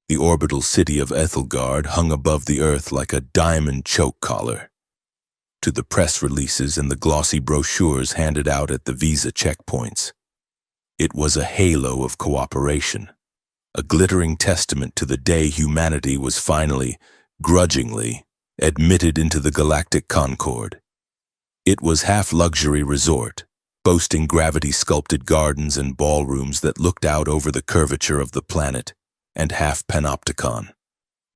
The orbital city of Ethelgard hung above the earth like a diamond choke collar. To the press releases and the glossy brochures handed out at the visa checkpoints, it was a halo of cooperation, a glittering testament to the day humanity was finally, grudgingly, admitted into the galactic concord. It was half-luxury resort, boasting gravity-sculpted gardens and ballrooms that looked out over the curvature of the planet, and half-panopticon.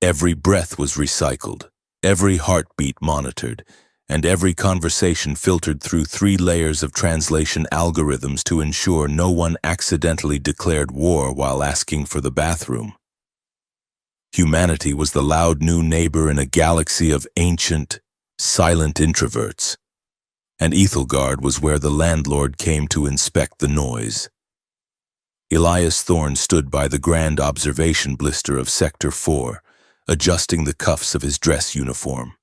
Every breath was recycled, every heartbeat monitored, and every conversation filtered through 3 layers of translation algorithms to ensure no one accidentally declared war while asking for the bathroom. Humanity was the loud new neighbor in a galaxy of ancient, silent introverts, and Ethelgard was where the landlord came to inspect the noise. Elias Thorne stood by the grand observation blister of Sector 4, adjusting the cuffs of his dress uniform.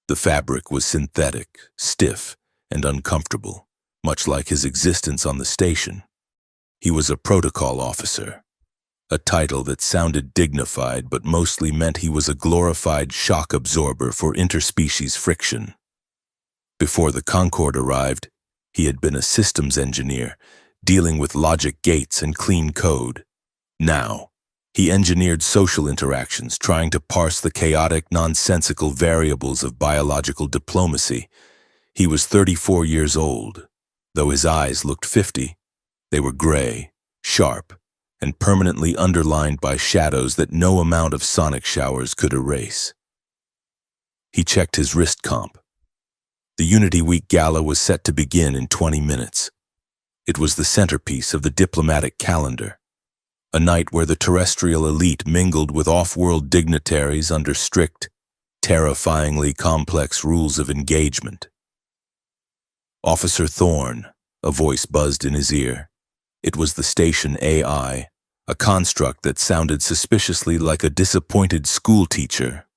The fabric was synthetic, stiff, and uncomfortable, much like his existence on the station. He was a protocol officer, a title that sounded dignified but mostly meant he was a glorified shock absorber for interspecies friction. Before the Concorde arrived, he had been a systems engineer, dealing with logic gates and clean code. Now, he engineered social interactions, trying to parse the chaotic, nonsensical variables of biological diplomacy. He was 34 years old. Though his eyes looked 50, they were gray, sharp, and permanently underlined by shadows that no amount of sonic showers could erase. He checked his wrist comp. The Unity Week Gala was set to begin in 20 minutes. It was the centerpiece of the diplomatic calendar, a night where the terrestrial elite mingled with off-world dignitaries under strict, terrifyingly complex rules of engagement. Officer Thorne, a voice buzzed in his ear. It was the station AI, a construct that sounded suspiciously like a disappointed schoolteacher.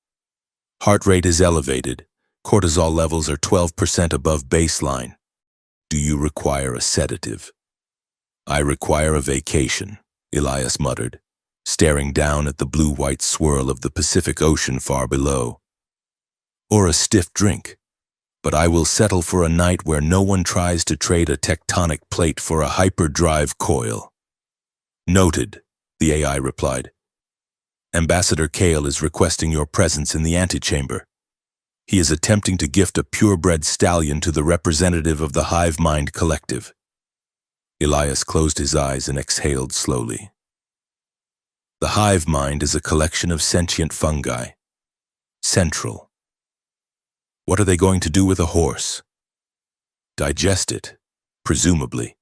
Heart rate is elevated. Cortisol levels are 12% above baseline. Do you require a sedative? I require a vacation, Elias muttered, staring down at the blue-white swirl of the Pacific Ocean far below. Or a stiff drink, but I will settle for a night where no one tries to trade a tectonic plate for a hyperdrive coil. Noted, the AI replied. Ambassador Kale is requesting your presence in the antechamber. He is attempting to gift a purebred stallion to the representative of the Hive Mind Collective. Elias closed his eyes and exhaled slowly. The Hive Mind is a collection of sentient fungi. Central. What are they going to do with a horse? Digest it, presumably.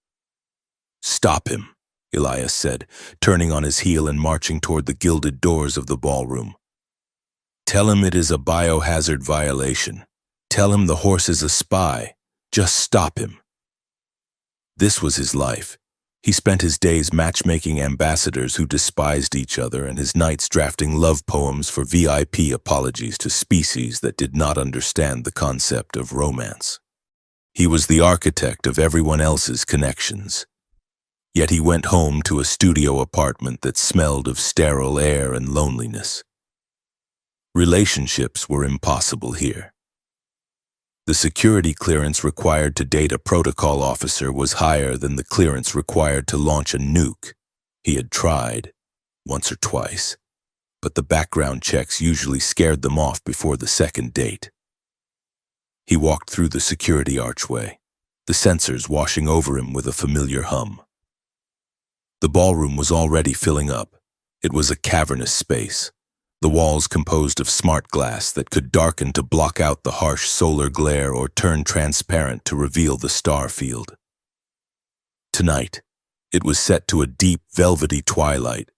Stop him, Elias said, turning on his heel and marching toward the gilded doors of the ballroom. Tell him it is a biohazard violation. Tell him the horse is a spy. Just stop him. This was his life. He spent his days matchmaking ambassadors who despised each other and his nights drafting love poems for VIP apologies to species that did not understand the concept of romance. He was the architect of everyone else's connections. Yet he went home to a studio apartment that smelled of sterile air and loneliness. Relationships were impossible here. The security clearance required to date a protocol officer was higher than the clearance required to launch a nuke. He had tried, once or twice, but the background checks usually scared them off before the second date. He walked through the security archway, the sensors washing over him with a familiar hum. The ballroom was already filling up. It was a cavernous space. The walls composed of smart glass that could darken to block out the harsh solar glare or turn transparent to reveal the star field. Tonight, it was set to a deep, velvety twilight.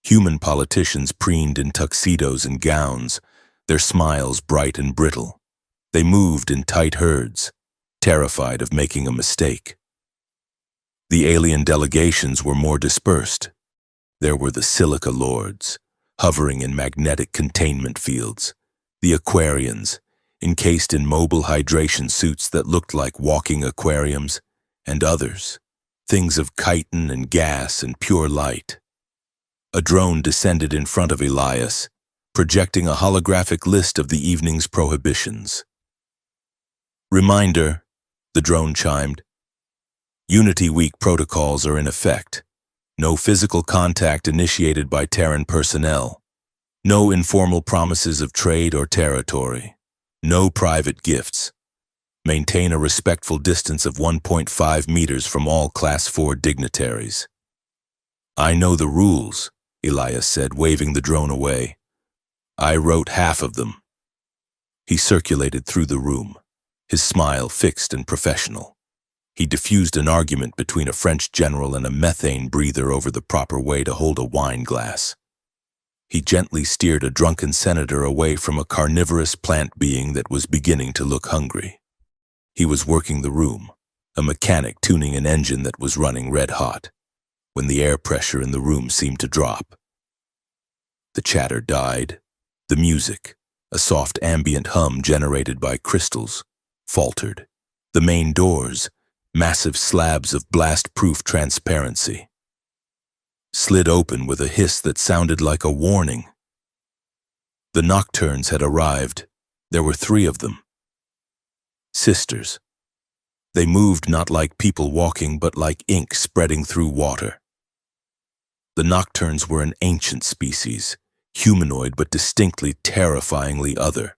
Human politicians preened in tuxedos and gowns, their smiles bright and brittle. They moved in tight herds, terrified of making a mistake. The alien delegations were more dispersed. There were the Silica Lords, hovering in magnetic containment fields, the Aquarians, encased in mobile hydration suits that looked like walking aquariums, and others, things of chitin and gas and pure light. A drone descended in front of Elias, projecting a holographic list of the evening's prohibitions. "Reminder," the drone chimed. "Unity Week protocols are in effect. No physical contact initiated by Terran personnel. No informal promises of trade or territory. No private gifts. Maintain a respectful distance of 1.5 meters from all Class 4 dignitaries." "I know the rules," Elias said, waving the drone away. "I wrote half of them." He circulated through the room, his smile fixed and professional. He diffused an argument between a French general and a methane breather over the proper way to hold a wine glass. He gently steered a drunken senator away from a carnivorous plant being that was beginning to look hungry. He was working the room, a mechanic tuning an engine that was running red hot, when the air pressure in the room seemed to drop. The chatter died. The music, a soft ambient hum generated by crystals, faltered. The main doors, massive slabs of blast-proof transparency, slid open with a hiss that sounded like a warning. The nocturnes had arrived. There were 3 of them. Sisters. They moved not like people walking, but like ink spreading through water. The nocturnes were an ancient species, humanoid but distinctly terrifyingly other.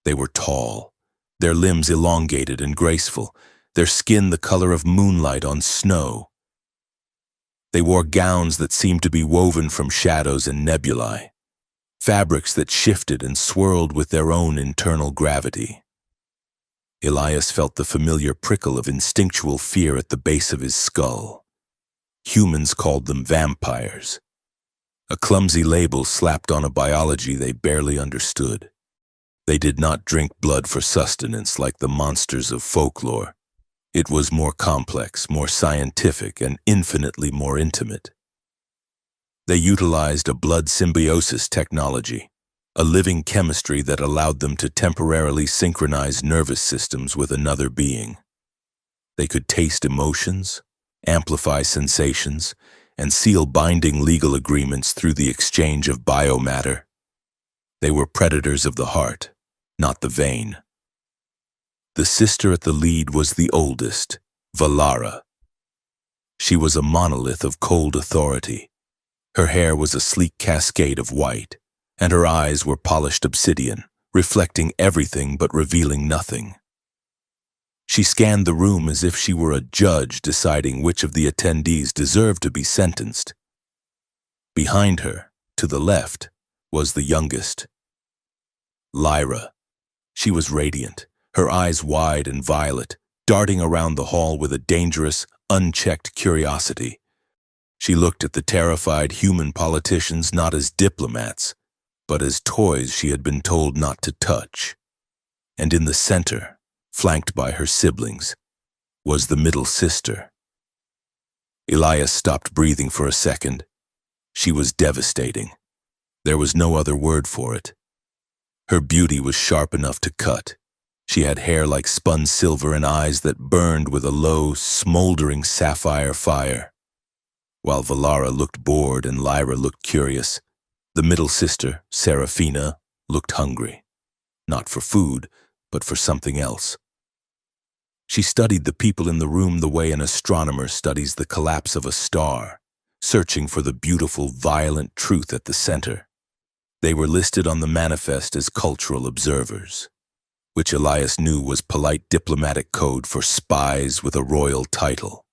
They were tall, their limbs elongated and graceful, their skin the color of moonlight on snow. They wore gowns that seemed to be woven from shadows and nebulae, fabrics that shifted and swirled with their own internal gravity. Elias felt the familiar prickle of instinctual fear at the base of his skull. Humans called them vampires, a clumsy label slapped on a biology they barely understood. They did not drink blood for sustenance like the monsters of folklore. It was more complex, more scientific, and infinitely more intimate. They utilized a blood symbiosis technology, a living chemistry that allowed them to temporarily synchronize nervous systems with another being. They could taste emotions, amplify sensations, and seal binding legal agreements through the exchange of biomatter. They were predators of the heart, not the vein. The sister at the lead was the oldest, Valara. She was a monolith of cold authority. Her hair was a sleek cascade of white, and her eyes were polished obsidian, reflecting everything but revealing nothing. She scanned the room as if she were a judge deciding which of the attendees deserved to be sentenced. Behind her, to the left, was the youngest, Lyra. She was radiant, her eyes wide and violet, darting around the hall with a dangerous, unchecked curiosity. She looked at the terrified human politicians not as diplomats, but as toys she had been told not to touch. And in the center, flanked by her siblings, was the middle sister. Elias stopped breathing for a second. She was devastating. There was no other word for it. Her beauty was sharp enough to cut. She had hair like spun silver and eyes that burned with a low, smoldering sapphire fire. While Valara looked bored and Lyra looked curious, the middle sister, Seraphina, looked hungry. Not for food, but for something else. She studied the people in the room the way an astronomer studies the collapse of a star, searching for the beautiful, violent truth at the center. They were listed on the manifest as cultural observers, which Elias knew was polite diplomatic code for spies with a royal title.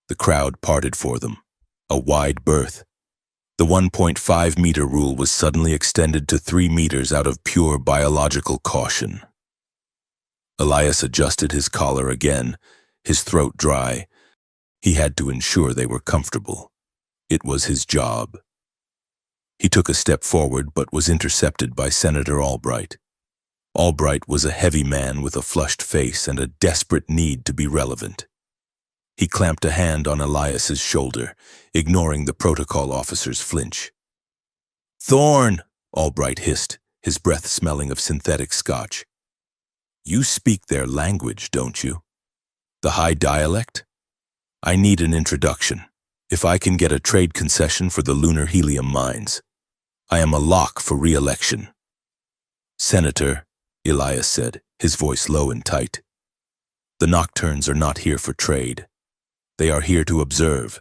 The crowd parted for them, a wide berth. The 1.5-meter rule was suddenly extended to 3 meters out of pure biological caution. Elias adjusted his collar again, his throat dry. He had to ensure they were comfortable. It was his job. He took a step forward but was intercepted by Senator Albright. Albright was a heavy man with a flushed face and a desperate need to be relevant. He clamped a hand on Elias's shoulder, ignoring the protocol officer's flinch. "Thorn!" Albright hissed, his breath smelling of synthetic scotch. "You speak their language, don't you? The high dialect? I need an introduction." If I can get a trade concession for the lunar helium mines, I am a lock for re-election. Senator, Elias said, his voice low and tight, the Nocturnes are not here for trade. They are here to observe.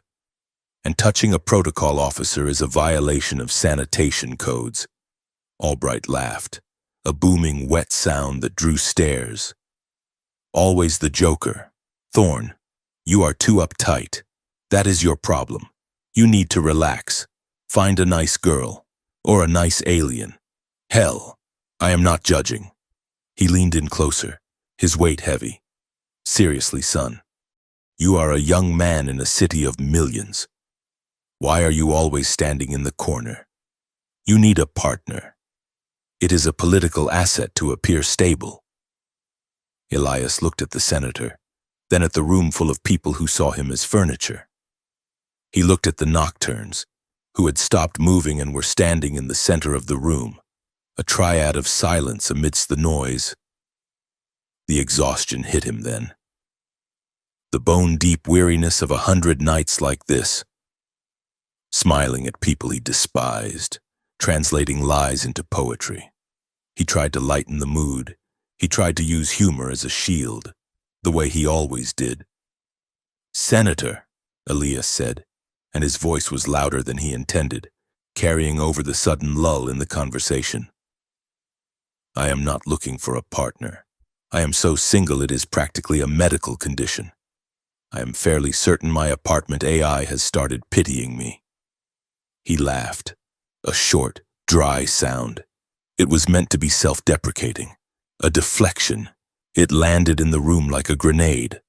And touching a protocol officer is a violation of sanitation codes. Albright laughed, a booming, wet sound that drew stares. Always the joker. Thorne, you are too uptight. That is your problem. You need to relax. Find a nice girl. Or a nice alien. Hell, I am not judging. He leaned in closer, his weight heavy. Seriously, son. You are a young man in a city of millions. Why are you always standing in the corner? You need a partner. It is a political asset to appear stable. Elias looked at the senator, then at the room full of people who saw him as furniture. He looked at the Nocturnes, who had stopped moving and were standing in the center of the room, a triad of silence amidst the noise. The exhaustion hit him then. The bone-deep weariness of 100 nights like this. Smiling at people he despised, translating lies into poetry. He tried to lighten the mood. He tried to use humor as a shield, the way he always did. Senator, Elias said, and his voice was louder than he intended, carrying over the sudden lull in the conversation. I am not looking for a partner. I am so single it is practically a medical condition. I am fairly certain my apartment AI has started pitying me. He laughed, a short, dry sound. It was meant to be self-deprecating, a deflection. It landed in the room like a grenade.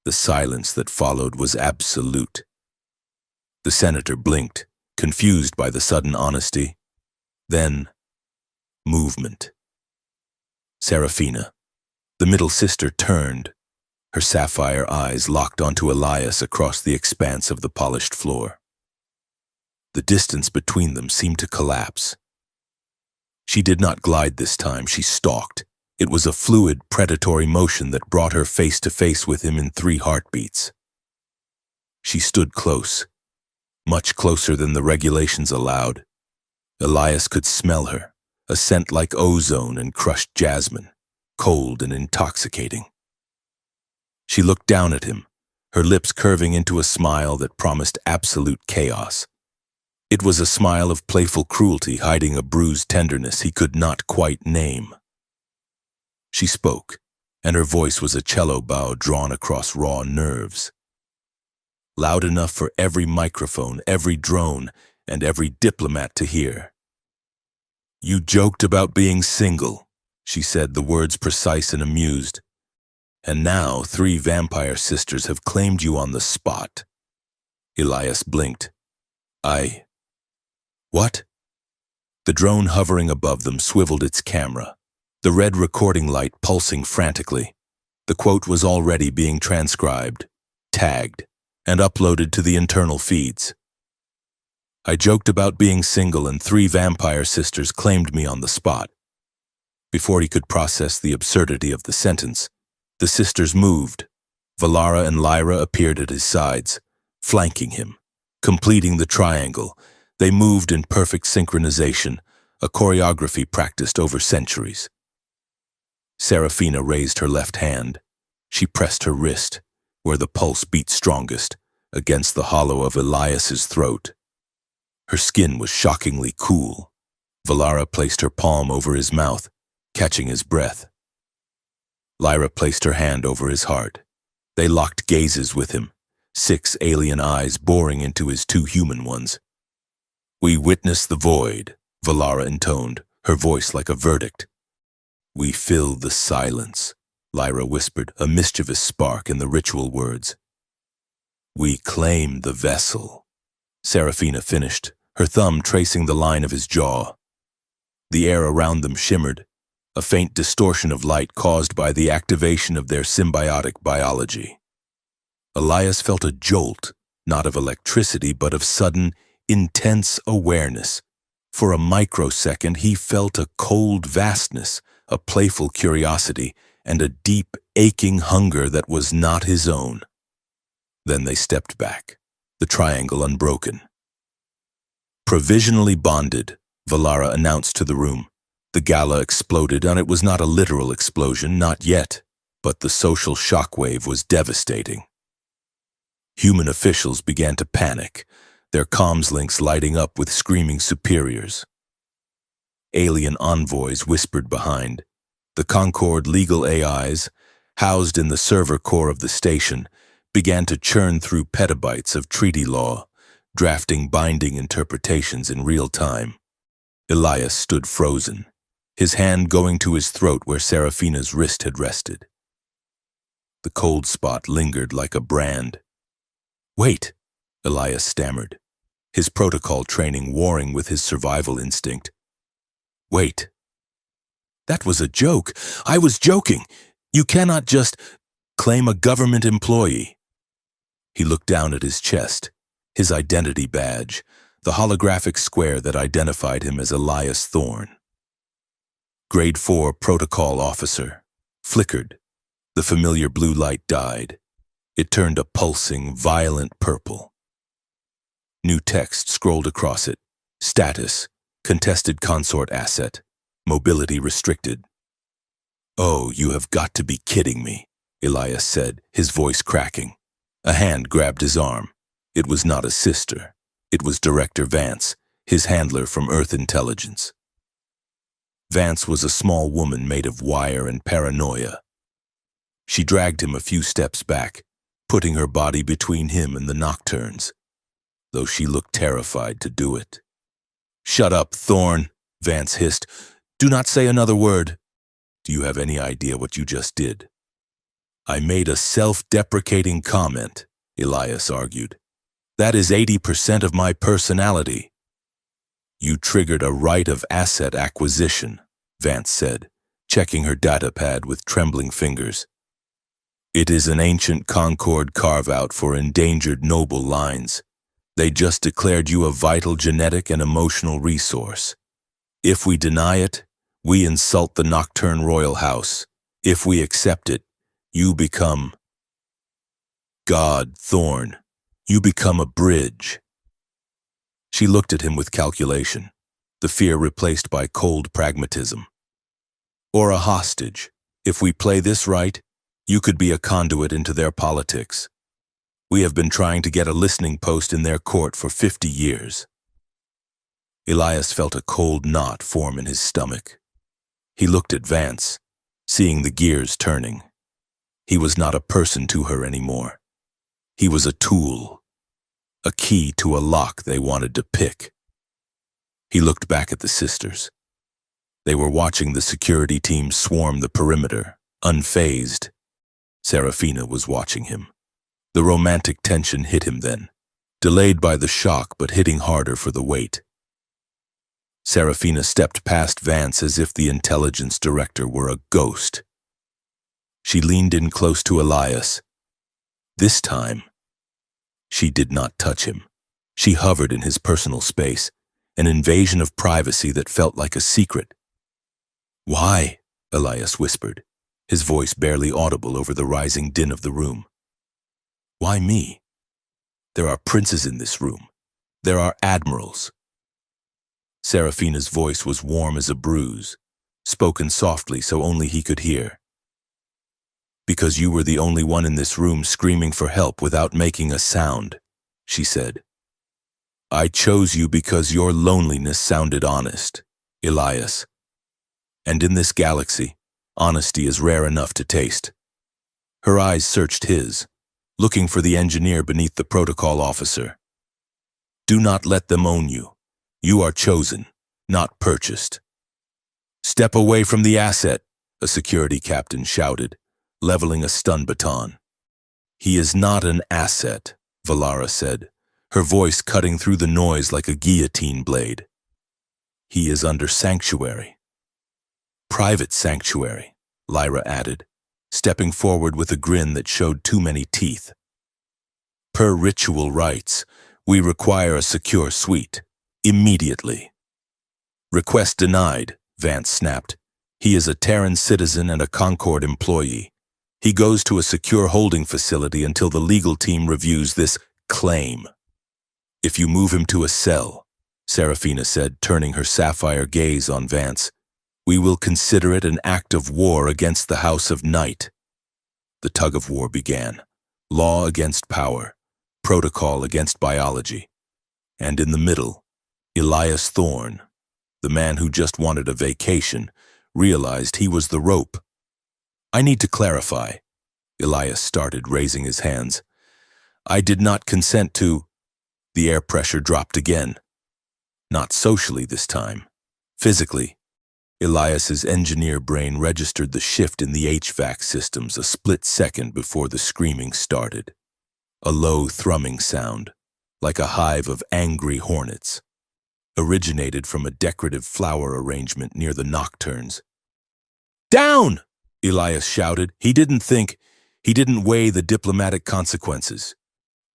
The silence that followed was absolute. The senator blinked, confused by the sudden honesty. Then, movement. Serafina, the middle sister, turned, her sapphire eyes locked onto Elias across the expanse of the polished floor. The distance between them seemed to collapse. She did not glide this time, she stalked. It was a fluid, predatory motion that brought her face to face with him in 3 heartbeats. She stood close, much closer than the regulations allowed. Elias could smell her, a scent like ozone and crushed jasmine, cold and intoxicating. She looked down at him, her lips curving into a smile that promised absolute chaos. It was a smile of playful cruelty hiding a bruised tenderness he could not quite name. She spoke, and her voice was a cello bow drawn across raw nerves. Loud enough for every microphone, every drone, and every diplomat to hear. You joked about being single, she said, the words precise and amused. And now 3 vampire sisters have claimed you on the spot. Elias blinked. What? The drone hovering above them swiveled its camera, the red recording light pulsing frantically. The quote was already being transcribed, tagged, and uploaded to the internal feeds. I joked about being single and 3 vampire sisters claimed me on the spot. Before he could process the absurdity of the sentence, the sisters moved. Valara and Lyra appeared at his sides, flanking him, completing the triangle. They moved in perfect synchronization, a choreography practiced over centuries. Serafina raised her left hand. She pressed her wrist, where the pulse beat strongest, against the hollow of Elias's throat. Her skin was shockingly cool. Valara placed her palm over his mouth, catching his breath. Lyra placed her hand over his heart. They locked gazes with him, 6 alien eyes boring into his 2 human ones. We witness the void, Valara intoned, her voice like a verdict. We fill the silence, Lyra whispered, a mischievous spark in the ritual words. We claim the vessel, Serafina finished, her thumb tracing the line of his jaw. The air around them shimmered, a faint distortion of light caused by the activation of their symbiotic biology. Elias felt a jolt, not of electricity, but of sudden, intense awareness. For a microsecond, he felt a cold vastness, a playful curiosity, and a deep, aching hunger that was not his own. Then they stepped back, the triangle unbroken. Provisionally bonded, Valara announced to the room. The gala exploded, and it was not a literal explosion, not yet, but the social shockwave was devastating. Human officials began to panic, their comms links lighting up with screaming superiors. Alien envoys whispered behind. The Concord legal AIs, housed in the server core of the station, began to churn through petabytes of treaty law, drafting binding interpretations in real time. Elias stood frozen, his hand going to his throat where Serafina's wrist had rested. The cold spot lingered like a brand. "Wait," Elias stammered, his protocol training warring with his survival instinct. "Wait. That was a joke. I was joking. You cannot just claim a government employee." He looked down at his chest, his identity badge, the holographic square that identified him as Elias Thorne. Grade 4 protocol officer. Flickered. The familiar blue light died. It turned a pulsing, violent purple. New text scrolled across it. Status: contested consort asset. Mobility restricted. "Oh, you have got to be kidding me," Elias said, his voice cracking. A hand grabbed his arm. It was not a sister. It was Director Vance, his handler from Earth Intelligence. Vance was a small woman made of wire and paranoia. She dragged him a few steps back, putting her body between him and the nocturnes, though she looked terrified to do it. "Shut up, Thorne," Vance hissed. "Do not say another word." "Do you have any idea what you just did?" "I made a self-deprecating comment," Elias argued. "That is 80% of my personality." "You triggered a right of asset acquisition," Vance said, checking her datapad with trembling fingers. "It is an ancient Concord carve-out for endangered noble lines. They just declared you a vital genetic and emotional resource. If we deny it, we insult the Nocturne Royal House. If we accept it, you become God, Thorne. You become a bridge." She looked at him with calculation, the fear replaced by cold pragmatism. "Or a hostage. If we play this right, you could be a conduit into their politics. We have been trying to get a listening post in their court for 50 years. Elias felt a cold knot form in his stomach. He looked at Vance, seeing the gears turning. He was not a person to her anymore. He was a tool, a key to a lock they wanted to pick. He looked back at the sisters. They were watching the security team swarm the perimeter, unfazed. Serafina was watching him. The romantic tension hit him then, delayed by the shock but hitting harder for the weight. Serafina stepped past Vance as if the intelligence director were a ghost. She leaned in close to Elias. This time, she did not touch him. She hovered in his personal space, an invasion of privacy that felt like a secret. "Why?" Elias whispered, his voice barely audible over the rising din of the room. "Why me? There are princes in this room. There are admirals." Serafina's voice was warm as a bruise, spoken softly so only he could hear. "Because you were the only one in this room screaming for help without making a sound," she said. "I chose you because your loneliness sounded honest, Elias. And in this galaxy, honesty is rare enough to taste." Her eyes searched his, looking for the engineer beneath the protocol officer. "Do not let them own you. You are chosen, not purchased." "Step away from the asset," a security captain shouted, leveling a stun baton. "He is not an asset," Valara said, her voice cutting through the noise like a guillotine blade. "He is under sanctuary." "Private sanctuary," Lyra added, stepping forward with a grin that showed too many teeth. "Per ritual rites, we require a secure suite. Immediately." "Request denied," Vance snapped. "He is a Terran citizen and a Concord employee. He goes to a secure holding facility until the legal team reviews this claim." If you move him to a cell, Serafina said, turning her sapphire gaze on Vance, we will consider it an act of war against the House of Night. The tug-of-war began. Law against power, protocol against biology. And in the middle, Elias Thorne, the man who just wanted a vacation, realized he was the rope. I need to clarify. Elias started, raising his hands. I did not consent to... The air pressure dropped again. Not socially this time. Physically. Elias's engineer brain registered the shift in the HVAC systems a split second before the screaming started. A low thrumming sound, like a hive of angry hornets, originated from a decorative flower arrangement near the nocturnes. Down! Elias shouted. He didn't weigh the diplomatic consequences.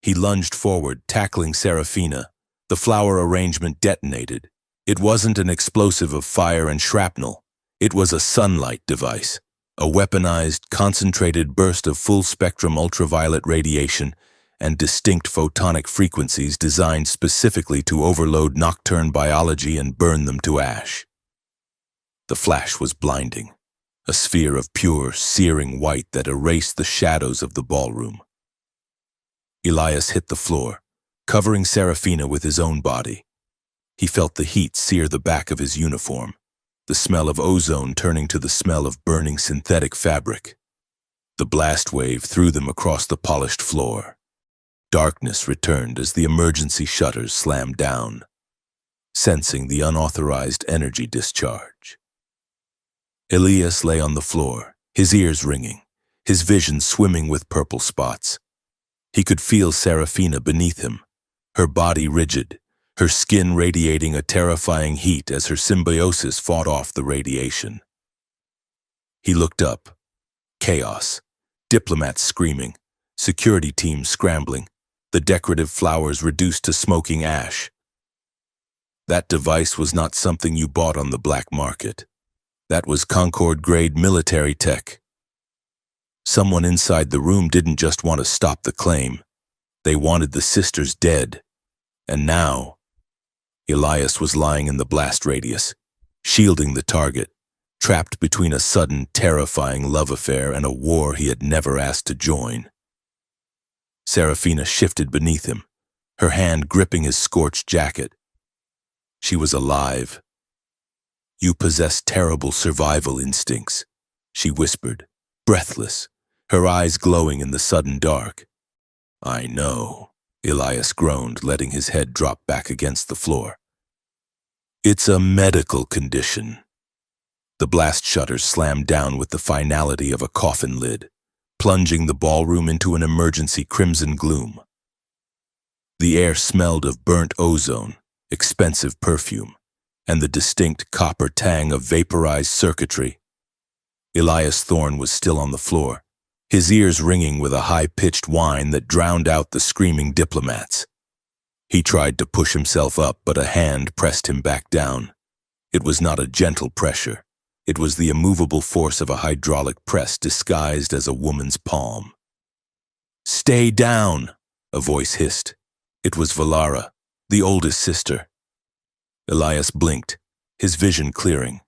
He lunged forward, tackling Serafina. The flower arrangement detonated. It wasn't an explosive of fire and shrapnel. It was a sunlight device, a weaponized, concentrated burst of full-spectrum ultraviolet radiation and distinct photonic frequencies designed specifically to overload nocturne biology and burn them to ash. The flash was blinding, a sphere of pure, searing white that erased the shadows of the ballroom. Elias hit the floor, covering Serafina with his own body. He felt the heat sear the back of his uniform, the smell of ozone turning to the smell of burning synthetic fabric. The blast wave threw them across the polished floor. Darkness returned as the emergency shutters slammed down, sensing the unauthorized energy discharge. Elias lay on the floor, his ears ringing, his vision swimming with purple spots. He could feel Serafina beneath him, her body rigid, her skin radiating a terrifying heat as her symbiosis fought off the radiation. He looked up. Chaos. Diplomats screaming. Security teams scrambling. The decorative flowers reduced to smoking ash. That device was not something you bought on the black market. That was Concord-grade military tech. Someone inside the room didn't just want to stop the claim. They wanted the sisters dead. And now, Elias was lying in the blast radius, shielding the target, trapped between a sudden, terrifying love affair and a war he had never asked to join. Serafina shifted beneath him, her hand gripping his scorched jacket. She was alive. You possess terrible survival instincts, she whispered, breathless, her eyes glowing in the sudden dark. I know. Elias groaned, letting his head drop back against the floor. It's a medical condition. The blast shutters slammed down with the finality of a coffin lid, plunging the ballroom into an emergency crimson gloom. The air smelled of burnt ozone, expensive perfume, and the distinct copper tang of vaporized circuitry. Elias Thorne was still on the floor, his ears ringing with a high-pitched whine that drowned out the screaming diplomats. He tried to push himself up, but a hand pressed him back down. It was not a gentle pressure. It was the immovable force of a hydraulic press disguised as a woman's palm. Stay down, a voice hissed. It was Valara, the oldest sister. Elias blinked, his vision clearing.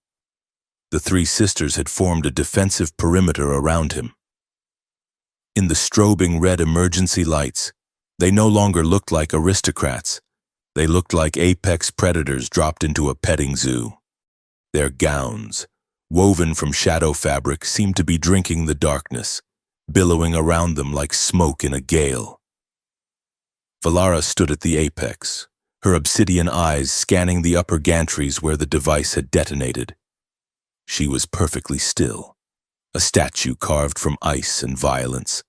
The three sisters had formed a defensive perimeter around him. In the strobing red emergency lights, they no longer looked like aristocrats. They looked like apex predators dropped into a petting zoo. Their gowns, woven from shadow fabric, seemed to be drinking the darkness, billowing around them like smoke in a gale. Valara stood at the apex, her obsidian eyes scanning the upper gantries where the device had detonated. She was perfectly still, a statue carved from ice and violence.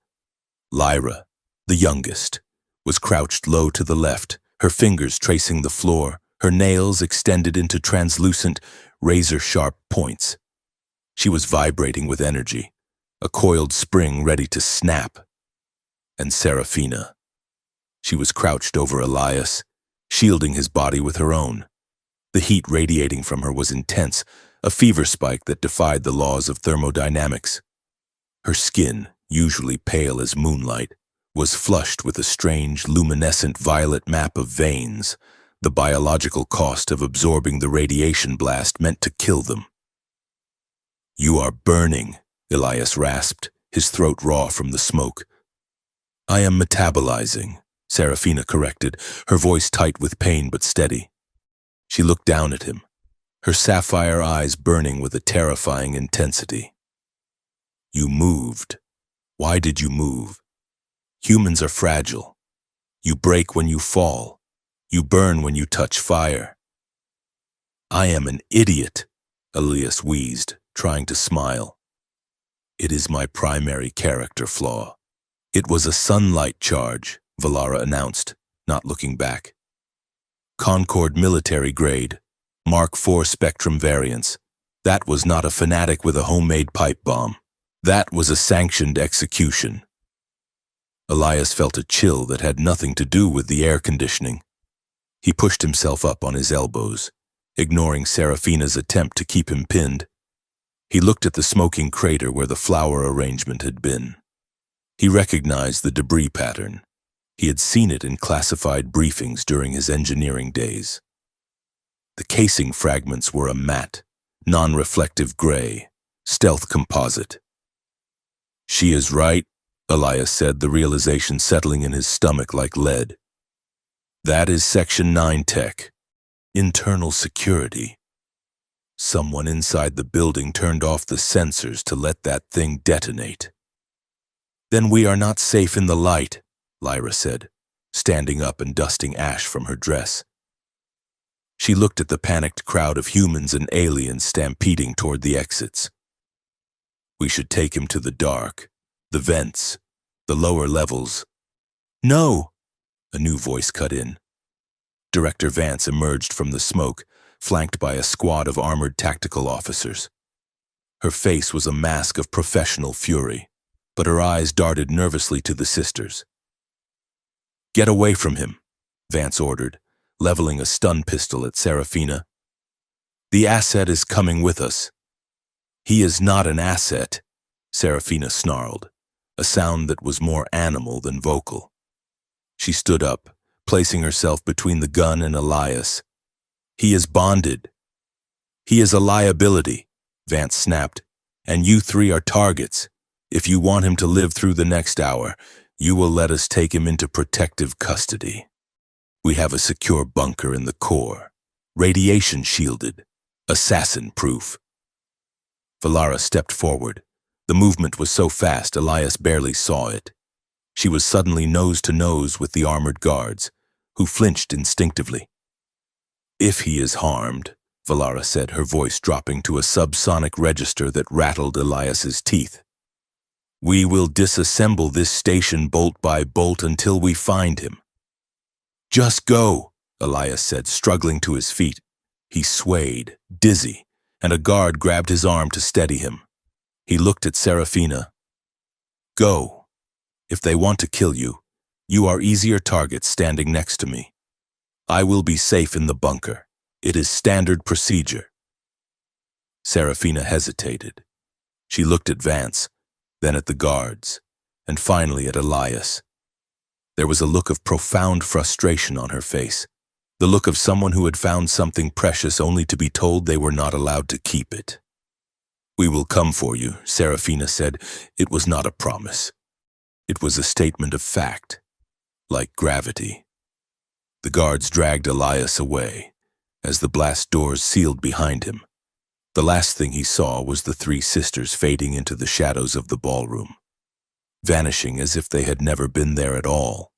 Lyra, the youngest, was crouched low to the left, her fingers tracing the floor, her nails extended into translucent, razor-sharp points. She was vibrating with energy, a coiled spring ready to snap. And Serafina. She was crouched over Elias, shielding his body with her own. The heat radiating from her was intense, a fever spike that defied the laws of thermodynamics. Her skin, usually pale as moonlight, was flushed with a strange, luminescent violet map of veins, the biological cost of absorbing the radiation blast meant to kill them. "You are burning," Elias rasped, his throat raw from the smoke. "I am metabolizing," Serafina corrected, her voice tight with pain but steady. She looked down at him, her sapphire eyes burning with a terrifying intensity. "You moved. Why did you move? Humans are fragile. You break when you fall. You burn when you touch fire." "I am an idiot," Elias wheezed, trying to smile. "It is my primary character flaw." "It was a sunlight charge," Valara announced, not looking back. "Concord military grade, Mark IV spectrum variance. That was not a fanatic with a homemade pipe bomb. That was a sanctioned execution." Elias felt a chill that had nothing to do with the air conditioning. He pushed himself up on his elbows, ignoring Serafina's attempt to keep him pinned. He looked at the smoking crater where the flower arrangement had been. He recognized the debris pattern. He had seen it in classified briefings during his engineering days. The casing fragments were a matte, non-reflective gray, stealth composite. "She is right," Elias said, the realization settling in his stomach like lead. "That is Section 9 tech. Internal security. Someone inside the building turned off the sensors to let that thing detonate." "Then we are not safe in the light," Lyra said, standing up and dusting ash from her dress. She looked at the panicked crowd of humans and aliens stampeding toward the exits. "We should take him to the dark, the vents, the lower levels." "No!" a new voice cut in. Director Vance emerged from the smoke, flanked by a squad of armored tactical officers. Her face was a mask of professional fury, but her eyes darted nervously to the sisters. "Get away from him," Vance ordered, leveling a stun pistol at Serafina. "The asset is coming with us." "He is not an asset," Serafina snarled, a sound that was more animal than vocal. She stood up, placing herself between the gun and Elias. "He is bonded." "He is a liability," Vance snapped, "and you three are targets. If you want him to live through the next hour, you will let us take him into protective custody. We have a secure bunker in the core, radiation shielded, assassin-proof." Valara stepped forward. The movement was so fast Elias barely saw it. She was suddenly nose to nose with the armored guards, who flinched instinctively. "If he is harmed," Valara said, her voice dropping to a subsonic register that rattled Elias's teeth, "we will disassemble this station bolt by bolt until we find him." "Just go," Elias said, struggling to his feet. He swayed, dizzy, and a guard grabbed his arm to steady him. He looked at Serafina. "Go. If they want to kill you, you are easier targets standing next to me. I will be safe in the bunker. It is standard procedure." Serafina hesitated. She looked at Vance, then at the guards, and finally at Elias. There was a look of profound frustration on her face, the look of someone who had found something precious only to be told they were not allowed to keep it. "We will come for you," Serafina said. It was not a promise. It was a statement of fact, like gravity. The guards dragged Elias away, as the blast doors sealed behind him. The last thing he saw was the three sisters fading into the shadows of the ballroom, vanishing as if they had never been there at all.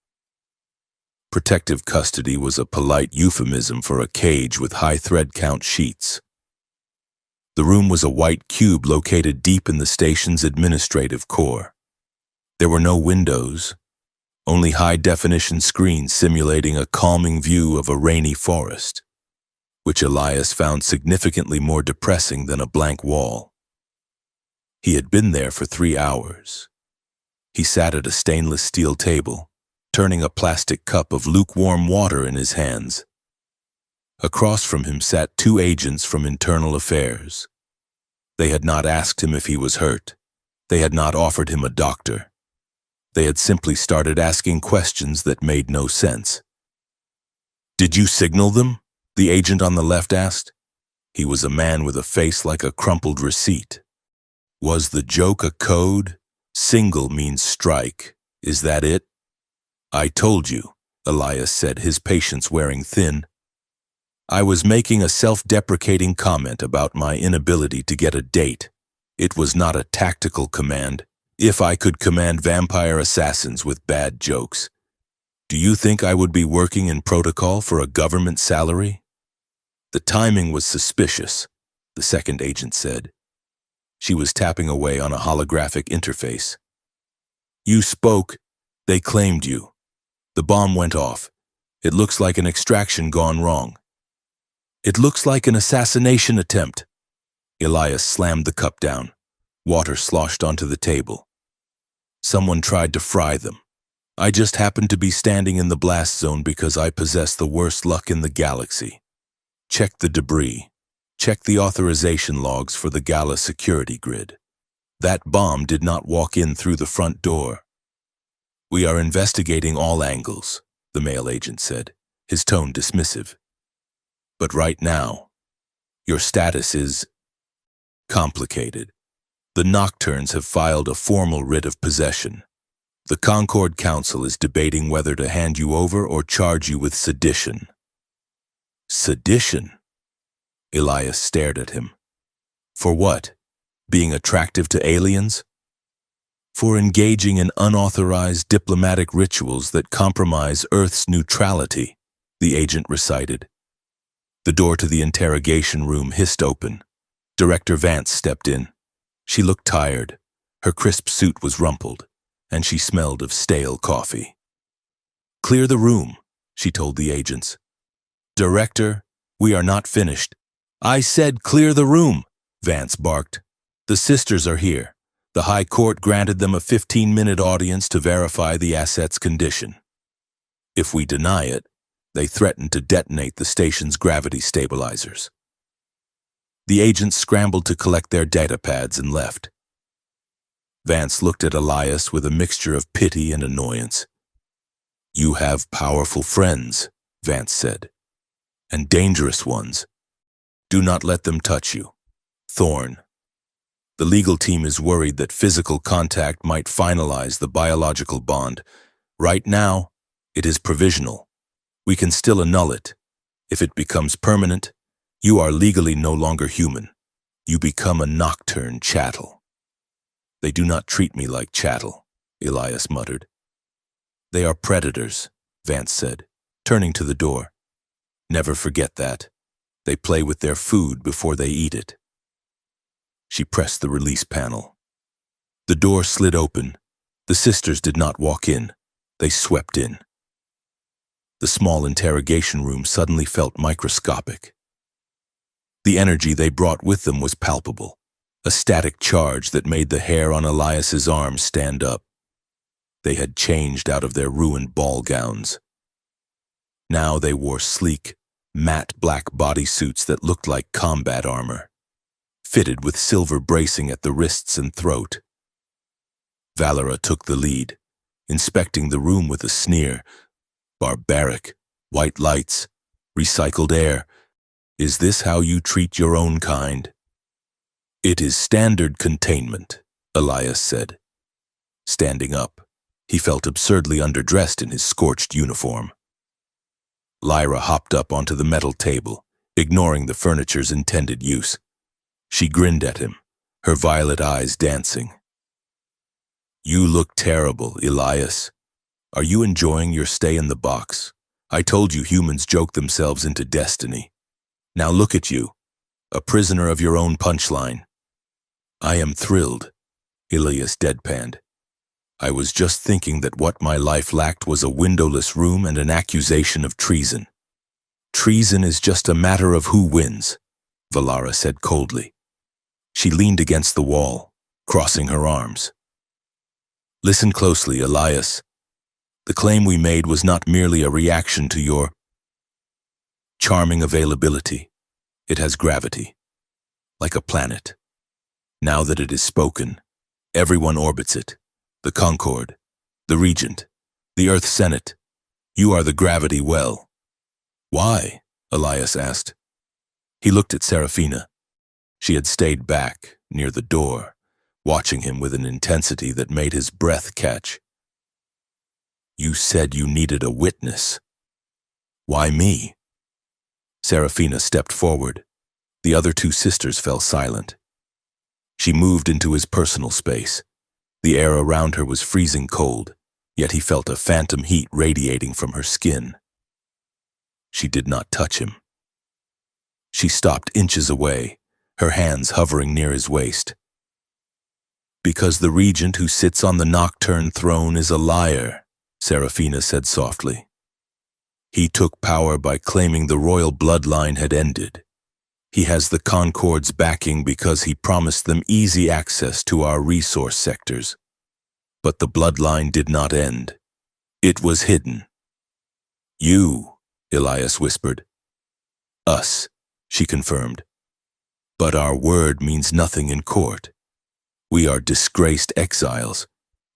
Protective custody was a polite euphemism for a cage with high thread count sheets. The room was a white cube located deep in the station's administrative core. There were no windows, only high-definition screens simulating a calming view of a rainy forest, which Elias found significantly more depressing than a blank wall. He had been there for 3 hours. He sat at a stainless steel table, turning a plastic cup of lukewarm water in his hands. Across from him sat 2 agents from Internal Affairs. They had not asked him if he was hurt. They had not offered him a doctor. They had simply started asking questions that made no sense. "Did you signal them?" the agent on the left asked. He was a man with a face like a crumpled receipt. "Was the joke a code? Single means strike. Is that it?" "I told you," Elias said, his patience wearing thin. "I was making a self-deprecating comment about my inability to get a date. It was not a tactical command. If I could command vampire assassins with bad jokes, do you think I would be working in protocol for a government salary?" "The timing was suspicious," the second agent said. She was tapping away on a holographic interface. "You spoke. They claimed you. The bomb went off. It looks like an extraction gone wrong." "It looks like an assassination attempt." Elias slammed the cup down. Water sloshed onto the table. "Someone tried to fry them. I just happened to be standing in the blast zone because I possess the worst luck in the galaxy. Check the debris. Check the authorization logs for the Gala security grid. That bomb did not walk in through the front door." "We are investigating all angles," the male agent said, his tone dismissive. "But right now, your status is complicated. The Nocturnes have filed a formal writ of possession. The Concord Council is debating whether to hand you over or charge you with sedition." "Sedition?" Elias stared at him. "For what? Being attractive to aliens?" "For engaging in unauthorized diplomatic rituals that compromise Earth's neutrality," the agent recited. The door to the interrogation room hissed open. Director Vance stepped in. She looked tired. Her crisp suit was rumpled, and she smelled of stale coffee. "Clear the room," she told the agents. "Director, we are not finished." "I said clear the room," Vance barked. "The sisters are here. The High Court granted them a 15-minute audience to verify the asset's condition. If we deny it, they threaten to detonate the station's gravity stabilizers." The agents scrambled to collect their datapads and left. Vance looked at Elias with a mixture of pity and annoyance. "You have powerful friends," Vance said, "and dangerous ones. Do not let them touch you. Thorn. The legal team is worried that physical contact might finalize the biological bond. Right now, it is provisional. We can still annul it. If it becomes permanent, you are legally no longer human. You become a Nocturne chattel." "They do not treat me like chattel," Elias muttered. "They are predators," Vance said, turning to the door. "Never forget that. They play with their food before they eat it." She pressed the release panel. The door slid open. The sisters did not walk in. They swept in. The small interrogation room suddenly felt microscopic. The energy they brought with them was palpable, a static charge that made the hair on Elias's arms stand up. They had changed out of their ruined ball gowns. Now they wore sleek, matte black bodysuits that looked like combat armor, fitted with silver bracing at the wrists and throat. Valera took the lead, inspecting the room with a sneer. "Barbaric, white lights, recycled air. Is this how you treat your own kind?" "It is standard containment," Elias said. Standing up, he felt absurdly underdressed in his scorched uniform. Lyra hopped up onto the metal table, ignoring the furniture's intended use. She grinned at him, her violet eyes dancing. "You look terrible, Elias. Are you enjoying your stay in the box? I told you humans joke themselves into destiny. Now look at you, a prisoner of your own punchline." "I am thrilled," Elias deadpanned. "I was just thinking that what my life lacked was a windowless room and an accusation of treason." "Treason is just a matter of who wins," Valera said coldly. She leaned against the wall, crossing her arms. "Listen closely, Elias. The claim we made was not merely a reaction to your charming availability. It has gravity, like a planet. Now that it is spoken, everyone orbits it. The Concord, The Regent. The Earth Senate. You are the gravity well. Why? Elias asked. He looked at Serafina. She had stayed back, near the door, watching him with an intensity that made his breath catch. You said you needed a witness. Why me? Serafina stepped forward. The other two sisters fell silent. She moved into his personal space. The air around her was freezing cold, yet he felt a phantom heat radiating from her skin. She did not touch him. She stopped inches away, her hands hovering near his waist. Because the regent who sits on the nocturne throne is a liar, Serafina said softly. He took power by claiming the royal bloodline had ended. He has the Concord's backing because he promised them easy access to our resource sectors. But the bloodline did not end. It was hidden. You, Elias whispered. Us, she confirmed. But our word means nothing in court. We are disgraced exiles.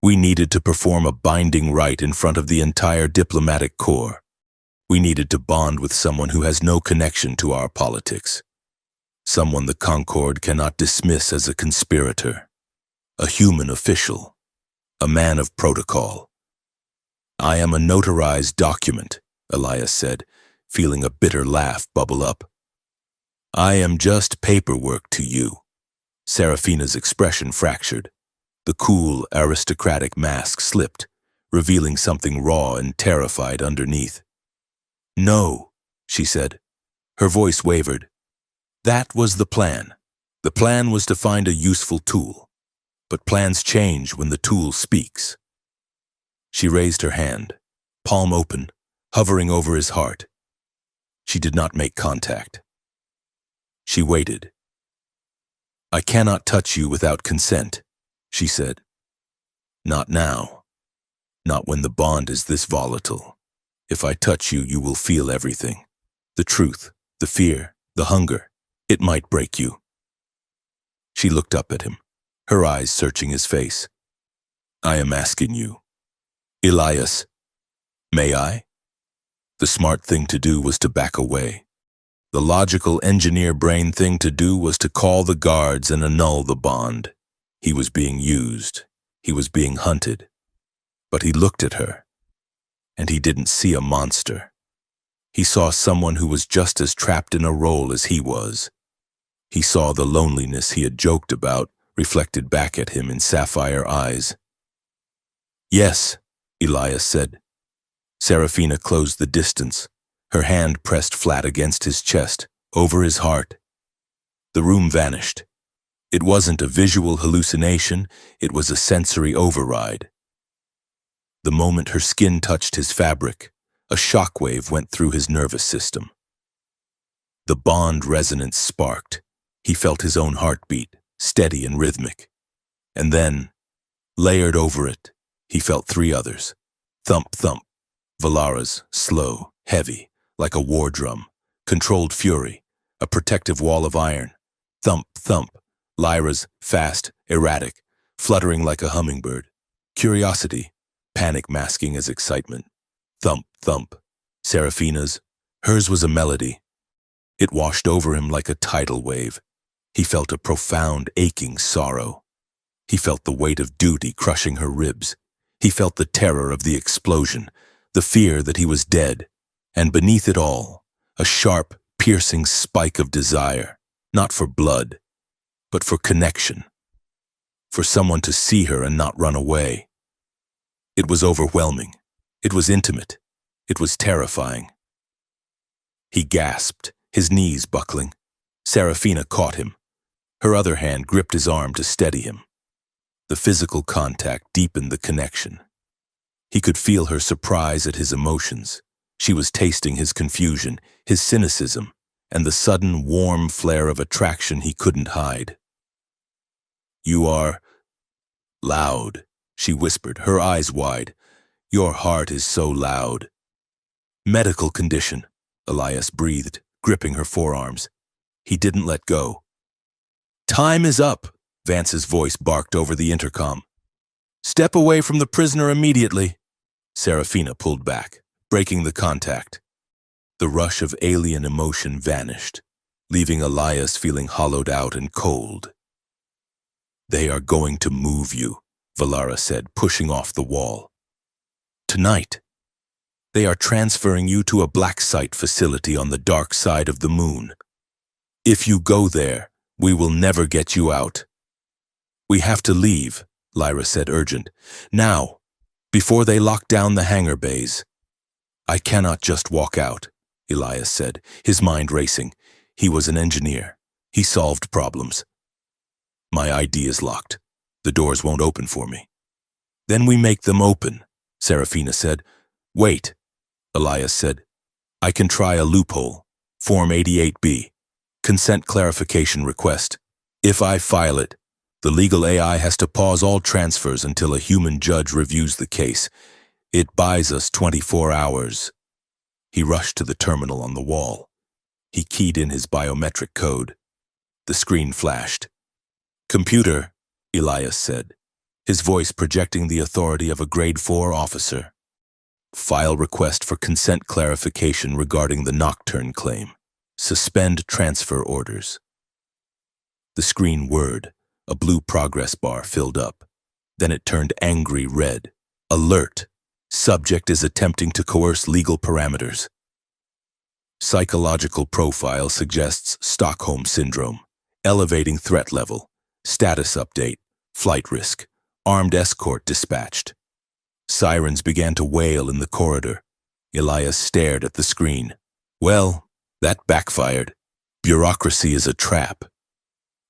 We needed to perform a binding rite in front of the entire diplomatic corps. We needed to bond with someone who has no connection to our politics. Someone the Concord cannot dismiss as a conspirator. A human official. A man of protocol. I am a notarized document, Elias said, feeling a bitter laugh bubble up. I am just paperwork to you. Serafina's expression fractured. The cool, aristocratic mask slipped, revealing something raw and terrified underneath. No, she said. Her voice wavered. That was the plan. The plan was to find a useful tool. But plans change when the tool speaks. She raised her hand, palm open, hovering over his heart. She did not make contact. She waited. I cannot touch you without consent, she said. Not now. Not when the bond is this volatile. If I touch you, you will feel everything. The truth, the fear, the hunger. It might break you. She looked up at him, her eyes searching his face. I am asking you. Elias, may I? The smart thing to do was to back away. The logical engineer brain thing to do was to call the guards and annul the bond. He was being used. He was being hunted. But he looked at her, and he didn't see a monster. He saw someone who was just as trapped in a role as he was. He saw the loneliness he had joked about reflected back at him in sapphire eyes. Yes, Elias said. Serafina closed the distance, her hand pressed flat against his chest, over his heart. The room vanished. It wasn't a visual hallucination, it was a sensory override. The moment her skin touched his fabric, a shockwave went through his nervous system. The bond resonance sparked. He felt his own heartbeat, steady and rhythmic. And then, layered over it, he felt three others. Thump, thump. Valara's, slow, heavy, like a war drum. Controlled fury, a protective wall of iron. Thump, thump. Lyra's, fast, erratic, fluttering like a hummingbird. Curiosity, panic masking as excitement. Thump, thump. Serafina's, hers was a melody. It washed over him like a tidal wave. He felt a profound, aching sorrow. He felt the weight of duty crushing her ribs. He felt the terror of the explosion, the fear that he was dead, and beneath it all, a sharp, piercing spike of desire, not for blood, but for connection, for someone to see her and not run away. It was overwhelming. It was intimate. It was terrifying. He gasped, his knees buckling. Serafina caught him. Her other hand gripped his arm to steady him. The physical contact deepened the connection. He could feel her surprise at his emotions. She was tasting his confusion, his cynicism, and the sudden warm flare of attraction he couldn't hide. You are loud, she whispered, her eyes wide. Your heart is so loud. Medical condition, Elias breathed, gripping her forearms. He didn't let go. Time is up, Vance's voice barked over the intercom. Step away from the prisoner immediately. Serafina pulled back, breaking the contact. The rush of alien emotion vanished, leaving Elias feeling hollowed out and cold. They are going to move you, Valara said, pushing off the wall. Tonight. They are transferring you to a black site facility on the dark side of the moon. If you go there, we will never get you out. We have to leave, Lyra said, urgent. Now, before they lock down the hangar bays. I cannot just walk out, Elias said, his mind racing. He was an engineer. He solved problems. My ID is locked. The doors won't open for me. Then we make them open, Serafina said. Wait, Elias said. I can try a loophole. Form 88B. Consent clarification request. If I file it, the legal AI has to pause all transfers until a human judge reviews the case. It buys us 24 hours. He rushed to the terminal on the wall. He keyed in his biometric code. The screen flashed. Computer, Elias said, his voice projecting the authority of a Grade 4 officer. File request for consent clarification regarding the Nocturne claim. Suspend transfer orders. The screen whirred. A blue progress bar filled up. Then it turned angry red. Alert. Subject is attempting to coerce legal parameters. Psychological profile suggests Stockholm Syndrome. Elevating threat level. Status update. Flight risk. Armed escort dispatched. Sirens began to wail in the corridor. Elias stared at the screen. Well, that backfired. Bureaucracy is a trap.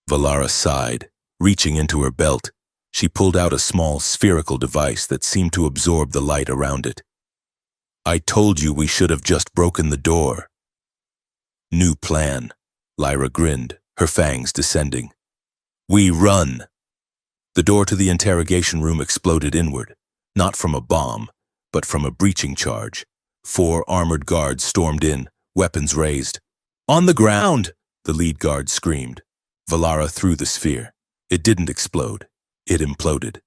Valara sighed. Reaching into her belt, she pulled out a small spherical device that seemed to absorb the light around it. I told you we should have just broken the door. New plan. Lyra grinned, her fangs descending. We run. The door to the interrogation room exploded inward, not from a bomb, but from a breaching charge. 4 armored guards stormed in, weapons raised. On the ground, the lead guard screamed. Valara threw the sphere. It didn't explode. It imploded.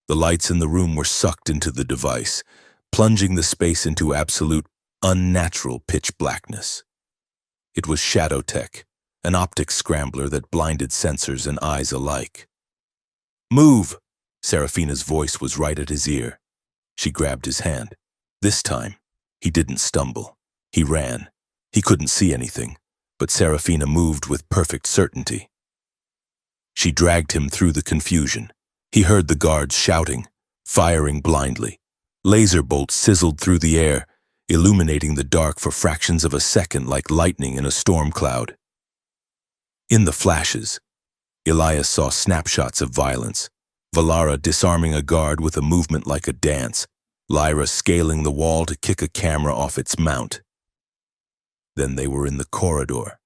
The lights in the room were sucked into the device, plunging the space into absolute, unnatural pitch blackness. It was shadow tech, an optics scrambler that blinded sensors and eyes alike. Move! Serafina's voice was right at his ear. She grabbed his hand. This time, he didn't stumble. He ran. He couldn't see anything, but Serafina moved with perfect certainty. She dragged him through the confusion. He heard the guards shouting, firing blindly. Laser bolts sizzled through the air, illuminating the dark for fractions of a second like lightning in a storm cloud. In the flashes, Elias saw snapshots of violence. Valara disarming a guard with a movement like a dance. Lyra scaling the wall to kick a camera off its mount. Then they were in the corridor.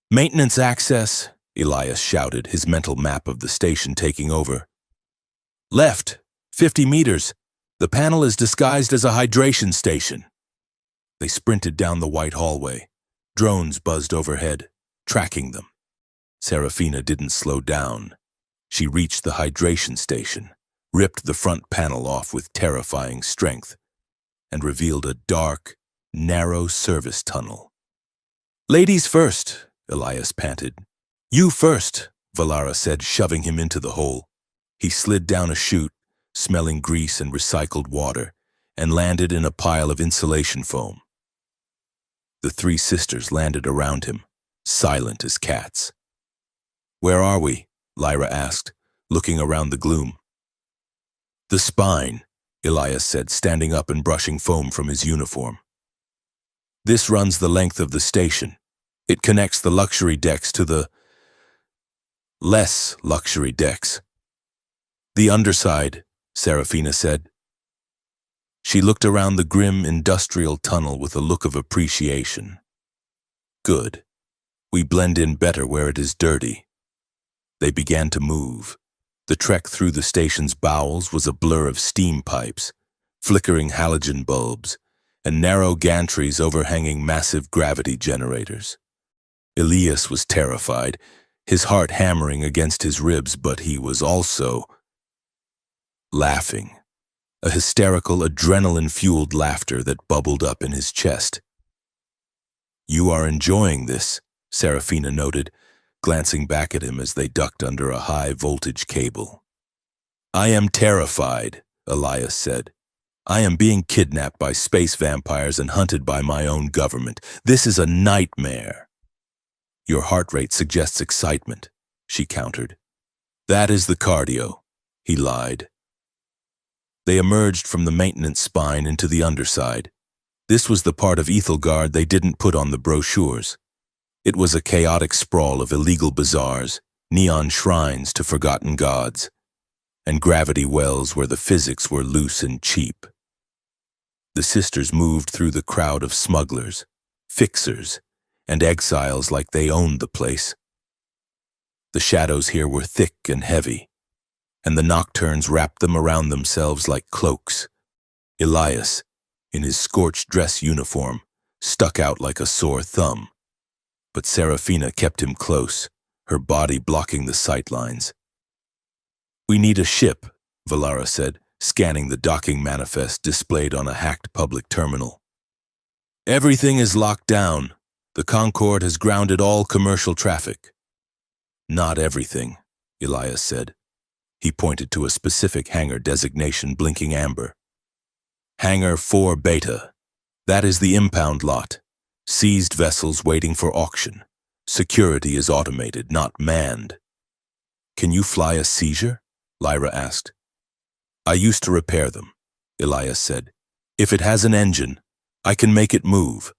Maintenance access, Elias shouted, his mental map of the station taking over. Left, 50 meters. The panel is disguised as a hydration station. They sprinted down the white hallway. Drones buzzed overhead, tracking them. Serafina didn't slow down. She reached the hydration station, ripped the front panel off with terrifying strength, and revealed a dark, narrow service tunnel. Ladies first, Elias panted. You first, Valara said, shoving him into the hole. He slid down a chute, smelling grease and recycled water, and landed in a pile of insulation foam. The 3 sisters landed around him, silent as cats. Where are we? Lyra asked, looking around the gloom. The spine, Elias said, standing up and brushing foam from his uniform. This runs the length of the station. It connects the luxury decks to the less luxury decks. The underside, Serafina said. She looked around the grim industrial tunnel with a look of appreciation. Good. We blend in better where it is dirty. They began to move. The trek through the station's bowels was a blur of steam pipes, flickering halogen bulbs, and narrow gantries overhanging massive gravity generators. Elias was terrified, his heart hammering against his ribs, but he was also laughing, a hysterical, adrenaline-fueled laughter that bubbled up in his chest. "You are enjoying this," Serafina noted, glancing back at him as they ducked under a high-voltage cable. "I am terrified," Elias said. "I am being kidnapped by space vampires and hunted by my own government. This is a nightmare." "Your heart rate suggests excitement," she countered. "That is the cardio," he lied. They emerged from the maintenance spine into the underside. This was the part of Ethelgard they didn't put on the brochures. It was a chaotic sprawl of illegal bazaars, neon shrines to forgotten gods, and gravity wells where the physics were loose and cheap. The sisters moved through the crowd of smugglers, fixers, and exiles like they owned the place. The shadows here were thick and heavy, and the nocturnes wrapped them around themselves like cloaks. Elias, in his scorched dress uniform, stuck out like a sore thumb. But Serafina kept him close, her body blocking the sightlines. "We need a ship," Valara said, scanning the docking manifest displayed on a hacked public terminal. "Everything is locked down. The Concorde has grounded all commercial traffic." "Not everything," Elias said. He pointed to a specific hangar designation blinking amber. "Hangar 4 Beta. That is the impound lot. Seized vessels waiting for auction. Security is automated, not manned." "Can you fly a seizure?" Lyra asked. "I used to repair them," Elias said. "If it has an engine, I can make it move."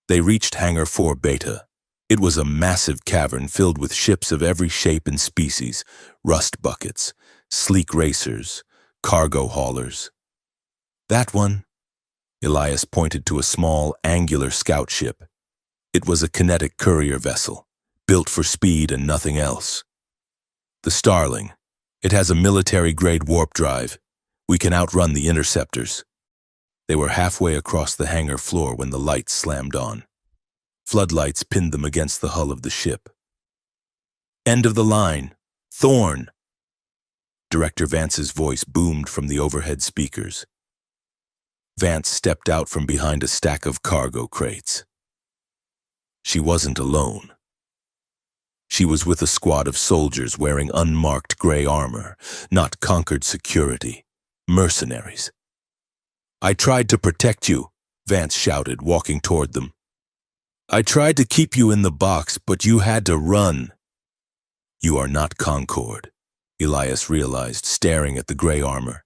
They reached Hangar 4 Beta. It was a massive cavern filled with ships of every shape and species, rust buckets, sleek racers, cargo haulers. "That one," Elias pointed to a small, angular scout ship. It was a kinetic courier vessel, built for speed and nothing else. "The Starling. It has a military-grade warp drive. We can outrun the interceptors." They were halfway across the hangar floor when the lights slammed on. Floodlights pinned them against the hull of the ship. "End of the line. Thorn!" Director Vance's voice boomed from the overhead speakers. Vance stepped out from behind a stack of cargo crates. She wasn't alone. She was with a squad of soldiers wearing unmarked gray armor, not conquered security, mercenaries. "I tried to protect you," Vance shouted, walking toward them. "I tried to keep you in the box, but you had to run." "You are not Concorde," Elias realized, staring at the gray armor.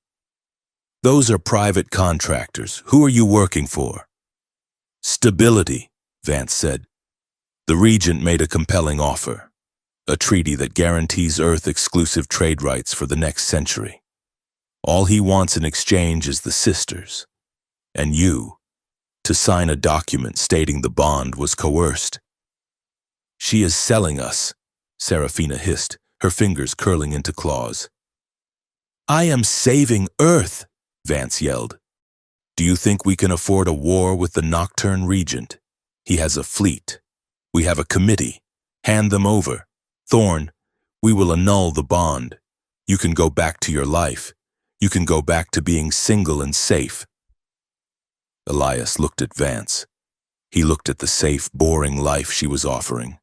"Those are private contractors. Who are you working for?" "Stability," Vance said. "The Regent made a compelling offer. A treaty that guarantees Earth-exclusive trade rights for the next century. All he wants in exchange is the sisters. And you, to sign a document stating the bond was coerced." "She is selling us," Serafina hissed, her fingers curling into claws. "I am saving Earth," Vance yelled. "Do you think we can afford a war with the Nocturne Regent? He has a fleet. We have a committee. Hand them over. Thorn, we will annul the bond. You can go back to your life. You can go back to being single and safe." Elias looked at Vance. He looked at the safe, boring life she was offering,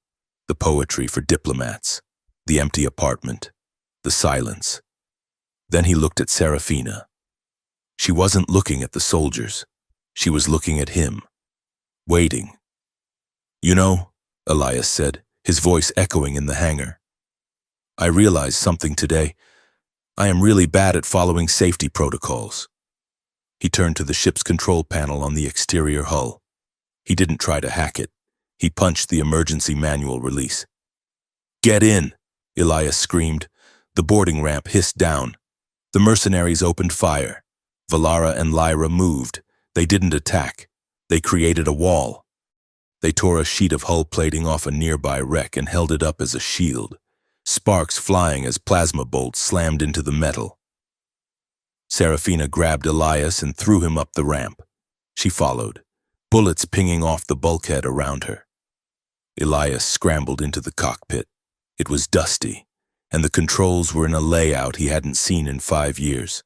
the poetry for diplomats, the empty apartment, the silence. Then he looked at Serafina. She wasn't looking at the soldiers. She was looking at him, waiting. "You know," Elias said, his voice echoing in the hangar, "I realized something today. I am really bad at following safety protocols." He turned to the ship's control panel on the exterior hull. He didn't try to hack it. He punched the emergency manual release. "Get in," Elias screamed. The boarding ramp hissed down. The mercenaries opened fire. Valara and Lyra moved. They didn't attack. They created a wall. They tore a sheet of hull plating off a nearby wreck and held it up as a shield, sparks flying as plasma bolts slammed into the metal. Serafina grabbed Elias and threw him up the ramp. She followed, bullets pinging off the bulkhead around her. Elias scrambled into the cockpit. It was dusty, and the controls were in a layout he hadn't seen in 5 years.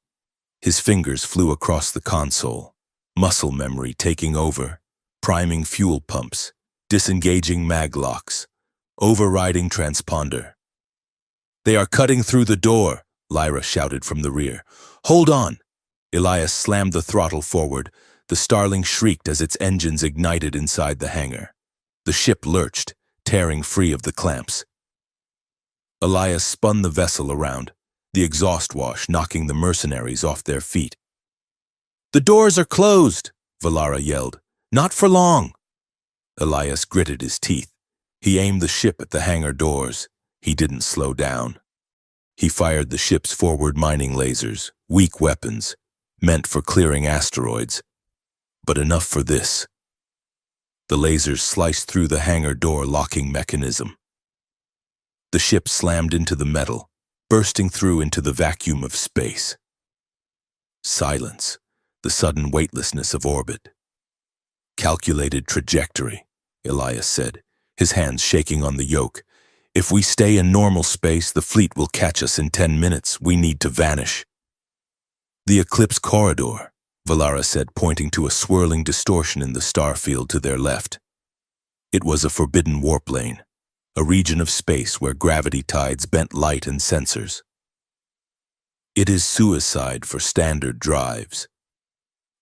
His fingers flew across the console, muscle memory taking over, priming fuel pumps, disengaging mag locks, overriding transponder. "They are cutting through the door," Lyra shouted from the rear. "Hold on!" Elias slammed the throttle forward. The Starling shrieked as its engines ignited inside the hangar. The ship lurched, tearing free of the clamps. Elias spun the vessel around, the exhaust wash knocking the mercenaries off their feet. "The doors are closed," Valara yelled. "Not for long." Elias gritted his teeth. He aimed the ship at the hangar doors. He didn't slow down. He fired the ship's forward mining lasers, weak weapons, meant for clearing asteroids. But enough for this. The lasers sliced through the hangar door locking mechanism. The ship slammed into the metal, bursting through into the vacuum of space. Silence, the sudden weightlessness of orbit. "Calculated trajectory," Elias said, his hands shaking on the yoke. "If we stay in normal space, the fleet will catch us in 10 minutes. We need to vanish." "The eclipse corridor," Valara said, pointing to a swirling distortion in the star field to their left. It was a forbidden warp lane, a region of space where gravity tides bent light and sensors. "It is suicide for standard drives."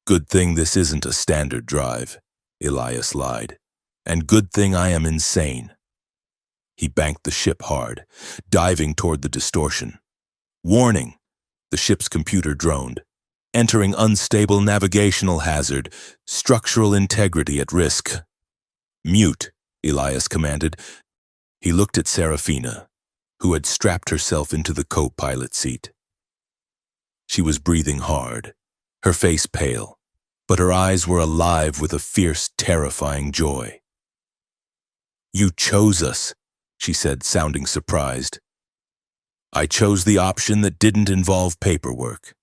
"Good thing this isn't a standard drive," Elias lied. "And good thing I am insane." He banked the ship hard, diving toward the distortion. "Warning!" The ship's computer droned. "Entering unstable navigational hazard. Structural integrity at risk." "Mute," Elias commanded. He looked at Serafina, who had strapped herself into the co-pilot seat. She was breathing hard, her face pale, but her eyes were alive with a fierce, terrifying joy. "You chose us," she said, sounding surprised. "I chose the option that didn't involve paperwork,"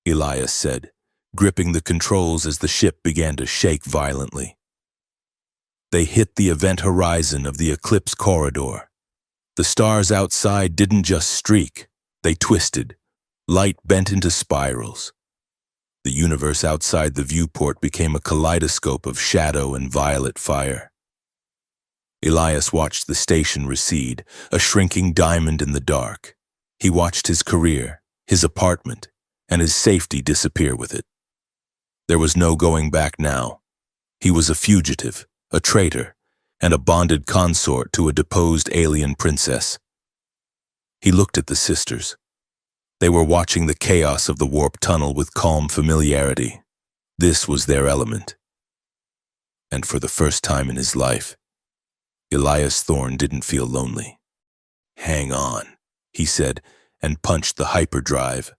Elias said, gripping the controls as the ship began to shake violently. They hit the event horizon of the eclipse corridor. The stars outside didn't just streak, they twisted. Light bent into spirals. The universe outside the viewport became a kaleidoscope of shadow and violet fire. Elias watched the station recede, a shrinking diamond in the dark. He watched his career, his apartment, and his safety disappear with it. There was no going back now. He was a fugitive, a traitor, and a bonded consort to a deposed alien princess. He looked at the sisters. They were watching the chaos of the warp tunnel with calm familiarity. This was their element. And for the first time in his life, Elias Thorne didn't feel lonely. "Hang on," he said, and punched the hyperdrive.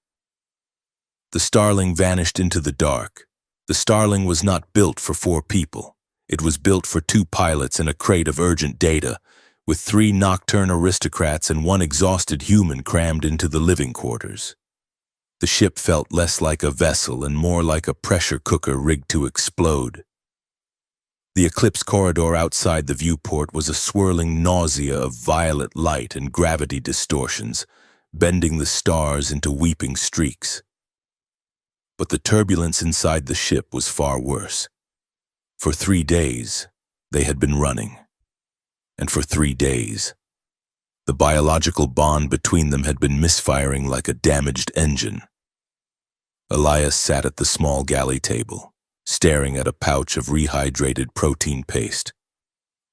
The Starling vanished into the dark. The Starling was not built for 4 people. It was built for 2 pilots and a crate of urgent data, with 3 nocturne aristocrats and 1 exhausted human crammed into the living quarters. The ship felt less like a vessel and more like a pressure cooker rigged to explode. The eclipse corridor outside the viewport was a swirling nausea of violet light and gravity distortions, bending the stars into weeping streaks. But the turbulence inside the ship was far worse. For 3 days, they had been running. And for 3 days, the biological bond between them had been misfiring like a damaged engine. Elias sat at the small galley table, staring at a pouch of rehydrated protein paste.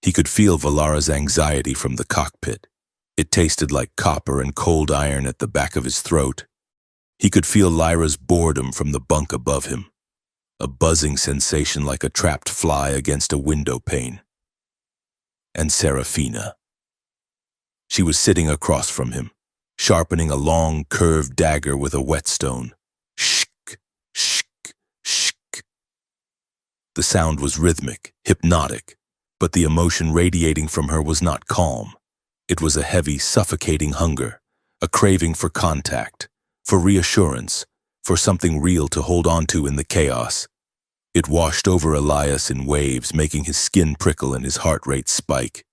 He could feel Valara's anxiety from the cockpit. It tasted like copper and cold iron at the back of his throat. He could feel Lyra's boredom from the bunk above him, a buzzing sensation like a trapped fly against a window pane. And Serafina. She was sitting across from him, sharpening a long, curved dagger with a whetstone. Shk, shk, shk. The sound was rhythmic, hypnotic, but the emotion radiating from her was not calm. It was a heavy, suffocating hunger, a craving for contact, for reassurance, for something real to hold on to in the chaos. It washed over Elias in waves, making his skin prickle and his heart rate spike.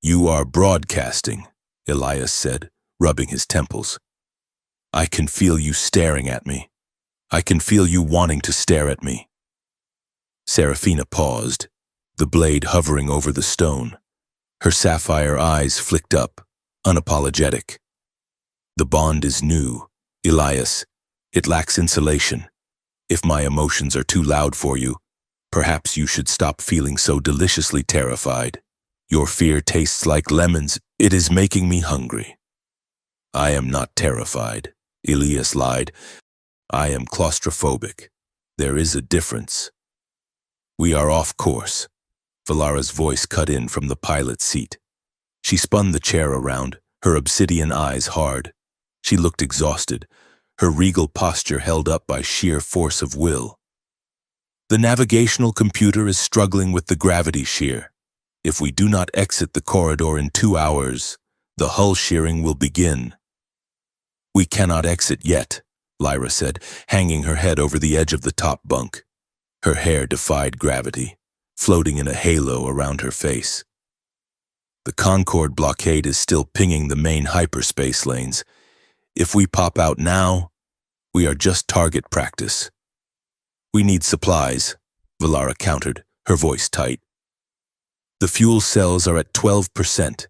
"You are broadcasting," Elias said, rubbing his temples. I can feel you staring at me. I can feel you wanting to stare at me. Serafina paused, the blade hovering over the stone. Her sapphire eyes flicked up, unapologetic. The bond is new, Elias. It lacks insulation. If my emotions are too loud for you, perhaps you should stop feeling so deliciously terrified. Your fear tastes like lemons. It is making me hungry. I am not terrified, Elias lied. I am claustrophobic. There is a difference. We are off course. Valara's voice cut in from the pilot's seat. She spun the chair around, her obsidian eyes hard. She looked exhausted, her regal posture held up by sheer force of will. The navigational computer is struggling with the gravity shear. If we do not exit the corridor in 2 hours, the hull shearing will begin. We cannot exit yet, Lyra said, hanging her head over the edge of the top bunk. Her hair defied gravity, floating in a halo around her face. The Concorde blockade is still pinging the main hyperspace lanes. If we pop out now, we are just target practice. We need supplies, Valara countered, her voice tight. The fuel cells are at 12%.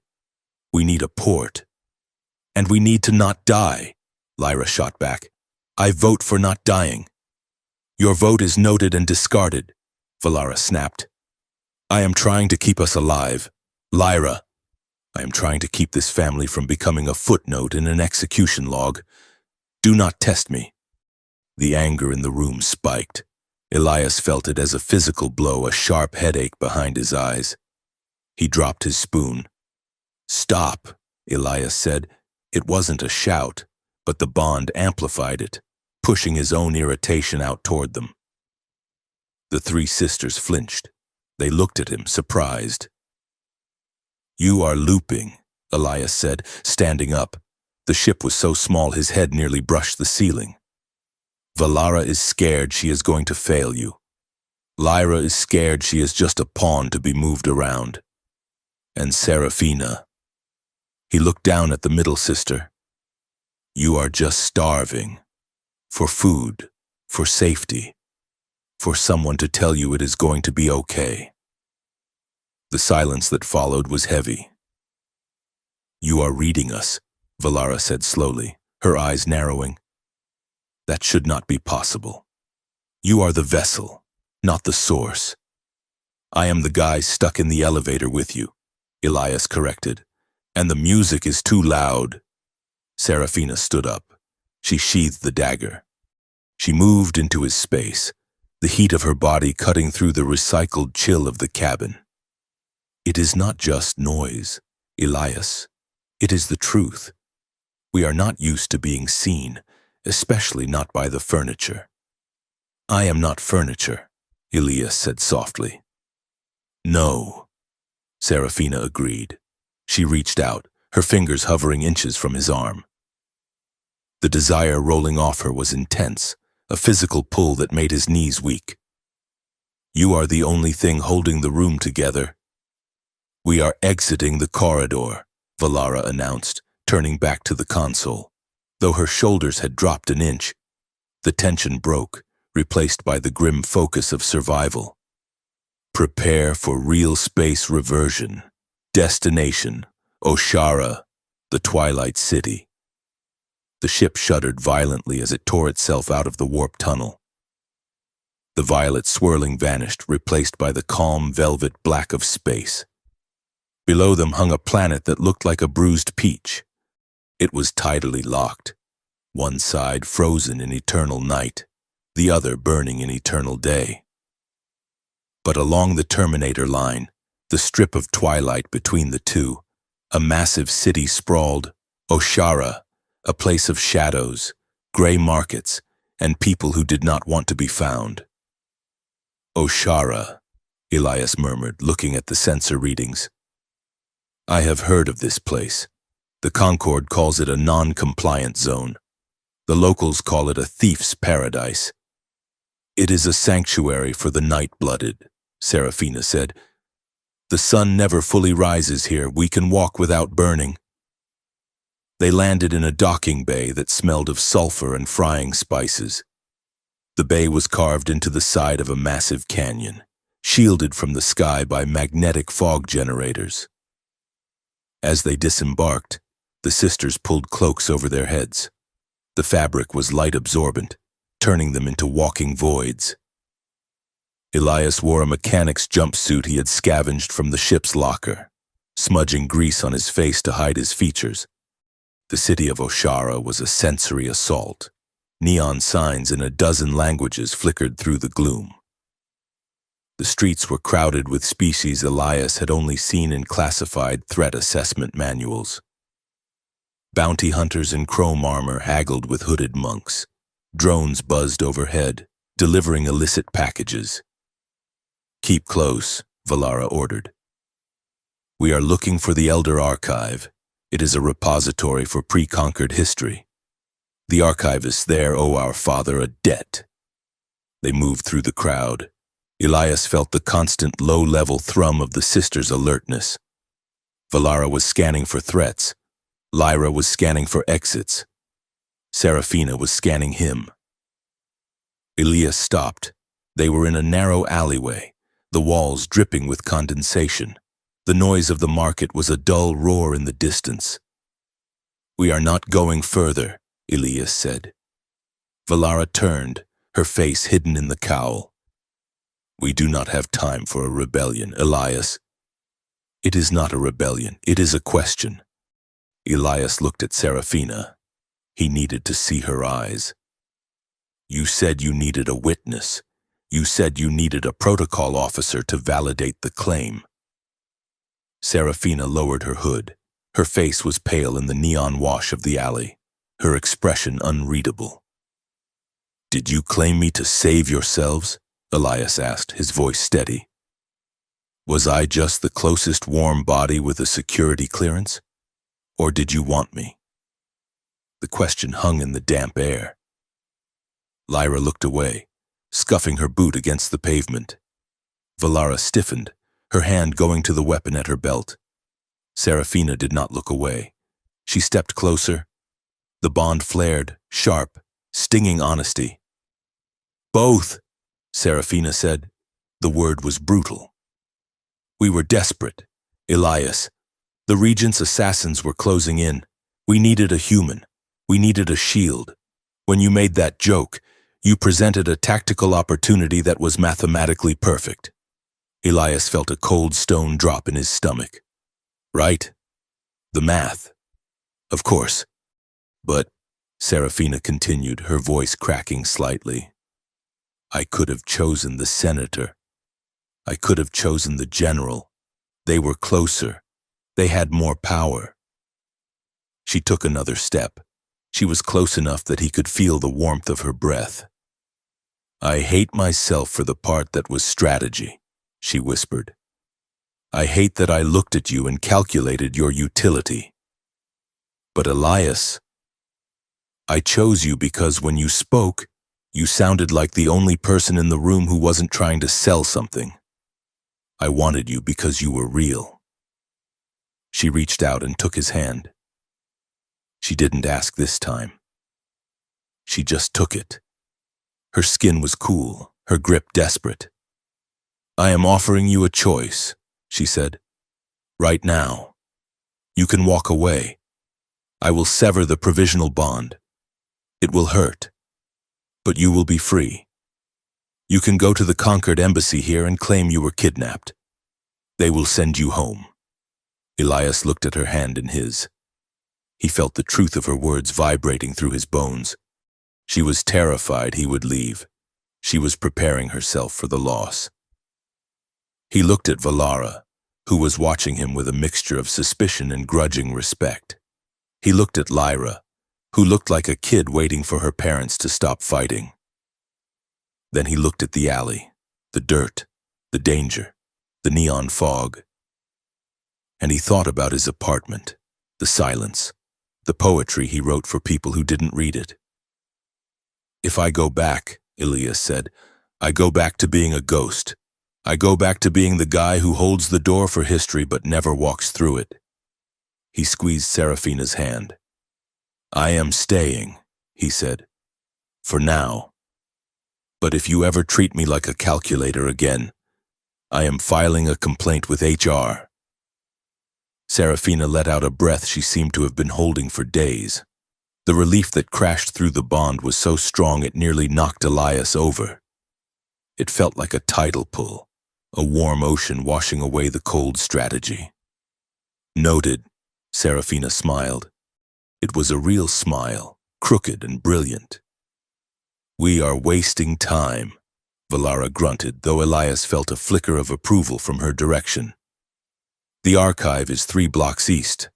We need a port. And we need to not die, Lyra shot back. I vote for not dying. Your vote is noted and discarded, Valara snapped. I am trying to keep us alive. Lyra, I am trying to keep this family from becoming a footnote in an execution log. Do not test me. The anger in the room spiked. Elias felt it as a physical blow, a sharp headache behind his eyes. He dropped his spoon. Stop, Elias said. It wasn't a shout, but the bond amplified it, pushing his own irritation out toward them. The three sisters flinched. They looked at him, surprised. You are looping, Elias said, standing up. The ship was so small his head nearly brushed the ceiling. Valara is scared she is going to fail you. Lyra is scared she is just a pawn to be moved around. And Serafina. He looked down at the middle sister. You are just starving. For food, for safety, for someone to tell you it is going to be okay. The silence that followed was heavy. You are reading us, Valara said slowly, her eyes narrowing. That should not be possible. You are the vessel, not the source. I am the guy stuck in the elevator with you, Elias corrected. And the music is too loud. Serafina stood up. She sheathed the dagger. She moved into his space, the heat of her body cutting through the recycled chill of the cabin. It is not just noise, Elias. It is the truth. We are not used to being seen, especially not by the furniture. I am not furniture, Elias said softly. No, Serafina agreed. She reached out, her fingers hovering inches from his arm. The desire rolling off her was intense, a physical pull that made his knees weak. You are the only thing holding the room together. We are exiting the corridor, Valara announced, turning back to the console. Though her shoulders had dropped an inch, the tension broke, replaced by the grim focus of survival. Prepare for real space reversion. Destination, Oshara, the Twilight City. The ship shuddered violently as it tore itself out of the warp tunnel. The violet swirling vanished, replaced by the calm velvet black of space. Below them hung a planet that looked like a bruised peach. It was tidally locked, one side frozen in eternal night, the other burning in eternal day. But along the Terminator line, the strip of twilight between the two, a massive city sprawled, Oshara, a place of shadows, gray markets, and people who did not want to be found. Oshara, Elias murmured, looking at the sensor readings. I have heard of this place. The Concorde calls it a non-compliant zone. The locals call it a thief's paradise. It is a sanctuary for the night-blooded, Serafina said. The sun never fully rises here. We can walk without burning. They landed in a docking bay that smelled of sulfur and frying spices. The bay was carved into the side of a massive canyon, shielded from the sky by magnetic fog generators. As they disembarked, the sisters pulled cloaks over their heads. The fabric was light-absorbent, turning them into walking voids. Elias wore a mechanic's jumpsuit he had scavenged from the ship's locker, smudging grease on his face to hide his features. The city of Oshara was a sensory assault. Neon signs in a dozen languages flickered through the gloom. The streets were crowded with species Elias had only seen in classified threat assessment manuals. Bounty hunters in chrome armor haggled with hooded monks. Drones buzzed overhead, delivering illicit packages. "Keep close," Valara ordered. "We are looking for the Elder Archive. It is a repository for pre-conquered history. The archivists there owe our father a debt." They moved through the crowd. Elias felt the constant low-level thrum of the sisters' alertness. Valara was scanning for threats. Lyra was scanning for exits. Serafina was scanning him. Elias stopped. They were in a narrow alleyway, the walls dripping with condensation. The noise of the market was a dull roar in the distance. "We are not going further," Elias said. Valara turned, her face hidden in the cowl. "We do not have time for a rebellion, Elias." "It is not a rebellion, it is a question." Elias looked at Serafina. He needed to see her eyes. "You said you needed a witness. You said you needed a protocol officer to validate the claim." Serafina lowered her hood. Her face was pale in the neon wash of the alley, her expression unreadable. "Did you claim me to save yourselves?" Elias asked, his voice steady. "Was I just the closest warm body with a security clearance? Or did you want me?" The question hung in the damp air. Lyra looked away, scuffing her boot against the pavement. Valara stiffened, her hand going to the weapon at her belt. Serafina did not look away. She stepped closer. The bond flared, sharp, stinging honesty. "Both," Serafina said. The word was brutal. "We were desperate, Elias. The Regent's assassins were closing in. We needed a human. We needed a shield. When you made that joke, you presented a tactical opportunity that was mathematically perfect." Elias felt a cold stone drop in his stomach. "Right? The math. Of course. But," Serafina continued, her voice cracking slightly, "I could have chosen the senator. I could have chosen the general. They were closer. They had more power." She took another step. She was close enough that he could feel the warmth of her breath. "I hate myself for the part that was strategy," she whispered. "I hate that I looked at you and calculated your utility. But Elias, I chose you because when you spoke, you sounded like the only person in the room who wasn't trying to sell something. I wanted you because you were real." She reached out and took his hand. She didn't ask this time. She just took it. Her skin was cool, her grip desperate. "I am offering you a choice," she said. "Right now. You can walk away. I will sever the provisional bond. It will hurt, but you will be free. You can go to the conquered embassy here and claim you were kidnapped. They will send you home." Elias looked at her hand in his. He felt the truth of her words vibrating through his bones. She was terrified he would leave. She was preparing herself for the loss. He looked at Valara, who was watching him with a mixture of suspicion and grudging respect. He looked at Lyra, who looked like a kid waiting for her parents to stop fighting. Then he looked at the alley, the dirt, the danger, the neon fog. And he thought about his apartment, the silence, the poetry he wrote for people who didn't read it. "If I go back," Elias said, "I go back to being a ghost. I go back to being the guy who holds the door for history but never walks through it." He squeezed Serafina's hand. I am staying, he said, for now. But if you ever treat me like a calculator again, I am filing a complaint with HR. Serafina let out a breath she seemed to have been holding for days. The relief that crashed through the bond was so strong it nearly knocked Elias over. It felt like a tidal pull, a warm ocean washing away the cold strategy. Noted, Serafina smiled. It was a real smile, crooked and brilliant. We are wasting time, Valara grunted, though Elias felt a flicker of approval from her direction. The archive is 3 blocks east,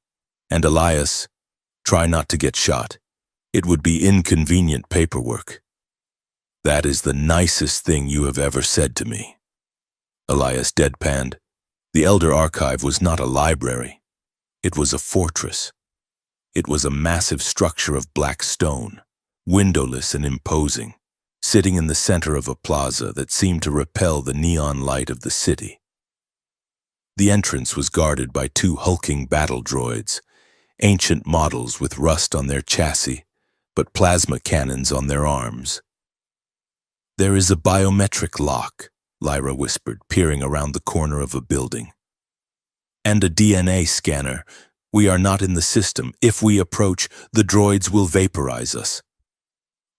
and Elias, try not to get shot. It would be inconvenient paperwork. That is the nicest thing you have ever said to me. Elias deadpanned. The Elder Archive was not a library. It was a fortress. It was a massive structure of black stone, windowless and imposing, sitting in the center of a plaza that seemed to repel the neon light of the city. The entrance was guarded by 2 hulking battle droids, ancient models with rust on their chassis, but plasma cannons on their arms. There is a biometric lock, Lyra whispered, peering around the corner of a building. And a DNA scanner. We are not in the system. If we approach, the droids will vaporize us.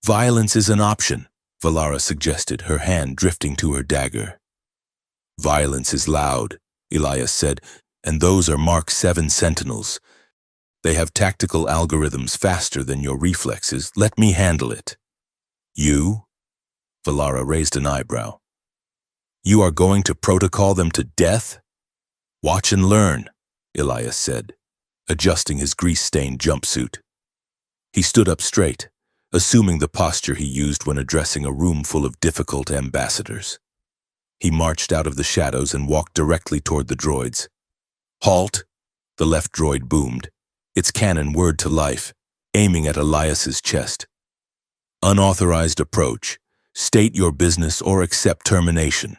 Violence is an option, Valara suggested, her hand drifting to her dagger. Violence is loud, Elias said, and those are Mark 7 Sentinels. They have tactical algorithms faster than your reflexes. Let me handle it. You? Valara raised an eyebrow. You are going to protocol them to death? Watch and learn, Elias said, adjusting his grease-stained jumpsuit. He stood up straight, assuming the posture he used when addressing a room full of difficult ambassadors. He marched out of the shadows and walked directly toward the droids. Halt! The left droid boomed, its cannon whirred to life, aiming at Elias's chest. Unauthorized approach. State your business or accept termination.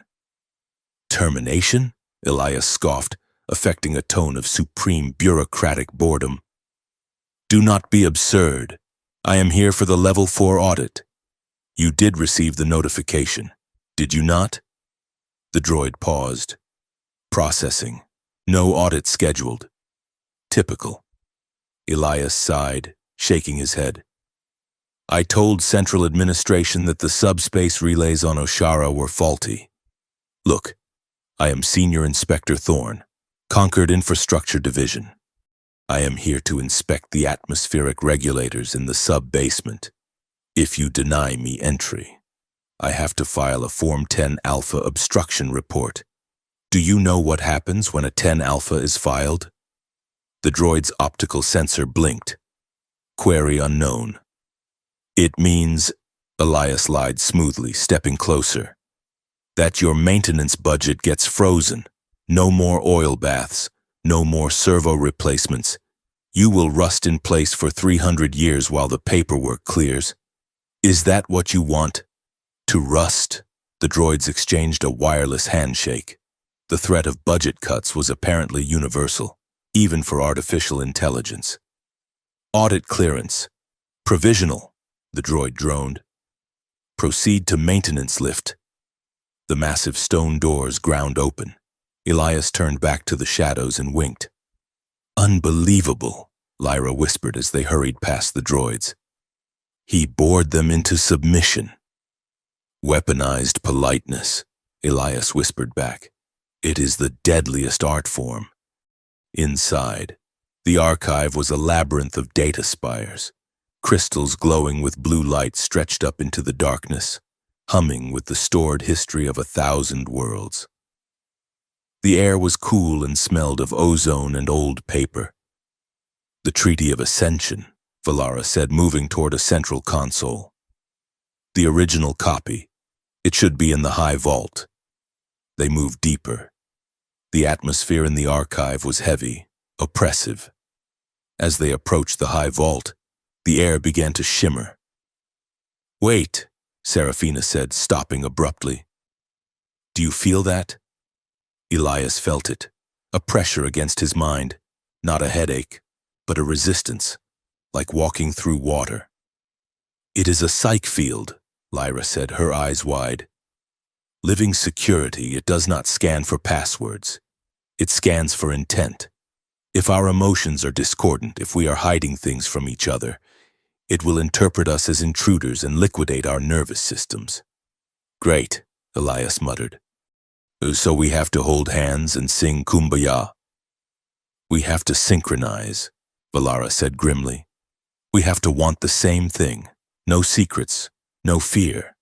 Termination? Elias scoffed, affecting a tone of supreme bureaucratic boredom. Do not be absurd. I am here for the Level 4 audit. You did receive the notification, did you not? The droid paused. Processing. No audit scheduled. Typical. Elias sighed, shaking his head. I told Central Administration that the subspace relays on Oshara were faulty. Look, I am Senior Inspector Thorne, Conquered Infrastructure Division. I am here to inspect the atmospheric regulators in the sub-basement. If you deny me entry, I have to file a Form 10 Alpha obstruction report. Do you know what happens when a 10 Alpha is filed? The droid's optical sensor blinked. Query unknown. It means, Elias lied smoothly, stepping closer, that your maintenance budget gets frozen. No more oil baths, no more servo replacements. You will rust in place for 300 years while the paperwork clears. Is that what you want? To rust? The droids exchanged a wireless handshake. The threat of budget cuts was apparently universal, even for artificial intelligence. Audit clearance. Provisional, the droid droned. Proceed to maintenance lift. The massive stone doors ground open. Elias turned back to the shadows and winked. Unbelievable, Lyra whispered as they hurried past the droids. He bored them into submission. Weaponized politeness, Elias whispered back. It is the deadliest art form. Inside, the archive was a labyrinth of data spires, crystals glowing with blue light stretched up into the darkness, humming with the stored history of 1,000 worlds. The air was cool and smelled of ozone and old paper. The Treaty of Ascension, Valara said, moving toward a central console. The original copy. It should be in the high vault. They moved deeper. The atmosphere in the archive was heavy, oppressive. As they approached the high vault, the air began to shimmer. Wait, Serafina said, stopping abruptly. Do you feel that? Elias felt it, a pressure against his mind, not a headache, but a resistance. like walking through water. It is a psych field, Lyra said, her eyes wide. Living security, it does not scan for passwords. It scans for intent. If our emotions are discordant, if we are hiding things from each other, it will interpret us as intruders and liquidate our nervous systems. Great, Elias muttered. So we have to hold hands and sing Kumbaya. We have to synchronize, Valara said grimly. We have to want the same thing. No secrets, no fear.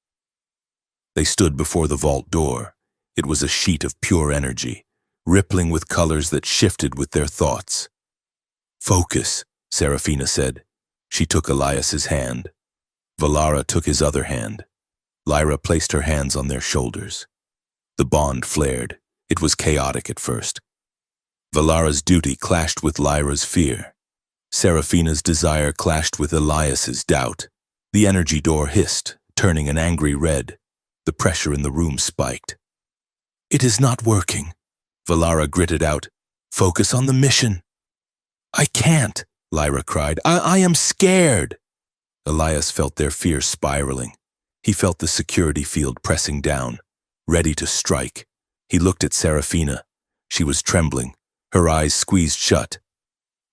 They stood before the vault door. It was a sheet of pure energy, rippling with colors that shifted with their thoughts. Focus, Serafina said. She took Elias's hand. Valara took his other hand. Lyra placed her hands on their shoulders. The bond flared. It was chaotic at first. Valara's duty clashed with Lyra's fear. Serafina's desire clashed with Elias's doubt. The energy door hissed, turning an angry red. The pressure in the room spiked. It is not working, Valara gritted out. Focus on the mission. I can't, Lyra cried. I am scared. Elias felt their fear spiraling. He felt the security field pressing down, ready to strike. He looked at Serafina. She was trembling, her eyes squeezed shut.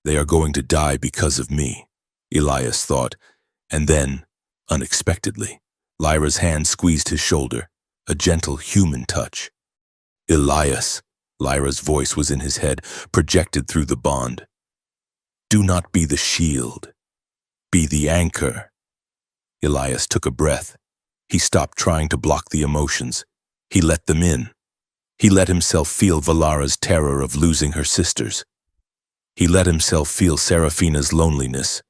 They are going to die because of me, Elias thought, and then, unexpectedly, Lyra's hand squeezed his shoulder, a gentle human touch. Elias, Lyra's voice was in his head, projected through the bond. Do not be the shield. Be the anchor. Elias took a breath. He stopped trying to block the emotions. He let them in. He let himself feel Valara's terror of losing her sisters. He let himself feel Serafina's loneliness.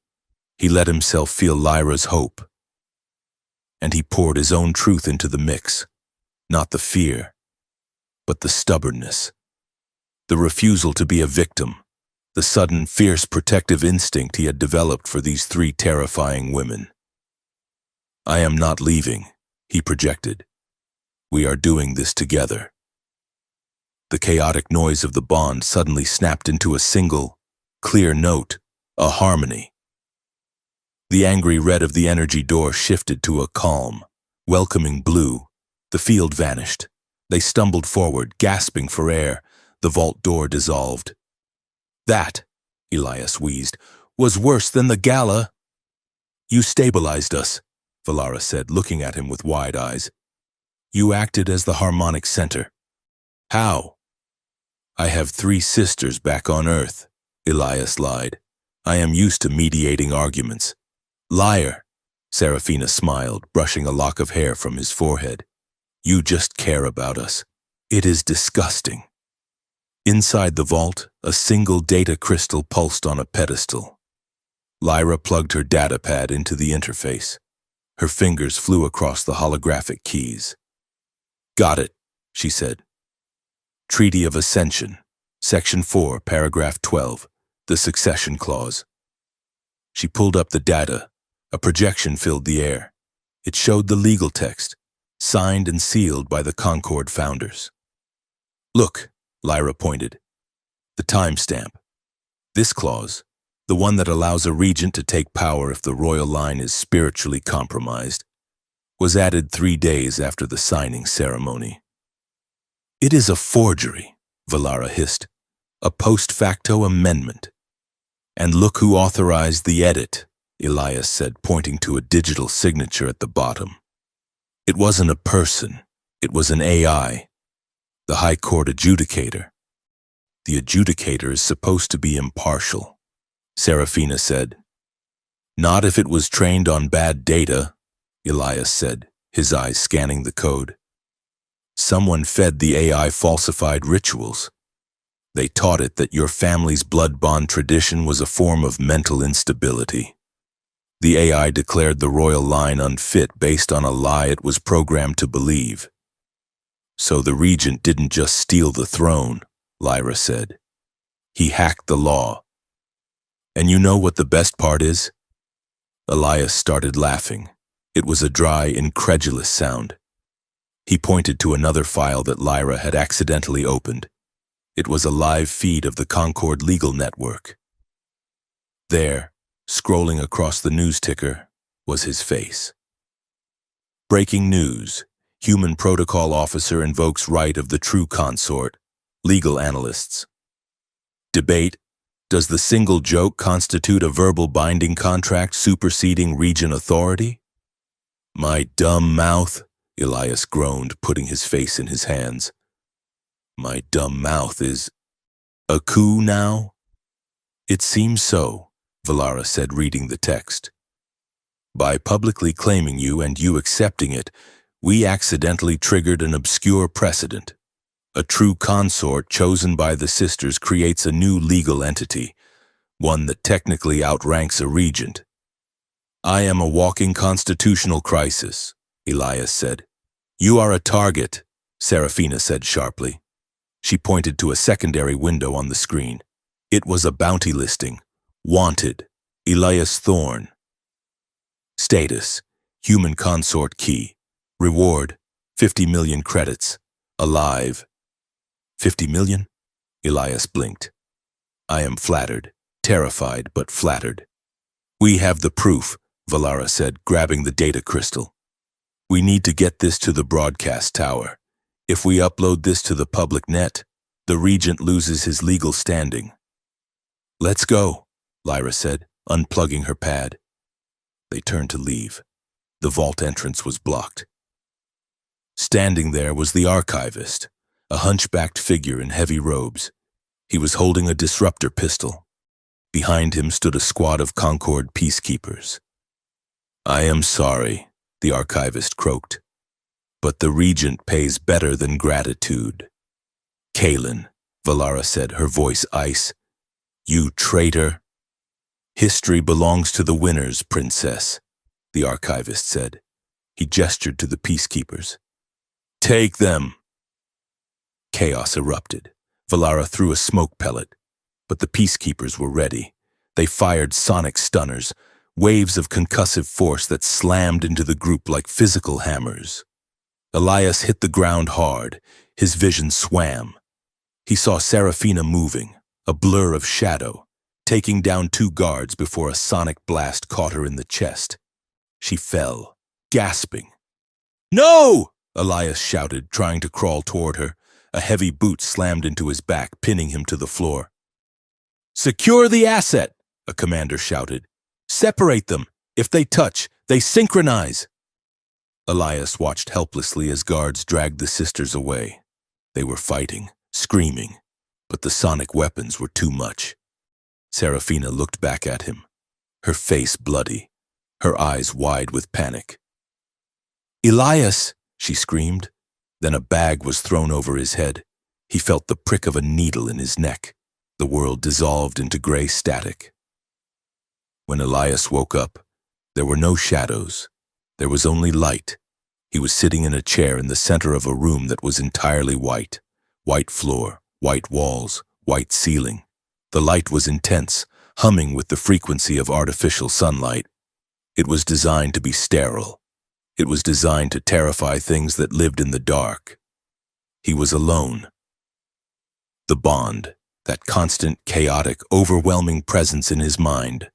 He let himself feel Lyra's hope. And he poured his own truth into the mix. Not the fear, but the stubbornness. The refusal to be a victim. The sudden, fierce protective instinct he had developed for these three terrifying women. I am not leaving, he projected. We are doing this together. The chaotic noise of the bond suddenly snapped into a single, clear note, a harmony. The angry red of the energy door shifted to a calm, welcoming blue. The field vanished. They stumbled forward, gasping for air. The vault door dissolved. That, Elias wheezed, was worse than the gala. You stabilized us, Valara said, looking at him with wide eyes. You acted as the harmonic center. How? I have 3 sisters back on Earth, Elias lied. I am used to mediating arguments. Liar, Serafina smiled, brushing a lock of hair from his forehead. You just care about us. It is disgusting. Inside the vault, a single data crystal pulsed on a pedestal. Lyra plugged her data pad into the interface. Her fingers flew across the holographic keys. Got it, she said. Treaty of Ascension, Section 4, Paragraph 12, the Succession Clause. She pulled up the data. A projection filled the air. It showed the legal text, signed and sealed by the Concord founders. Look, Lyra pointed. The timestamp. This clause, the one that allows a regent to take power if the royal line is spiritually compromised, was added 3 days after the signing ceremony. It is a forgery, Valara hissed, a post facto amendment. And look who authorized the edit, Elias said, pointing to a digital signature at the bottom. It wasn't a person, it was an AI, the High Court adjudicator. The adjudicator is supposed to be impartial, Serafina said. Not if it was trained on bad data, Elias said, his eyes scanning the code. Someone fed the AI falsified rituals. They taught it that your family's blood bond tradition was a form of mental instability. The AI declared the royal line unfit based on a lie it was programmed to believe. So the regent didn't just steal the throne, Lyra said. He hacked the law. And you know what the best part is? Elias started laughing. It was a dry, incredulous sound. He pointed to another file that Lyra had accidentally opened. It was a live feed of the Concord legal network. There, scrolling across the news ticker, was his face. Breaking news. Human protocol officer invokes right of the true consort. Legal analysts. Debate. Does the single joke constitute a verbal binding contract superseding region authority? My dumb mouth, Elias groaned, putting his face in his hands. My dumb mouth is a coup now? It seems so, Valara said, reading the text. By publicly claiming you and you accepting it, we accidentally triggered an obscure precedent. A true consort chosen by the sisters creates a new legal entity, one that technically outranks a regent. I am a walking constitutional crisis, Elias said. You are a target, Serafina said sharply. She pointed to a secondary window on the screen. It was a bounty listing. Wanted, Elias Thorne. Status, human consort key. Reward, 50 million credits. Alive. 50 million? Elias blinked. I am flattered, terrified but flattered. We have the proof, Valara said, grabbing the data crystal. We need to get this to the broadcast tower. If we upload this to the public net, the regent loses his legal standing. Let's go, Lyra said, unplugging her pad. They turned to leave. The vault entrance was blocked. Standing there was the archivist, a hunchbacked figure in heavy robes. He was holding a disruptor pistol. Behind him stood a squad of Concord peacekeepers. I am sorry, the archivist croaked, but the regent pays better than gratitude. Kaelin, Valara said, her voice ice. You traitor. History belongs to the winners, princess, the archivist said. He gestured to the peacekeepers. Take them. Chaos erupted. Valara threw a smoke pellet, but the peacekeepers were ready. They fired sonic stunners, waves of concussive force that slammed into the group like physical hammers. Elias hit the ground hard. His vision swam. He saw Serafina moving, a blur of shadow, taking down 2 guards before a sonic blast caught her in the chest. She fell, gasping. No! Elias shouted, trying to crawl toward her. A heavy boot slammed into his back, pinning him to the floor. Secure the asset, a commander shouted. Separate them. If they touch, they synchronize. Elias watched helplessly as guards dragged the sisters away. They were fighting, screaming, but the sonic weapons were too much. Serafina looked back at him, her face bloody, her eyes wide with panic. Elias, she screamed. Then a bag was thrown over his head. He felt the prick of a needle in his neck. The world dissolved into gray static. When Elias woke up, there were no shadows. There was only light. He was sitting in a chair in the center of a room that was entirely white. White floor, white walls, white ceiling. The light was intense, humming with the frequency of artificial sunlight. It was designed to be sterile. It was designed to terrify things that lived in the dark. He was alone. The bond, that constant, chaotic, overwhelming presence in his mind,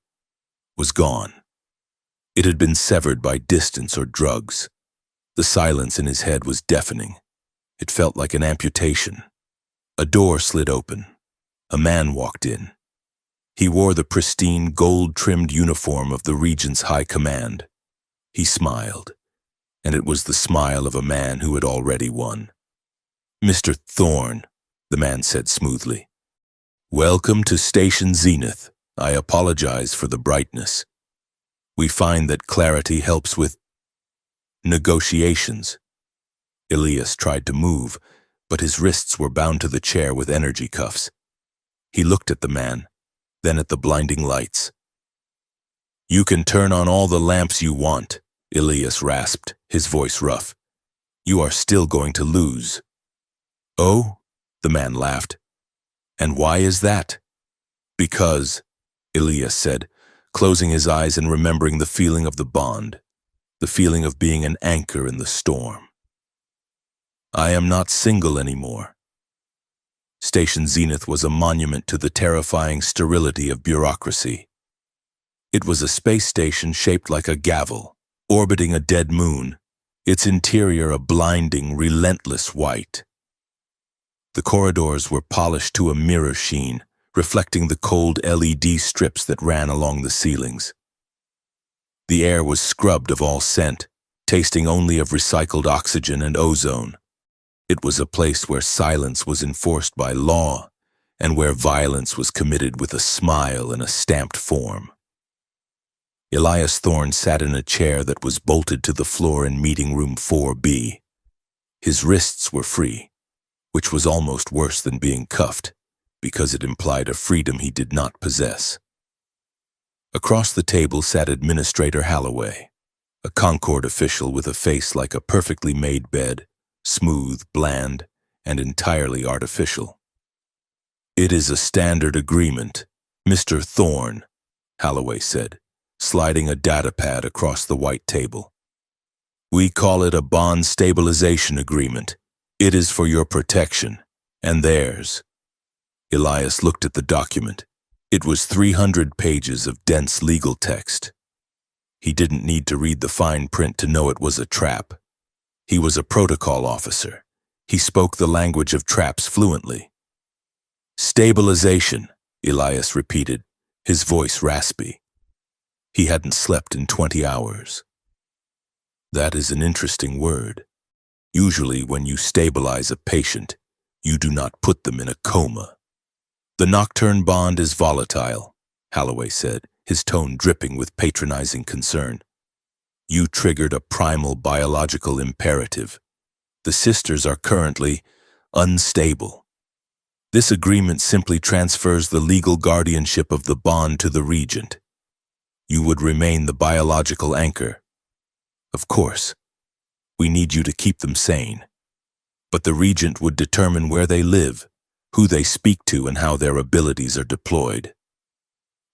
was gone. It had been severed by distance or drugs. The silence in his head was deafening. It felt like an amputation. A door slid open. A man walked in. He wore the pristine, gold-trimmed uniform of the Regent's High Command. He smiled, and it was the smile of a man who had already won. Mr. Thorne, the man said smoothly. Welcome to Station Zenith. I apologize for the brightness. We find that clarity helps with negotiations. Elias tried to move, but his wrists were bound to the chair with energy cuffs. He looked at the man, then at the blinding lights. You can turn on all the lamps you want, Elias rasped, his voice rough. You are still going to lose. Oh, the man laughed. And why is that? Because, Elias said, closing his eyes and remembering the feeling of the bond, the feeling of being an anchor in the storm. I am not single anymore. Station Zenith was a monument to the terrifying sterility of bureaucracy. It was a space station shaped like a gavel, orbiting a dead moon, its interior a blinding, relentless white. The corridors were polished to a mirror sheen, reflecting the cold LED strips that ran along the ceilings. The air was scrubbed of all scent, tasting only of recycled oxygen and ozone. It was a place where silence was enforced by law, and where violence was committed with a smile and a stamped form. Elias Thorne sat in a chair that was bolted to the floor in meeting room 4B. His wrists were free, which was almost worse than being cuffed, because it implied a freedom he did not possess. Across the table sat Administrator Halloway, a Concord official with a face like a perfectly made bed, smooth, bland, and entirely artificial. "It is a standard agreement, Mr. Thorne," Halloway said, sliding a data pad across the white table. "We call it a bond stabilization agreement. It is for your protection, and theirs." Elias looked at the document. It was 300 pages of dense legal text. He didn't need to read the fine print to know it was a trap. He was a protocol officer. He spoke the language of traps fluently. "Stabilization," Elias repeated, his voice raspy. He hadn't slept in 20 hours. "That is an interesting word. Usually when you stabilize a patient, you do not put them in a coma." "The nocturne bond is volatile," Halloway said, his tone dripping with patronizing concern. "You triggered a primal biological imperative. The sisters are currently unstable. This agreement simply transfers the legal guardianship of the bond to the regent. You would remain the biological anchor. Of course, we need you to keep them sane. But the regent would determine where they live, who they speak to, and how their abilities are deployed."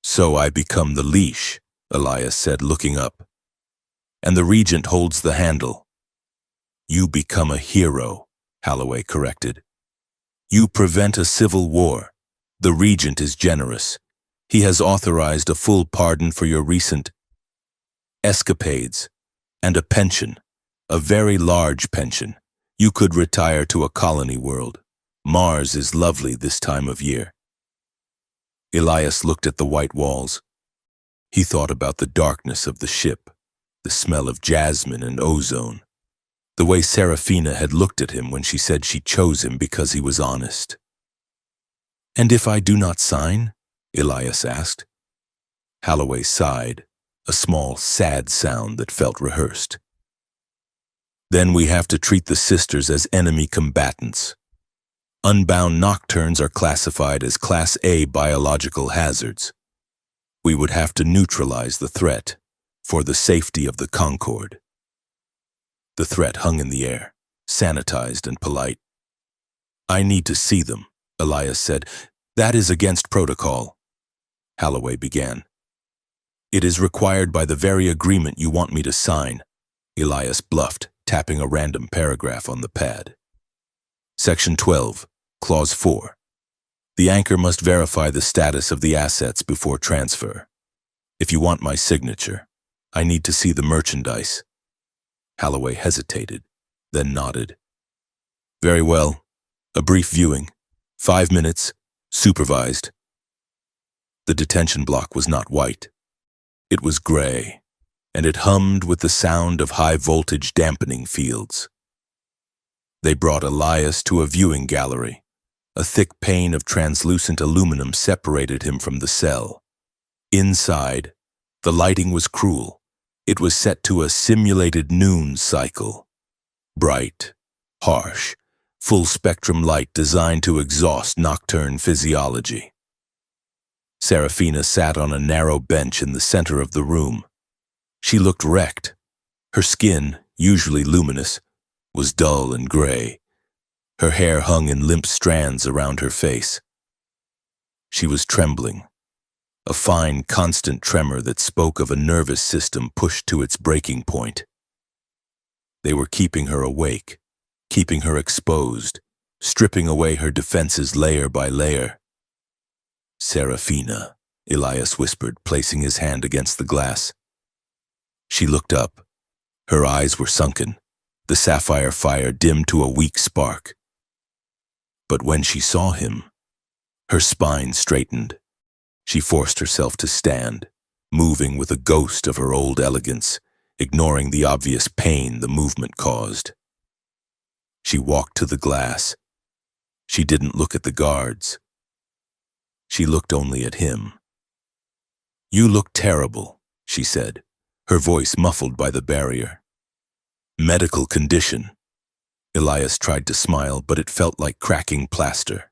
"So I become the leash," Elias said, looking up. "And the regent holds the handle." "You become a hero," Halloway corrected. "You prevent a civil war. The regent is generous. He has authorized a full pardon for your recent escapades, and a pension, a very large pension. You could retire to a colony world. Mars is lovely this time of year." Elias looked at the white walls. He thought about the darkness of the ship, the smell of jasmine and ozone, the way Serafina had looked at him when she said she chose him because he was honest. "And if I do not sign?" Elias asked. Halloway sighed, a small, sad sound that felt rehearsed. "Then we have to treat the sisters as enemy combatants. Unbound nocturnes are classified as Class A biological hazards. We would have to neutralize the threat for the safety of the Concord." The threat hung in the air, sanitized and polite. "I need to see them," Elias said. "That is against protocol." Halloway began. "It is required by the very agreement you want me to sign," Elias bluffed, tapping a random paragraph on the pad. "Section 12, Clause 4. The anchor must verify the status of the assets before transfer. If you want my signature, I need to see the merchandise." Halloway hesitated, then nodded. "Very well. A brief viewing. 5 minutes. Supervised." The detention block was not white. It was gray, and it hummed with the sound of high-voltage dampening fields. They brought Elias to a viewing gallery. A thick pane of translucent aluminum separated him from the cell. Inside, the lighting was cruel. It was set to a simulated noon cycle. Bright, harsh, full-spectrum light designed to exhaust nocturne physiology. Serafina sat on a narrow bench in the center of the room. She looked wrecked. Her skin, usually luminous, was dull and gray. Her hair hung in limp strands around her face. She was trembling, a fine, constant tremor that spoke of a nervous system pushed to its breaking point. They were keeping her awake, keeping her exposed, stripping away her defenses layer by layer. "Serafina," Elias whispered, placing his hand against the glass. She looked up. Her eyes were sunken, the sapphire fire dimmed to a weak spark. But when she saw him, her spine straightened. She forced herself to stand, moving with a ghost of her old elegance, ignoring the obvious pain the movement caused. She walked to the glass. She didn't look at the guards. She looked only at him. "You look terrible," she said, her voice muffled by the barrier. "Medical condition." Elias tried to smile, but it felt like cracking plaster.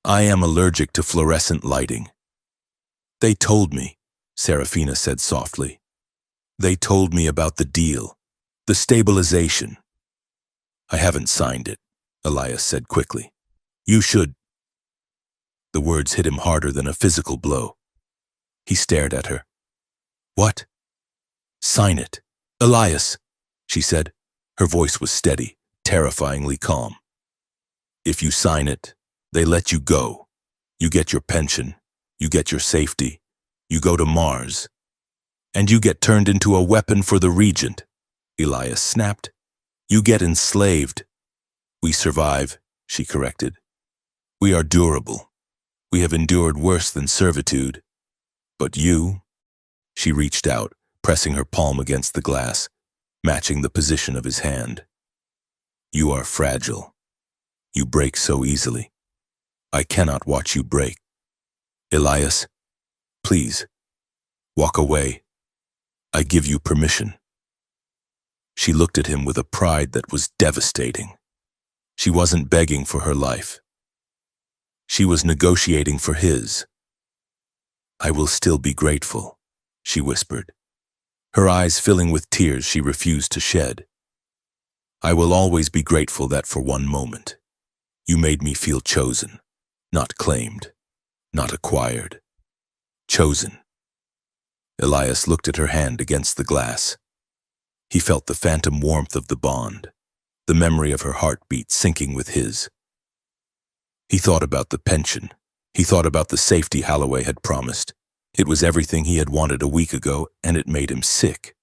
"I am allergic to fluorescent lighting." "They told me," Serafina said softly. "They told me about the deal, the stabilization." "I haven't signed it," Elias said quickly. "You should." The words hit him harder than a physical blow. He stared at her. "What?" "Sign it, Elias," she said. Her voice was steady, terrifyingly calm. "If you sign it, they let you go. You get your pension, you get your safety, you go to Mars. And you get turned into a weapon for the Regent," Elias snapped. "You get enslaved." "We survive," she corrected. "We are durable. We have endured worse than servitude. But you," she reached out, pressing her palm against the glass, matching the position of his hand. "You are fragile. You break so easily. I cannot watch you break. Elias, please, walk away. I give you permission." She looked at him with a pride that was devastating. She wasn't begging for her life. She was negotiating for his. "I will still be grateful," she whispered, her eyes filling with tears she refused to shed. "I will always be grateful that for one moment, you made me feel chosen, not claimed, not acquired. Chosen." Elias looked at her hand against the glass. He felt the phantom warmth of the bond, the memory of her heartbeat sinking with his. He thought about the pension. He thought about the safety Holloway had promised. It was everything he had wanted a week ago, and it made him sick.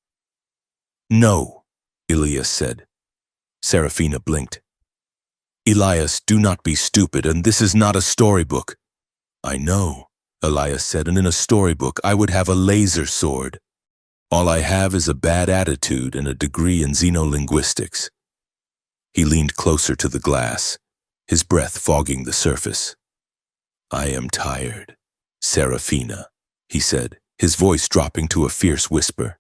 "No," Elias said. Serafina blinked. "Elias, do not be stupid, and this is not a storybook." "I know," Elias said, "and in a storybook I would have a laser sword. All I have is a bad attitude and a degree in xenolinguistics." He leaned closer to the glass, his breath fogging the surface. "I am tired, Serafina," he said, his voice dropping to a fierce whisper.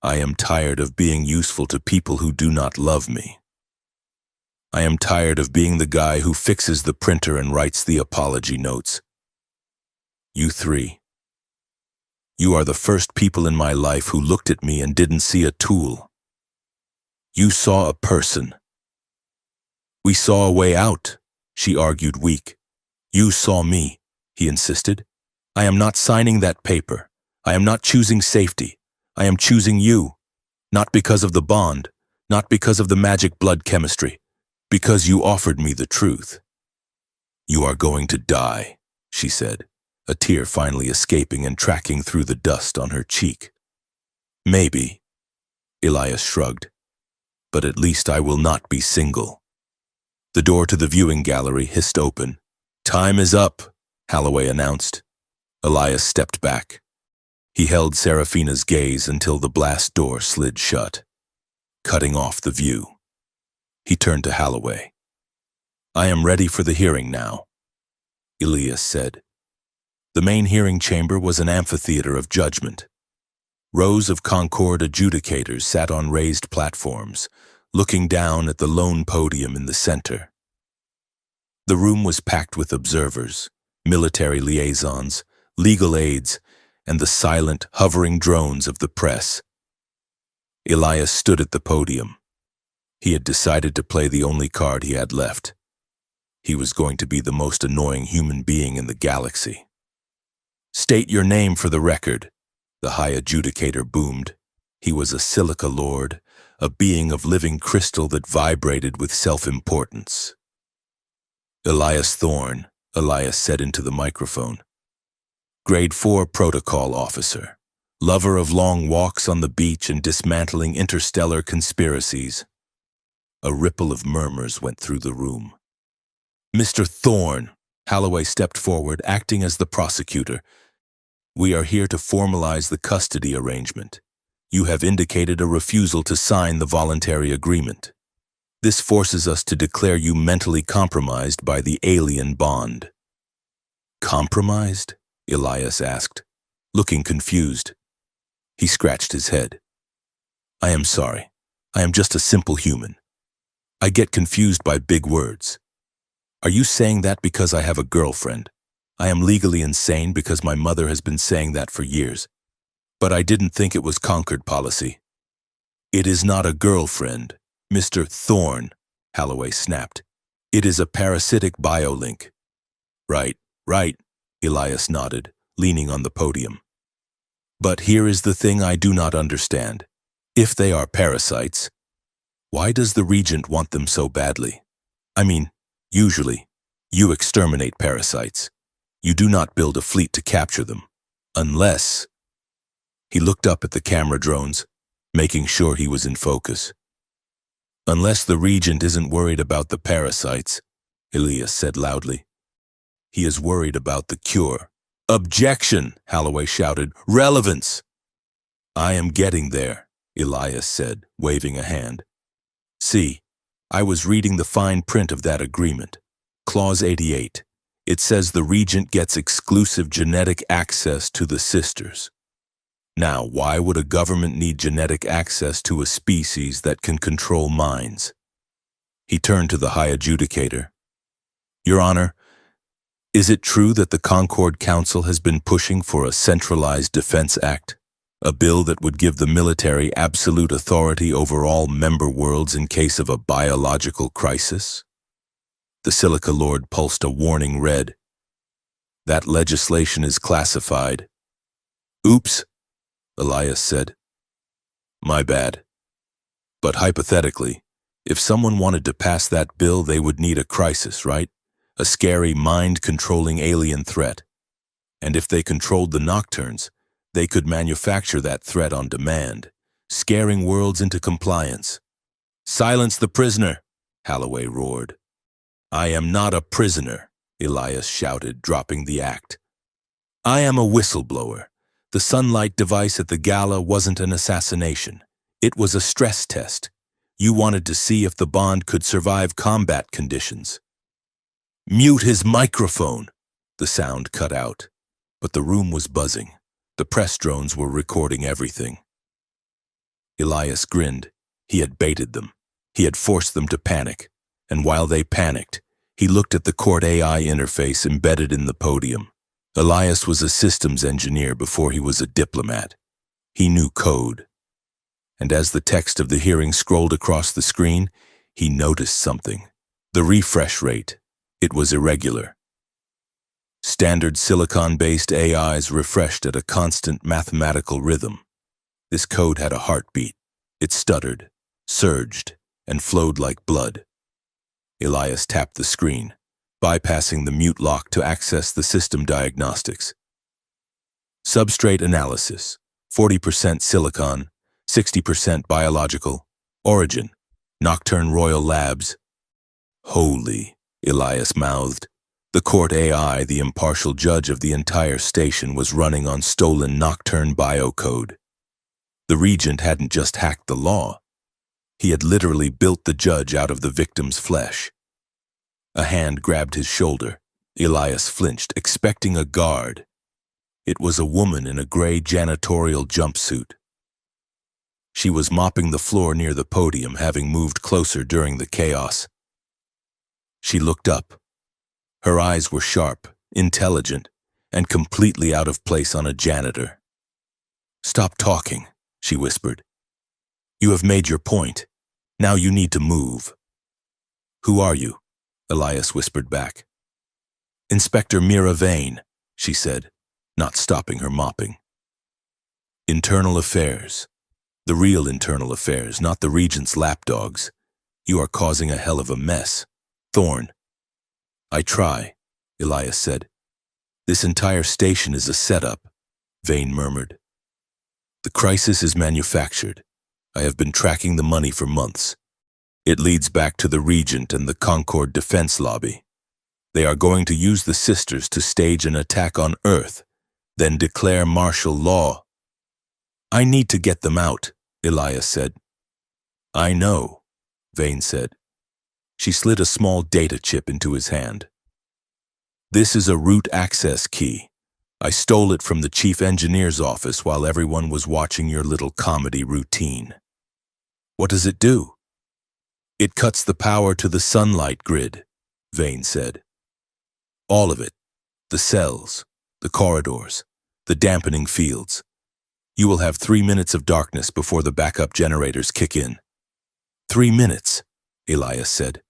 "I am tired of being useful to people who do not love me. I am tired of being the guy who fixes the printer and writes the apology notes. You three. You are the first people in my life who looked at me and didn't see a tool. You saw a person." "We saw a way out," she argued, weak. "You saw me," he insisted. "I am not signing that paper. I am not choosing safety. I am choosing you. Not because of the bond, not because of the magic blood chemistry, because you offered me the truth." "You are going to die," she said, a tear finally escaping and tracking through the dust on her cheek. "Maybe," Elias shrugged, "but at least I will not be single." The door to the viewing gallery hissed open. "Time is up," Holloway announced. Elias stepped back. He held Serafina's gaze until the blast door slid shut, cutting off the view. He turned to Holloway. "I am ready for the hearing now," Elias said. The main hearing chamber was an amphitheater of judgment. Rows of Concord adjudicators sat on raised platforms, looking down at the lone podium in the center. The room was packed with observers, military liaisons, legal aides, and the silent, hovering drones of the press. Elias stood at the podium. He had decided to play the only card he had left. He was going to be the most annoying human being in the galaxy. "State your name for the record," the high adjudicator boomed. He was a silica lord, a being of living crystal that vibrated with self-importance. "Elias Thorne," Elias said into the microphone. Grade 4 protocol officer, lover of long walks on the beach and dismantling interstellar conspiracies. A ripple of murmurs went through the room. Mr. Thorne, Holloway stepped forward, acting as the prosecutor. We are here to formalize the custody arrangement. You have indicated a refusal to sign the voluntary agreement. This forces us to declare you mentally compromised by the alien bond. Compromised? Elias asked, looking confused. He scratched his head. I am sorry. I am just a simple human. I get confused by big words. Are you saying that because I have a girlfriend? I am legally insane because my mother has been saying that for years. But I didn't think it was Concord policy. It is not a girlfriend, Mr. Thorne, Holloway snapped. It is a parasitic biolink. Right, Elias nodded, leaning on the podium. But here is the thing I do not understand. If they are parasites, why does the Regent want them so badly? I mean, usually, you exterminate parasites. You do not build a fleet to capture them. Unless... He looked up at the camera drones, making sure he was in focus. Unless the Regent isn't worried about the parasites, Elias said loudly. He is worried about the cure. Objection, Holloway shouted. Relevance! I am getting there, Elias said, waving a hand. See, I was reading the fine print of that agreement. Clause 88. It says the Regent gets exclusive genetic access to the sisters. Now, why would a government need genetic access to a species that can control minds? He turned to the High Adjudicator. Your Honor, is it true that the Concord Council has been pushing for a Centralized Defense Act, a bill that would give the military absolute authority over all member worlds in case of a biological crisis? The Silica Lord pulsed a warning red. That legislation is classified. Oops, Elias said. My bad. But hypothetically, if someone wanted to pass that bill, they would need a crisis, right? A scary, mind-controlling alien threat. And if they controlled the Nocturnes, they could manufacture that threat on demand, scaring worlds into compliance. Silence the prisoner, Holloway roared. I am not a prisoner, Elias shouted, dropping the act. I am a whistleblower. The sunlight device at the gala wasn't an assassination. It was a stress test. You wanted to see if the bond could survive combat conditions. Mute his microphone, the sound cut out. But the room was buzzing. The press drones were recording everything. Elias grinned. He had baited them. He had forced them to panic. And while they panicked, he looked at the court AI interface embedded in the podium. Elias was a systems engineer before he was a diplomat. He knew code. And as the text of the hearing scrolled across the screen, he noticed something. The refresh rate. It was irregular. Standard silicon-based AIs refreshed at a constant mathematical rhythm. This code had a heartbeat. It stuttered, surged, and flowed like blood. Elias tapped the screen, bypassing the mute lock to access the system diagnostics. Substrate analysis, 40% silicon, 60% biological. Origin, Nocturne Royal Labs. Holy, Elias mouthed. The court AI, the impartial judge of the entire station, was running on stolen Nocturne biocode. The Regent hadn't just hacked the law. He had literally built the judge out of the victim's flesh. A hand grabbed his shoulder. Elias flinched, expecting a guard. It was a woman in a gray janitorial jumpsuit. She was mopping the floor near the podium, having moved closer during the chaos. She looked up. Her eyes were sharp, intelligent, and completely out of place on a janitor. "Stop talking," she whispered. "You have made your point. Now you need to move." "Who are you?" Elias whispered back. "Inspector Mira Vane," she said, not stopping her mopping. "Internal affairs. The real internal affairs, not the Regent's lapdogs. You are causing a hell of a mess. Thorne." "I try," Elias said. This entire station is a setup, Vane murmured. The crisis is manufactured. I have been tracking the money for months. It leads back to the Regent and the Concord Defense Lobby. They are going to use the sisters to stage an attack on Earth, then declare martial law. I need to get them out, Elias said. I know, Vane said. She slid a small data chip into his hand. This is a root access key. I stole it from the chief engineer's office while everyone was watching your little comedy routine. What does it do? It cuts the power to the sunlight grid, Vane said. All of it. The cells, the corridors, the dampening fields. You will have 3 minutes of darkness before the backup generators kick in. 3 minutes, Elias said.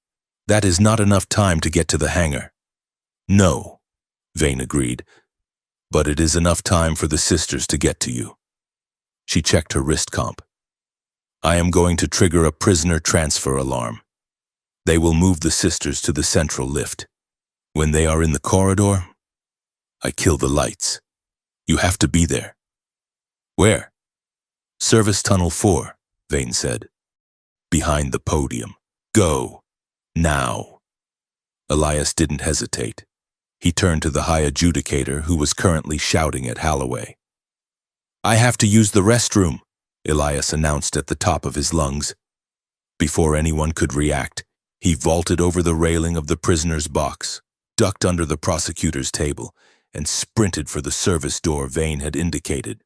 That is not enough time to get to the hangar. No, Vane agreed. But it is enough time for the sisters to get to you. She checked her wrist comp. I am going to trigger a prisoner transfer alarm. They will move the sisters to the central lift. When they are in the corridor, I kill the lights. You have to be there. Where? Service Tunnel 4, Vane said. Behind the podium. Go. Now. Elias didn't hesitate. He turned to the high adjudicator who was currently shouting at Holloway. I have to use the restroom, Elias announced at the top of his lungs. Before anyone could react, he vaulted over the railing of the prisoner's box, ducked under the prosecutor's table, and sprinted for the service door Vane had indicated.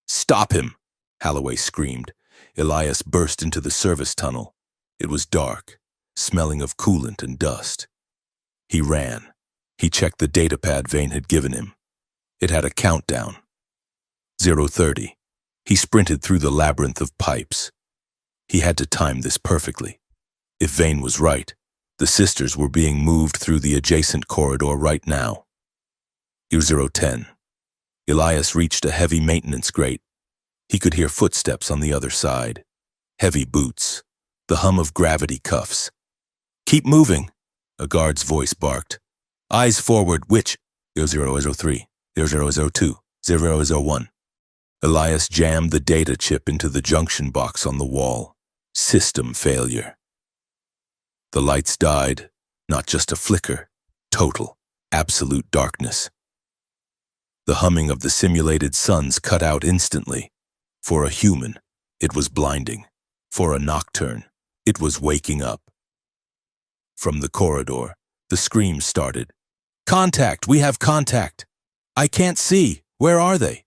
Stop him, Holloway screamed. Elias burst into the service tunnel. It was dark, smelling of coolant and dust. He ran. He checked the datapad Vane had given him. It had a countdown. 0:30. He sprinted through the labyrinth of pipes. He had to time this perfectly. If Vane was right, the sisters were being moved through the adjacent corridor right now. 0:10. Elias reached a heavy maintenance grate. He could hear footsteps on the other side. Heavy boots. The hum of gravity cuffs. Keep moving, a guard's voice barked. Eyes forward, which? 0003, 0002, 001. Elias jammed the data chip into the junction box on the wall. System failure. The lights died, not just a flicker, total, absolute darkness. The humming of the simulated suns cut out instantly. For a human, it was blinding. For a nocturne, it was waking up. From the corridor, the screams started. Contact! We have contact! I can't see! Where are they?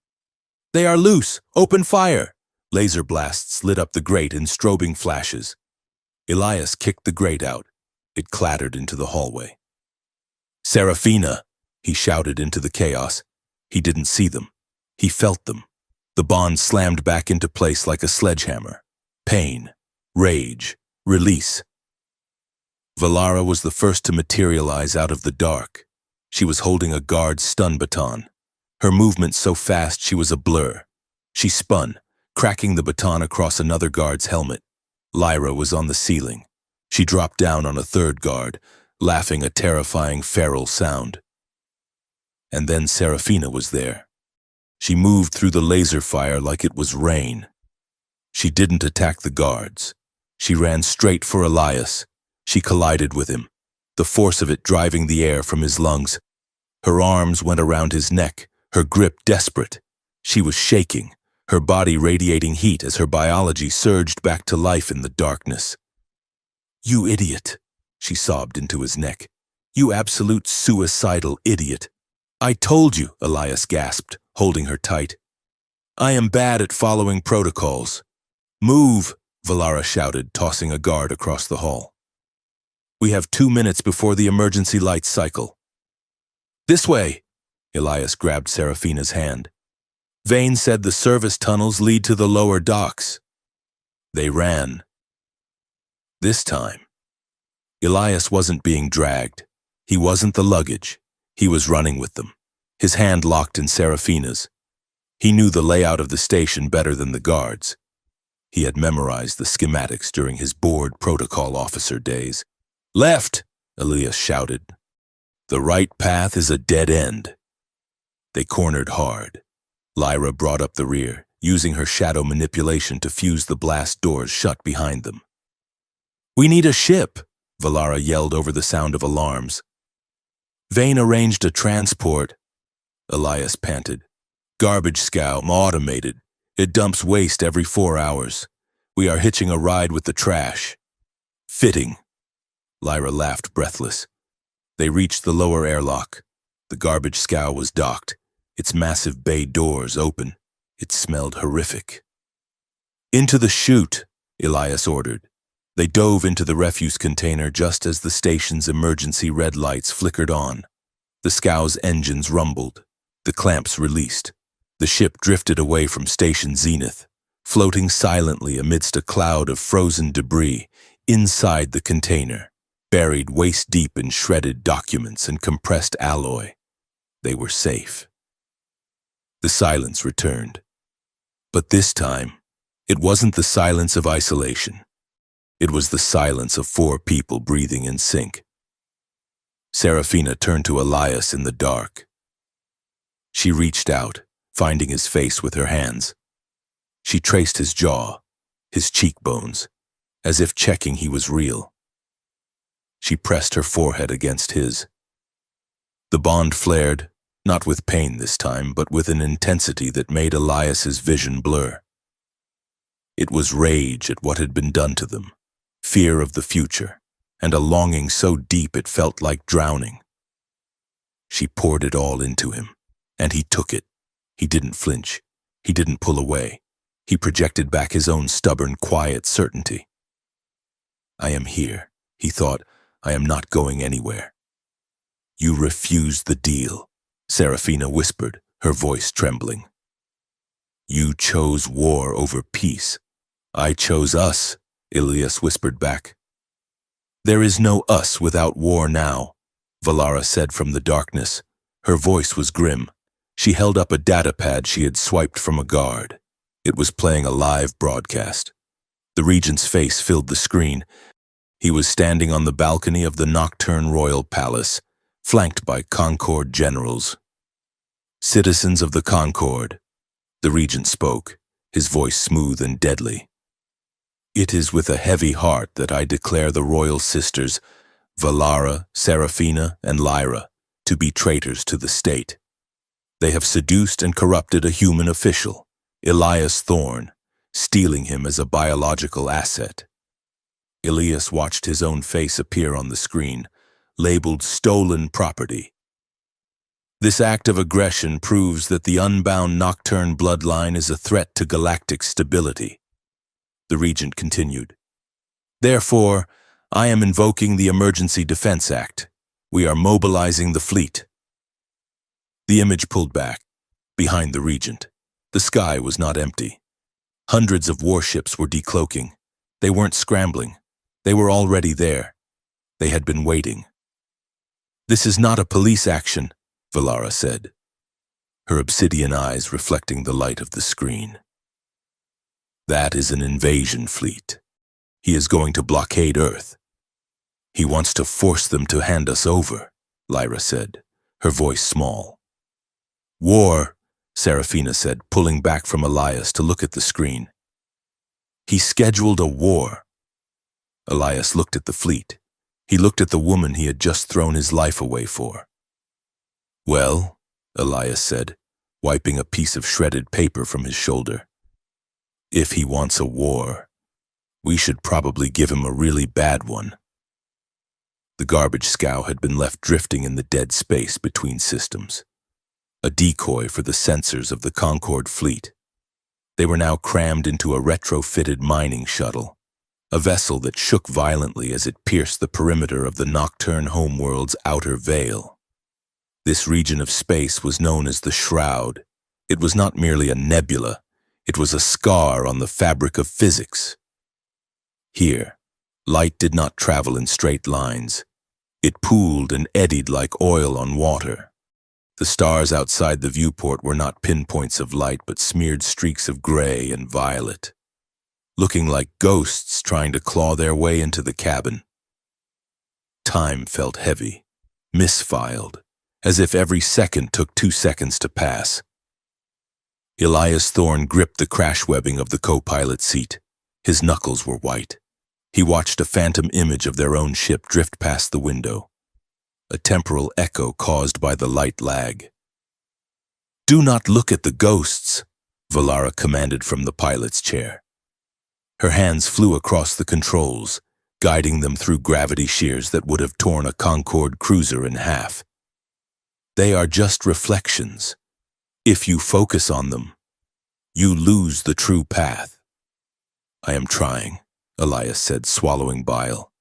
They are loose! Open fire! Laser blasts lit up the grate in strobing flashes. Elias kicked the grate out. It clattered into the hallway. Serafina! He shouted into the chaos. He didn't see them. He felt them. The bond slammed back into place like a sledgehammer. Pain, rage, release. Valara was the first to materialize out of the dark. She was holding a guard's stun baton. Her movement so fast she was a blur. She spun, cracking the baton across another guard's helmet. Lyra was on the ceiling. She dropped down on a third guard, laughing a terrifying feral sound. And then Serafina was there. She moved through the laser fire like it was rain. She didn't attack the guards. She ran straight for Elias. She collided with him, the force of it driving the air from his lungs. Her arms went around his neck, her grip desperate. She was shaking, her body radiating heat as her biology surged back to life in the darkness. You idiot, she sobbed into his neck. You absolute suicidal idiot. I told you, Elias gasped, holding her tight. I am bad at following protocols. Move, Valara shouted, tossing a guard across the hall. We have 2 minutes before the emergency lights cycle. This way, Elias grabbed Serafina's hand. Vane said the service tunnels lead to the lower docks. They ran. This time, Elias wasn't being dragged. He wasn't the luggage. He was running with them, his hand locked in Serafina's. He knew the layout of the station better than the guards. He had memorized the schematics during his bored protocol officer days. Left, Elias shouted. The right path is a dead end, They cornered hard. Lyra brought up the rear, using her shadow manipulation to fuse the blast doors shut behind them. "We need a ship!" Valara yelled over the sound of alarms. "Vane arranged a transport," Elias panted. "Garbage scow, automated. It dumps waste every 4 hours. We are hitching a ride with the trash." "Fitting." Lyra laughed, breathless. They reached the lower airlock. The garbage scow was docked, its massive bay doors open. It smelled horrific. "Into the chute," Elias ordered. They dove into the refuse container just as the station's emergency red lights flickered on. The scow's engines rumbled. The clamps released. The ship drifted away from station zenith, floating silently amidst a cloud of frozen debris inside the container, buried waist-deep in shredded documents and compressed alloy. They were safe. The silence returned. But this time, it wasn't the silence of isolation. It was the silence of 4 people breathing in sync. Serafina turned to Elias in the dark. She reached out, finding his face with her hands. She traced his jaw, his cheekbones, as if checking he was real. She pressed her forehead against his. The bond flared, not with pain this time, but with an intensity that made Elias's vision blur. It was rage at what had been done to them, fear of the future, and a longing so deep it felt like drowning. She poured it all into him, and he took it. He didn't flinch. He didn't pull away. He projected back his own stubborn, quiet certainty. "I am here," he thought. "I am not going anywhere." "You refused the deal," Serafina whispered, her voice trembling. "You chose war over peace." "I chose us," Elias whispered back. "There is no us without war now," Valara said from the darkness. Her voice was grim. She held up a datapad she had swiped from a guard. It was playing a live broadcast. The regent's face filled the screen. He was standing on the balcony of the Nocturne Royal Palace, flanked by Concord generals. "Citizens of the Concord," the regent spoke, his voice smooth and deadly. "It is with a heavy heart that I declare the royal sisters, Valara, Serafina, and Lyra, to be traitors to the state. They have seduced and corrupted a human official, Elias Thorne, stealing him as a biological asset." Elias watched his own face appear on the screen, labeled stolen property. "This act of aggression proves that the unbound Nocturne bloodline is a threat to galactic stability." The regent continued. "Therefore, I am invoking the Emergency Defense Act. We are mobilizing the fleet." The image pulled back, behind the regent. The sky was not empty. Hundreds of warships were decloaking. They weren't scrambling. They were already there. They had been waiting. "This is not a police action," Valara said, her obsidian eyes reflecting the light of the screen. "That is an invasion fleet. He is going to blockade Earth. He wants to force them to hand us over," Lyra said, her voice small. "War," Serafina said, pulling back from Elias to look at the screen. "He scheduled a war." Elias looked at the fleet. He looked at the woman he had just thrown his life away for. "Well," Elias said, wiping a piece of shredded paper from his shoulder, "if he wants a war, we should probably give him a really bad one." The garbage scow had been left drifting in the dead space between systems, a decoy for the sensors of the Concord fleet. They were now crammed into a retrofitted mining shuttle, a vessel that shook violently as it pierced the perimeter of the Nocturne homeworld's outer veil. This region of space was known as the Shroud. It was not merely a nebula, it was a scar on the fabric of physics. Here, light did not travel in straight lines. It pooled and eddied like oil on water. The stars outside the viewport were not pinpoints of light, but smeared streaks of gray and violet, looking like ghosts trying to claw their way into the cabin. Time felt heavy, misfiled, as if every second took 2 seconds to pass. Elias Thorne gripped the crash webbing of the co-pilot seat. His knuckles were white. He watched a phantom image of their own ship drift past the window, a temporal echo caused by the light lag. "Do not look at the ghosts," Valara commanded from the pilot's chair. Her hands flew across the controls, guiding them through gravity shears that would have torn a Concorde cruiser in half. "They are just reflections. If you focus on them, you lose the true path." "I am trying," Elias said, swallowing bile.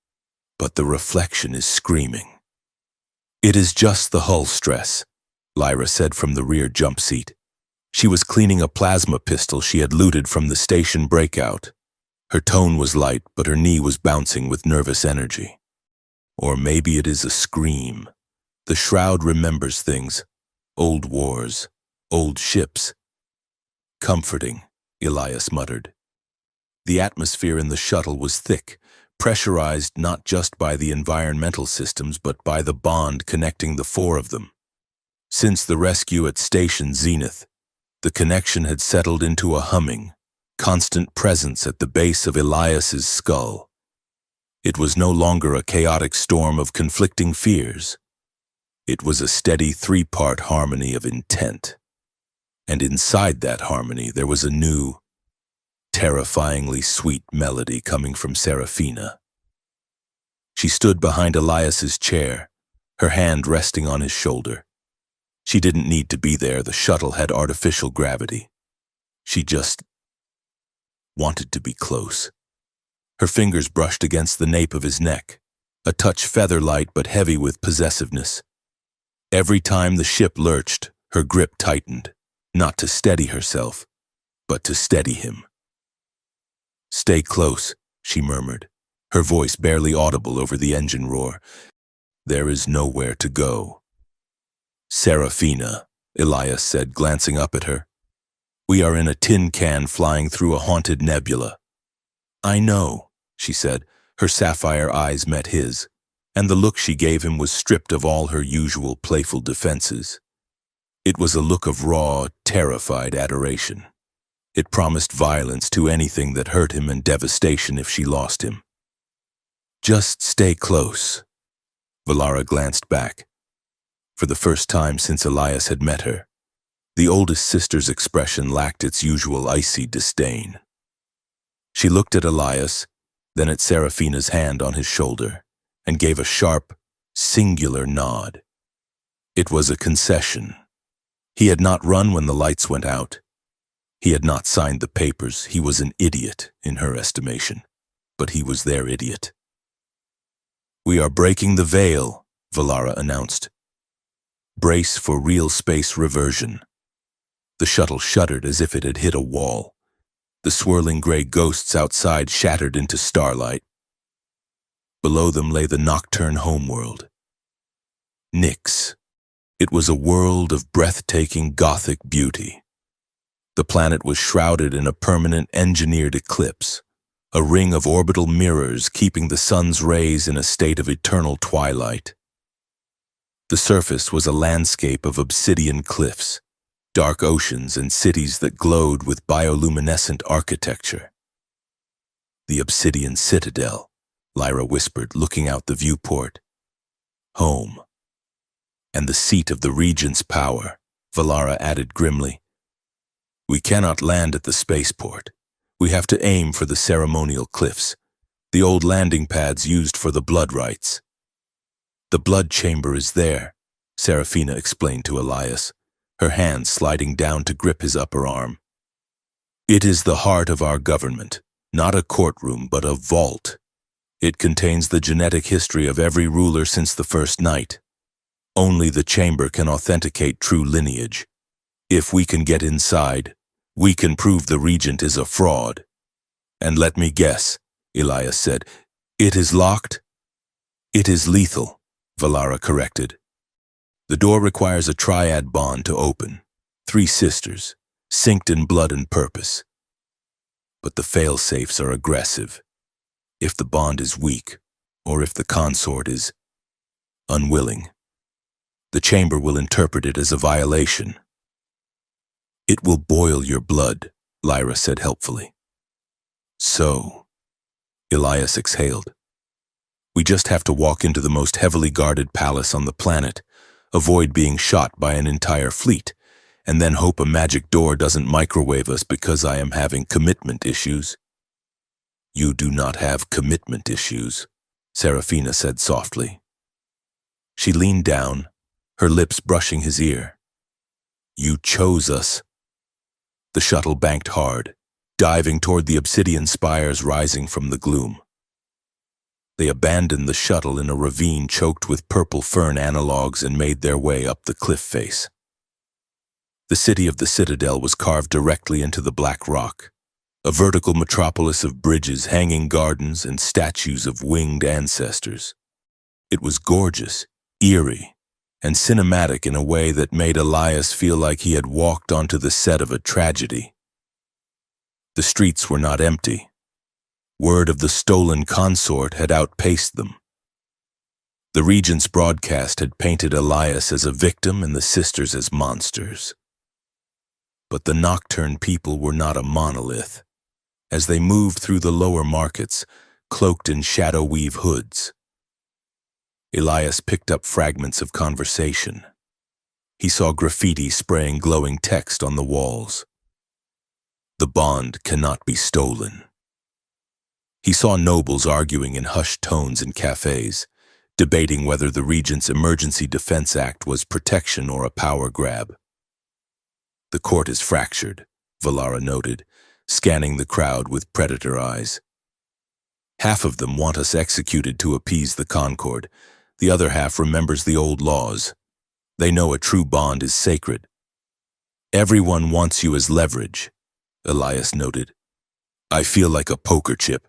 "But the reflection is screaming." "It is just the hull stress," Lyra said from the rear jump seat. She was cleaning a plasma pistol she had looted from the station breakout. Her tone was light, but her knee was bouncing with nervous energy. "Or maybe it is a scream. The shroud remembers things. Old wars, old ships." "Comforting," Elias muttered. The atmosphere in the shuttle was thick, pressurized not just by the environmental systems but by the bond connecting the 4 of them. Since the rescue at Station Zenith, the connection had settled into a humming, constant presence at the base of Elias's skull. It was no longer a chaotic storm of conflicting fears. It was a steady 3-part harmony of intent. And inside that harmony there was a new, terrifyingly sweet melody coming from Serafina. She stood behind Elias's chair, her hand resting on his shoulder. She didn't need to be there. The shuttle had artificial gravity. She just wanted to be close. Her fingers brushed against the nape of his neck, a touch feather-light but heavy with possessiveness. Every time the ship lurched, her grip tightened, not to steady herself, but to steady him. "Stay close," she murmured, her voice barely audible over the engine roar. "There is nowhere to go." "Serafina," Elias said, glancing up at her. "We are in a tin can flying through a haunted nebula." "I know," she said. Her sapphire eyes met his, and the look she gave him was stripped of all her usual playful defenses. It was a look of raw, terrified adoration. It promised violence to anything that hurt him and devastation if she lost him. "Just stay close." Valara glanced back. For the first time since Elias had met her, the oldest sister's expression lacked its usual icy disdain. She looked at Elias, then at Serafina's hand on his shoulder, and gave a sharp, singular nod. It was a concession. He had not run when the lights went out. He had not signed the papers. He was an idiot, in her estimation, but he was their idiot. "We are breaking the veil," Valara announced. "Brace for real space reversion." The shuttle shuddered as if it had hit a wall. The swirling gray ghosts outside shattered into starlight. Below them lay the nocturne homeworld. Nyx. It was a world of breathtaking Gothic beauty. The planet was shrouded in a permanent engineered eclipse, a ring of orbital mirrors keeping the sun's rays in a state of eternal twilight. The surface was a landscape of obsidian cliffs, dark oceans, and cities that glowed with bioluminescent architecture. "The Obsidian Citadel," Lyra whispered, looking out the viewport. "Home. And the seat of the Regent's power," Valara added grimly. "We cannot land at the spaceport. We have to aim for the ceremonial cliffs, the old landing pads used for the blood rites." "The blood chamber is there," Serafina explained to Elias, her hand sliding down to grip his upper arm. "It is the heart of our government, not a courtroom, but a vault. It contains the genetic history of every ruler since the first night. Only the chamber can authenticate true lineage. If we can get inside, we can prove the regent is a fraud." "And let me guess," Elias said, "it is locked?" "It is lethal," Valara corrected. "The door requires a triad bond to open. 3 sisters, synced in blood and purpose. But the fail-safes are aggressive. If the bond is weak, or if the consort is unwilling, The chamber will interpret it as a violation. It will boil your blood, Lyra said helpfully. So, Elias exhaled. We just have to walk into the most heavily guarded palace on the planet, avoid being shot by an entire fleet, and then hope a magic door doesn't microwave us because I am having commitment issues. You do not have commitment issues, Serafina said softly. She leaned down, her lips brushing his ear. You chose us. The shuttle banked hard, diving toward the obsidian spires rising from the gloom. They abandoned the shuttle in a ravine choked with purple fern analogues and made their way up the cliff face. The city of the Citadel was carved directly into the black rock, a vertical metropolis of bridges, hanging gardens, and statues of winged ancestors. It was gorgeous, eerie, and cinematic in a way that made Elias feel like he had walked onto the set of a tragedy. The streets were not empty. Word of the stolen consort had outpaced them. The Regent's broadcast had painted Elias as a victim and the sisters as monsters. But the Nocturne people were not a monolith. As they moved through the lower markets, cloaked in shadow-weave hoods, Elias picked up fragments of conversation. He saw graffiti spraying glowing text on the walls. The bond cannot be stolen. He saw nobles arguing in hushed tones in cafes, debating whether the Regent's Emergency Defense Act was protection or a power grab. The court is fractured, Valara noted, scanning the crowd with predator eyes. Half of them want us executed to appease the Concord. The other half remembers the old laws. They know a true bond is sacred. Everyone wants you as leverage, Elias noted. I feel like a poker chip.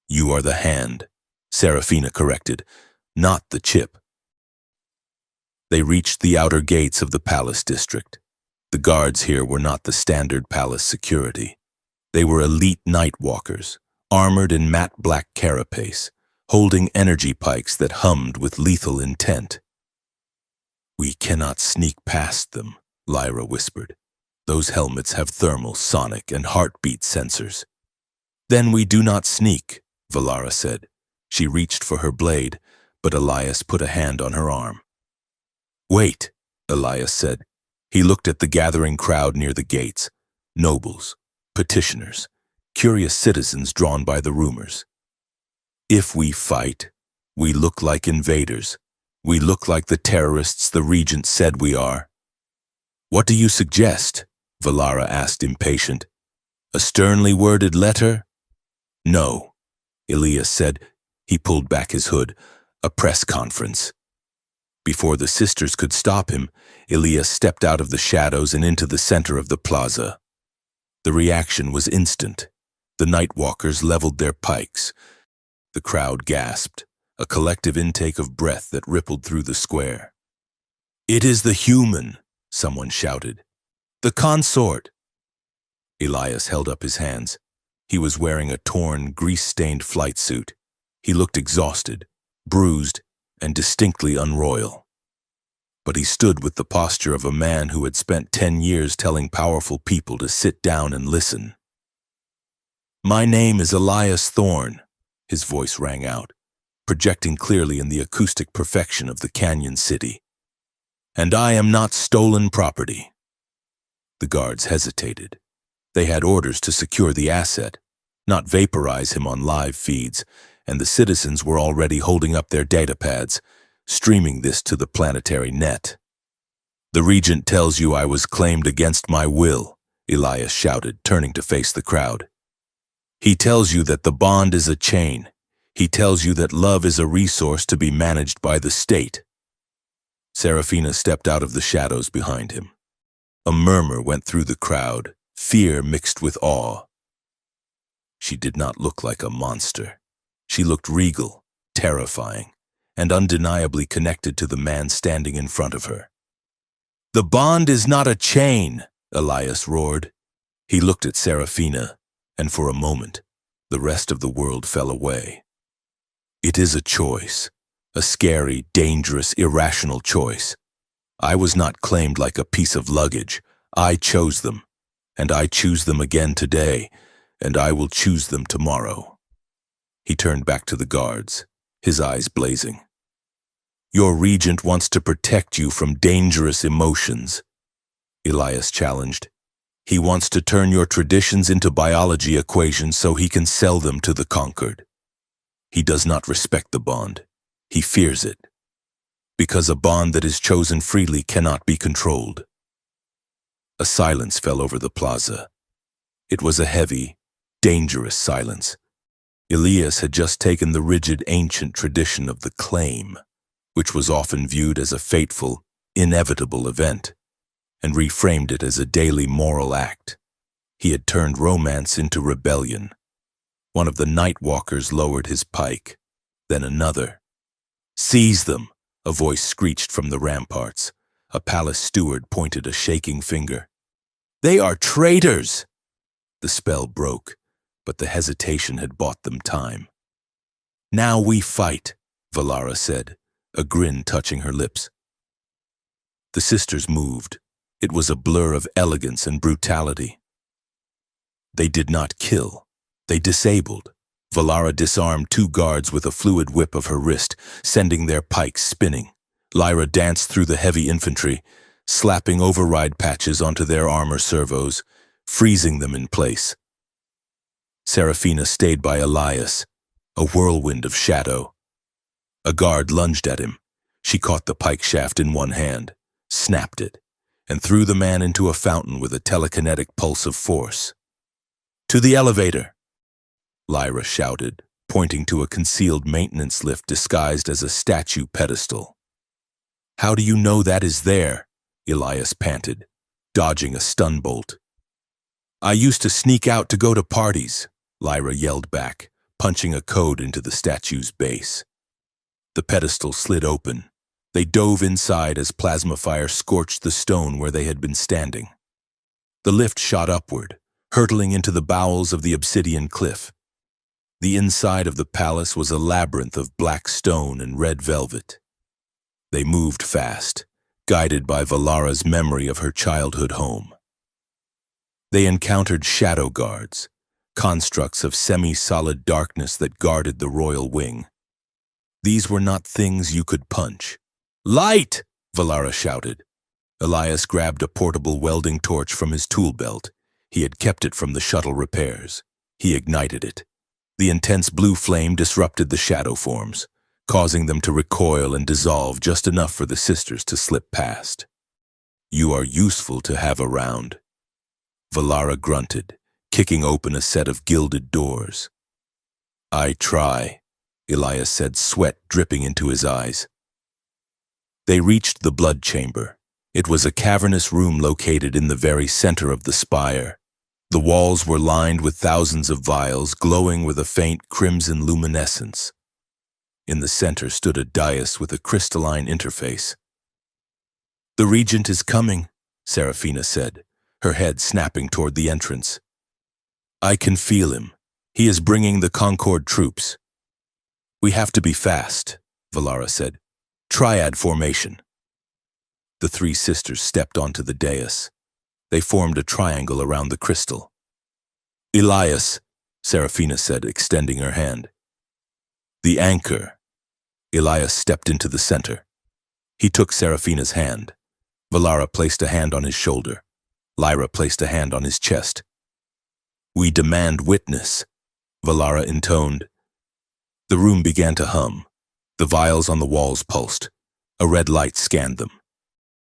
You are the hand, Serafina corrected, not the chip. They reached the outer gates of the palace district. The guards here were not the standard palace security. They were elite night walkers, armored in matte black carapace, holding energy pikes that hummed with lethal intent. We cannot sneak past them, Lyra whispered. Those helmets have thermal, sonic, and heartbeat sensors. Then we do not sneak, Valara said. She reached for her blade, but Elias put a hand on her arm. Wait, Elias said. He looked at the gathering crowd near the gates. Nobles, petitioners, curious citizens drawn by the rumors. If we fight, we look like invaders. We look like the terrorists the Regent said we are. What do you suggest? Valara asked, impatient. A sternly worded letter? No, Elias said. He pulled back his hood. A press conference. Before the sisters could stop him, Elias stepped out of the shadows and into the center of the plaza. The reaction was instant. The Nightwalkers leveled their pikes. The crowd gasped, a collective intake of breath that rippled through the square. It is the human, someone shouted. The consort. Elias held up his hands. He was wearing a torn, grease-stained flight suit. He looked exhausted, bruised, and distinctly unroyal. But he stood with the posture of a man who had spent 10 years telling powerful people to sit down and listen. My name is Elias Thorne, his voice rang out, projecting clearly in the acoustic perfection of the canyon city. And I am not stolen property. The guards hesitated. They had orders to secure the asset, not vaporize him on live feeds, and the citizens were already holding up their datapads, streaming this to the planetary net. The Regent tells you I was claimed against my will, Elias shouted, turning to face the crowd. He tells you that the bond is a chain. He tells you that love is a resource to be managed by the state. Serafina stepped out of the shadows behind him. A murmur went through the crowd, fear mixed with awe. She did not look like a monster. She looked regal, terrifying, and undeniably connected to the man standing in front of her. The bond is not a chain, Elias roared. He looked at Serafina, and for a moment, the rest of the world fell away. It is a choice, a scary, dangerous, irrational choice. I was not claimed like a piece of luggage. I chose them, and I choose them again today, and I will choose them tomorrow. He turned back to the guards, his eyes blazing. Your regent wants to protect you from dangerous emotions, Elias challenged. He wants to turn your traditions into biology equations so he can sell them to the conquered. He does not respect the bond. He fears it. Because a bond that is chosen freely cannot be controlled. A silence fell over the plaza. It was a heavy, dangerous silence. Elias had just taken the rigid ancient tradition of the claim, which was often viewed as a fateful, inevitable event, and reframed it as a daily moral act. He had turned romance into rebellion. One of the night walkers lowered his pike, then another. Seize them, a voice screeched from the ramparts. A palace steward pointed a shaking finger. They are traitors! The spell broke, but the hesitation had bought them time. Now we fight, Valara said, a grin touching her lips. The sisters moved. It was a blur of elegance and brutality. They did not kill. They disabled. Valara disarmed two guards with a fluid whip of her wrist, sending their pikes spinning. Lyra danced through the heavy infantry, slapping override patches onto their armor servos, freezing them in place. Seraphina stayed by Elias, a whirlwind of shadow. A guard lunged at him. She caught the pike shaft in one hand, snapped it, and threw the man into a fountain with a telekinetic pulse of force. To the elevator! Lyra shouted, pointing to a concealed maintenance lift disguised as a statue pedestal. How do you know that is there? Elias panted, dodging a stun bolt. I used to sneak out to go to parties, Lyra yelled back, punching a code into the statue's base. The pedestal slid open. They dove inside as plasma fire scorched the stone where they had been standing. The lift shot upward, hurtling into the bowels of the obsidian cliff. The inside of the palace was a labyrinth of black stone and red velvet. They moved fast, guided by Valara's memory of her childhood home. They encountered shadow guards, constructs of semi-solid darkness that guarded the royal wing. These were not things you could punch. Light! Valara shouted. Elias grabbed a portable welding torch from his tool belt. He had kept it from the shuttle repairs. He ignited it. The intense blue flame disrupted the shadow forms, causing them to recoil and dissolve just enough for the sisters to slip past. You are useful to have around. Valara grunted, kicking open a set of gilded doors. I try, Elias said, sweat dripping into his eyes. They reached the blood chamber. It was a cavernous room located in the very center of the spire. The walls were lined with thousands of vials glowing with a faint crimson luminescence. In the center stood a dais with a crystalline interface. The regent is coming, Seraphina said, her head snapping toward the entrance. I can feel him. He is bringing the Concord troops. We have to be fast, Valara said. Triad formation. The three sisters stepped onto the dais. They formed a triangle around the crystal. Elias, Seraphina said, extending her hand. The anchor. Elias stepped into the center. He took Seraphina's hand. Valara placed a hand on his shoulder. Lyra placed a hand on his chest. We demand witness, Valara intoned. The room began to hum. The vials on the walls pulsed. A red light scanned them.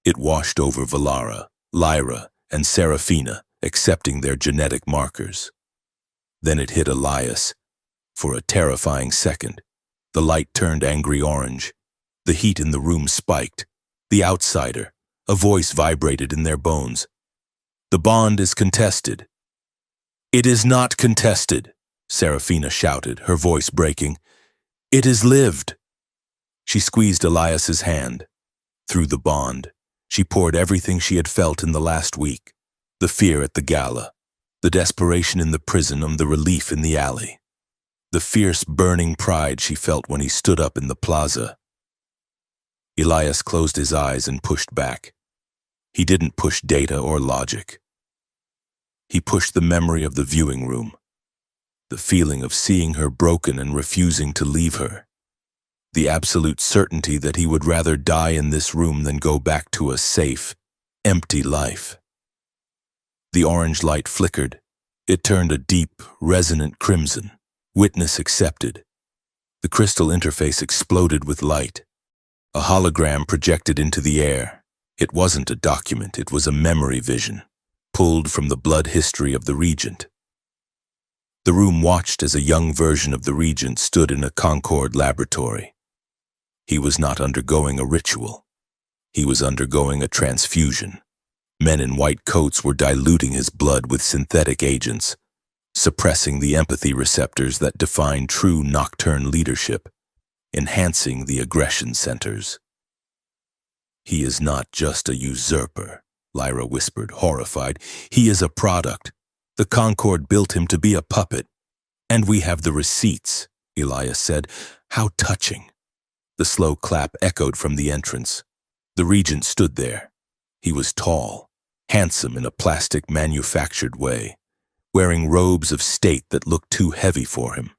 It washed over Valara, Lyra, and Seraphina, accepting their genetic markers. Then it hit Elias. For a terrifying second, the light turned angry orange. The heat in the room spiked. The outsider, a voice vibrated in their bones. The bond is contested. It is not contested, Seraphina shouted, her voice breaking. It is lived. She squeezed Elias's hand. Through the bond, she poured everything she had felt in the last week. The fear at the gala, the desperation in the prison, and the relief in the alley. The fierce, burning pride she felt when he stood up in the plaza. Elias closed his eyes and pushed back. He didn't push data or logic. He pushed the memory of the viewing room, the feeling of seeing her broken and refusing to leave her, the absolute certainty that he would rather die in this room than go back to a safe, empty life. The orange light flickered. It turned a deep, resonant crimson. Witness accepted. The crystal interface exploded with light. A hologram projected into the air. It wasn't a document, it was a memory vision, pulled from the blood history of the regent. The room watched as a young version of the regent stood in a Concord laboratory. He was not undergoing a ritual. He was undergoing a transfusion. Men in white coats were diluting his blood with synthetic agents, suppressing the empathy receptors that define true nocturne leadership, enhancing the aggression centers. "He is not just a usurper," Lyra whispered, horrified. "He is a product. The Concord built him to be a puppet. And we have the receipts," Elias said. "How touching." The slow clap echoed from the entrance. The regent stood there. He was tall, handsome in a plastic manufactured way, wearing robes of state that looked too heavy for him.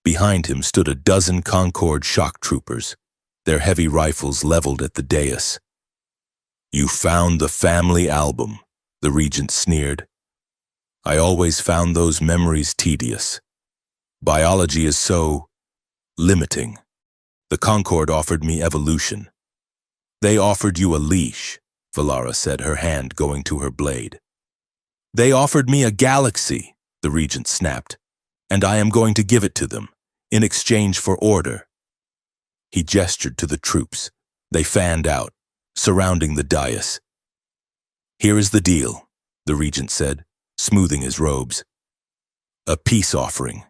Behind him stood a dozen Concord shock troopers, their heavy rifles leveled at the dais. "You found the family album," the regent sneered. "I always found those memories tedious. Biology is so limiting. The Concord offered me evolution. They offered you a leash," Valara said, her hand going to her blade. "They offered me a galaxy," the regent snapped, "and I am going to give it to them, in exchange for order." He gestured to the troops. They fanned out, surrounding the dais. "Here is the deal," the regent said, smoothing his robes. "A peace offering.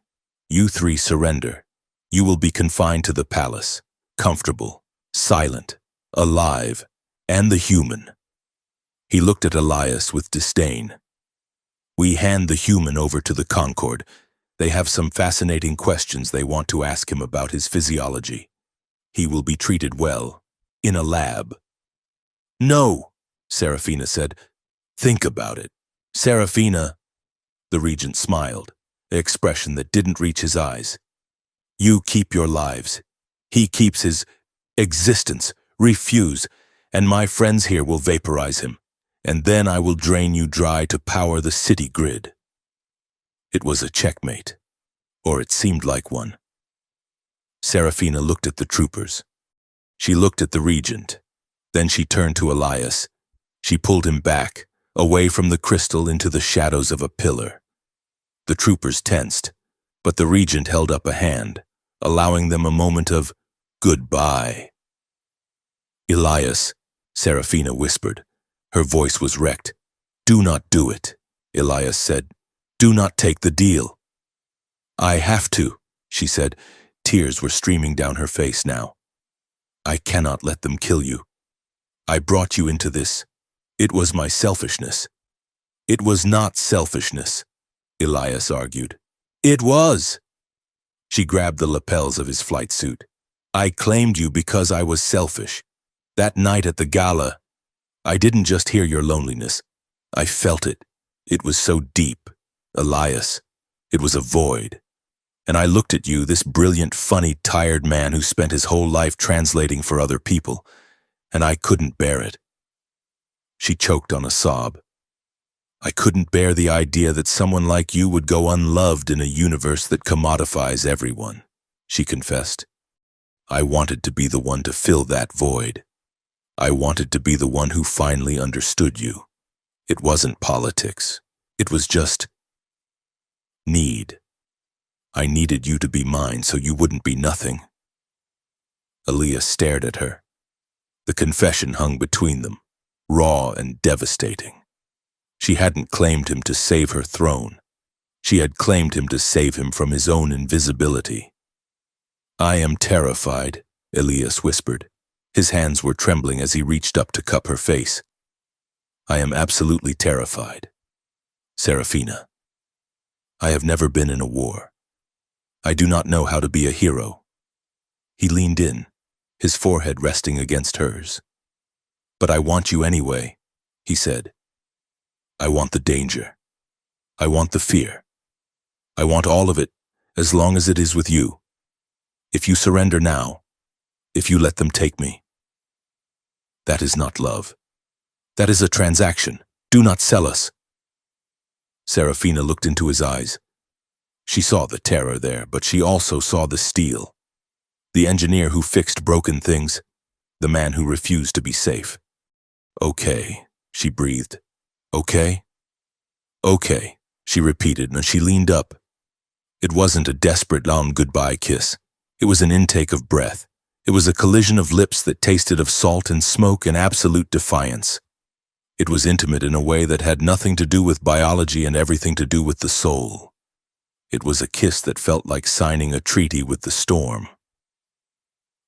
You three surrender. You will be confined to the palace, comfortable, silent, alive, and the human." He looked at Elias with disdain. "We hand the human over to the Concord. They have some fascinating questions they want to ask him about his physiology. He will be treated well, in a lab." "No," Serafina said. "Think about it." "Serafina," the regent smiled, an expression that didn't reach his eyes. "You keep your lives. He keeps his existence. Refuse, and my friends here will vaporize him, and then I will drain you dry to power the city grid." It was a checkmate, or it seemed like one. Serafina looked at the troopers. She looked at the regent. Then she turned to Elias. She pulled him back, away from the crystal into the shadows of a pillar. The troopers tensed, but the regent held up a hand, allowing them a moment of goodbye. "Elias," Serafina whispered. Her voice was wrecked. "Do not do it," Elias said. "Do not take the deal." "I have to," she said. Tears were streaming down her face now. "I cannot let them kill you. I brought you into this. It was my selfishness." "It was not selfishness," Elias argued. "It was." She grabbed the lapels of his flight suit. "I claimed you because I was selfish. That night at the gala, I didn't just hear your loneliness. I felt it. It was so deep. Elias, it was a void. And I looked at you, this brilliant, funny, tired man who spent his whole life translating for other people, and I couldn't bear it." She choked on a sob. "I couldn't bear the idea that someone like you would go unloved in a universe that commodifies everyone," she confessed. "I wanted to be the one to fill that void. I wanted to be the one who finally understood you. It wasn't politics. It was just need. I needed you to be mine so you wouldn't be nothing." Elias stared at her. The confession hung between them, raw and devastating. She hadn't claimed him to save her throne. She had claimed him to save him from his own invisibility. "I am terrified," Elias whispered. His hands were trembling as he reached up to cup her face. "I am absolutely terrified. Serafina, I have never been in a war. I do not know how to be a hero." He leaned in, his forehead resting against hers. "But I want you anyway," he said. "I want the danger. I want the fear. I want all of it, as long as it is with you. If you surrender now, if you let them take me." "That is not love. That is a transaction. Do not sell us." Serafina looked into his eyes. She saw the terror there, but she also saw the steel. The engineer who fixed broken things, the man who refused to be safe. "Okay," she breathed. "Okay?" "Okay," she repeated, and she leaned up. It wasn't a desperate long goodbye kiss. It was an intake of breath. It was a collision of lips that tasted of salt and smoke and absolute defiance. It was intimate in a way that had nothing to do with biology and everything to do with the soul. It was a kiss that felt like signing a treaty with the storm.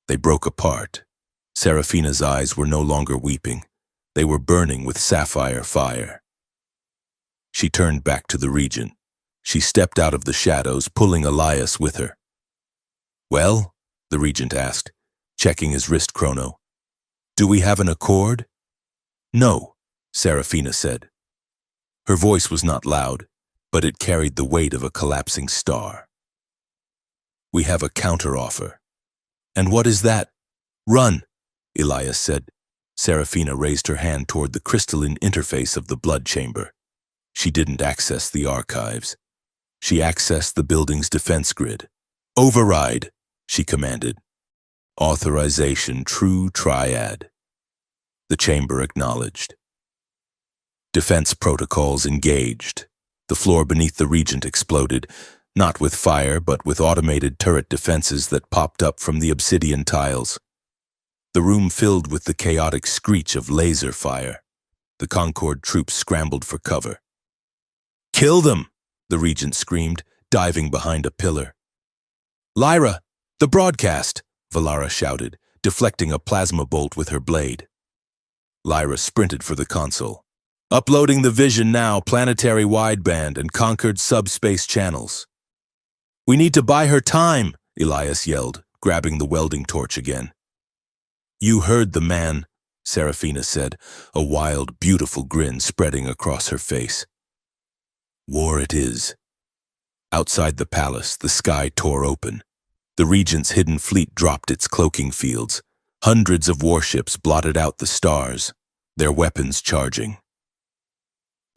They broke apart. Serafina's eyes were no longer weeping. They were burning with sapphire fire. She turned back to the Regent. She stepped out of the shadows, pulling Elias with her. "Well?" the Regent asked, checking his wrist chrono. "Do we have an accord?" "No," Serafina said. Her voice was not loud, but it carried the weight of a collapsing star. "We have a counteroffer." "And what is that?" "Run," Elias said. Serafina raised her hand toward the crystalline interface of the blood chamber. She didn't access the archives. She accessed the building's defense grid. "Override," she commanded. "Authorization true triad." The chamber acknowledged. Defense protocols engaged. The floor beneath the Regent exploded, not with fire, but with automated turret defenses that popped up from the obsidian tiles. The room filled with the chaotic screech of laser fire. The Concord troops scrambled for cover. "Kill them!" the Regent screamed, diving behind a pillar. "Lyra, the broadcast!" Valara shouted, deflecting a plasma bolt with her blade. Lyra sprinted for the console. "Uploading the vision now, planetary wideband and Concord subspace channels." "We need to buy her time," Elias yelled, grabbing the welding torch again. "You heard the man," Serafina said, a wild, beautiful grin spreading across her face. "War it is." Outside the palace, the sky tore open. The Regent's hidden fleet dropped its cloaking fields. Hundreds of warships blotted out the stars, their weapons charging.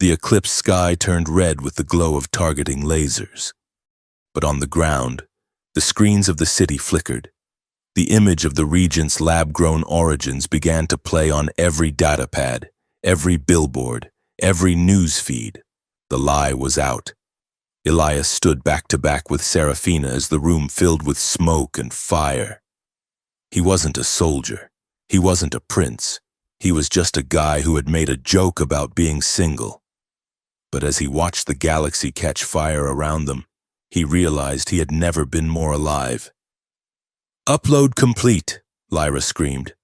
The eclipsed sky turned red with the glow of targeting lasers. But on the ground, the screens of the city flickered. The image of the Regent's lab-grown origins began to play on every datapad, every billboard, every news feed. The lie was out. Elias stood back to back with Serafina as the room filled with smoke and fire. He wasn't a soldier. He wasn't a prince. He was just a guy who had made a joke about being single. But as he watched the galaxy catch fire around them, he realized he had never been more alive. "Upload complete," Lyra screamed.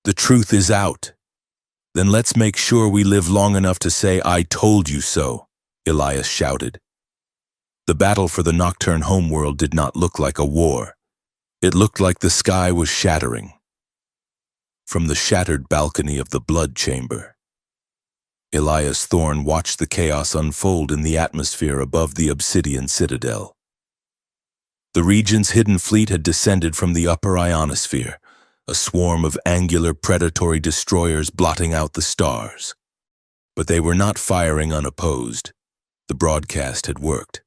"The truth is out." "Then let's make sure we live long enough to say, 'I told you so,'" Elias shouted. The battle for the Nocturne homeworld did not look like a war. It looked like the sky was shattering. From the shattered balcony of the blood chamber, Elias Thorne watched the chaos unfold in the atmosphere above the obsidian citadel. The Regent's hidden fleet had descended from the upper ionosphere, a swarm of angular predatory destroyers blotting out the stars. But they were not firing unopposed. The broadcast had worked.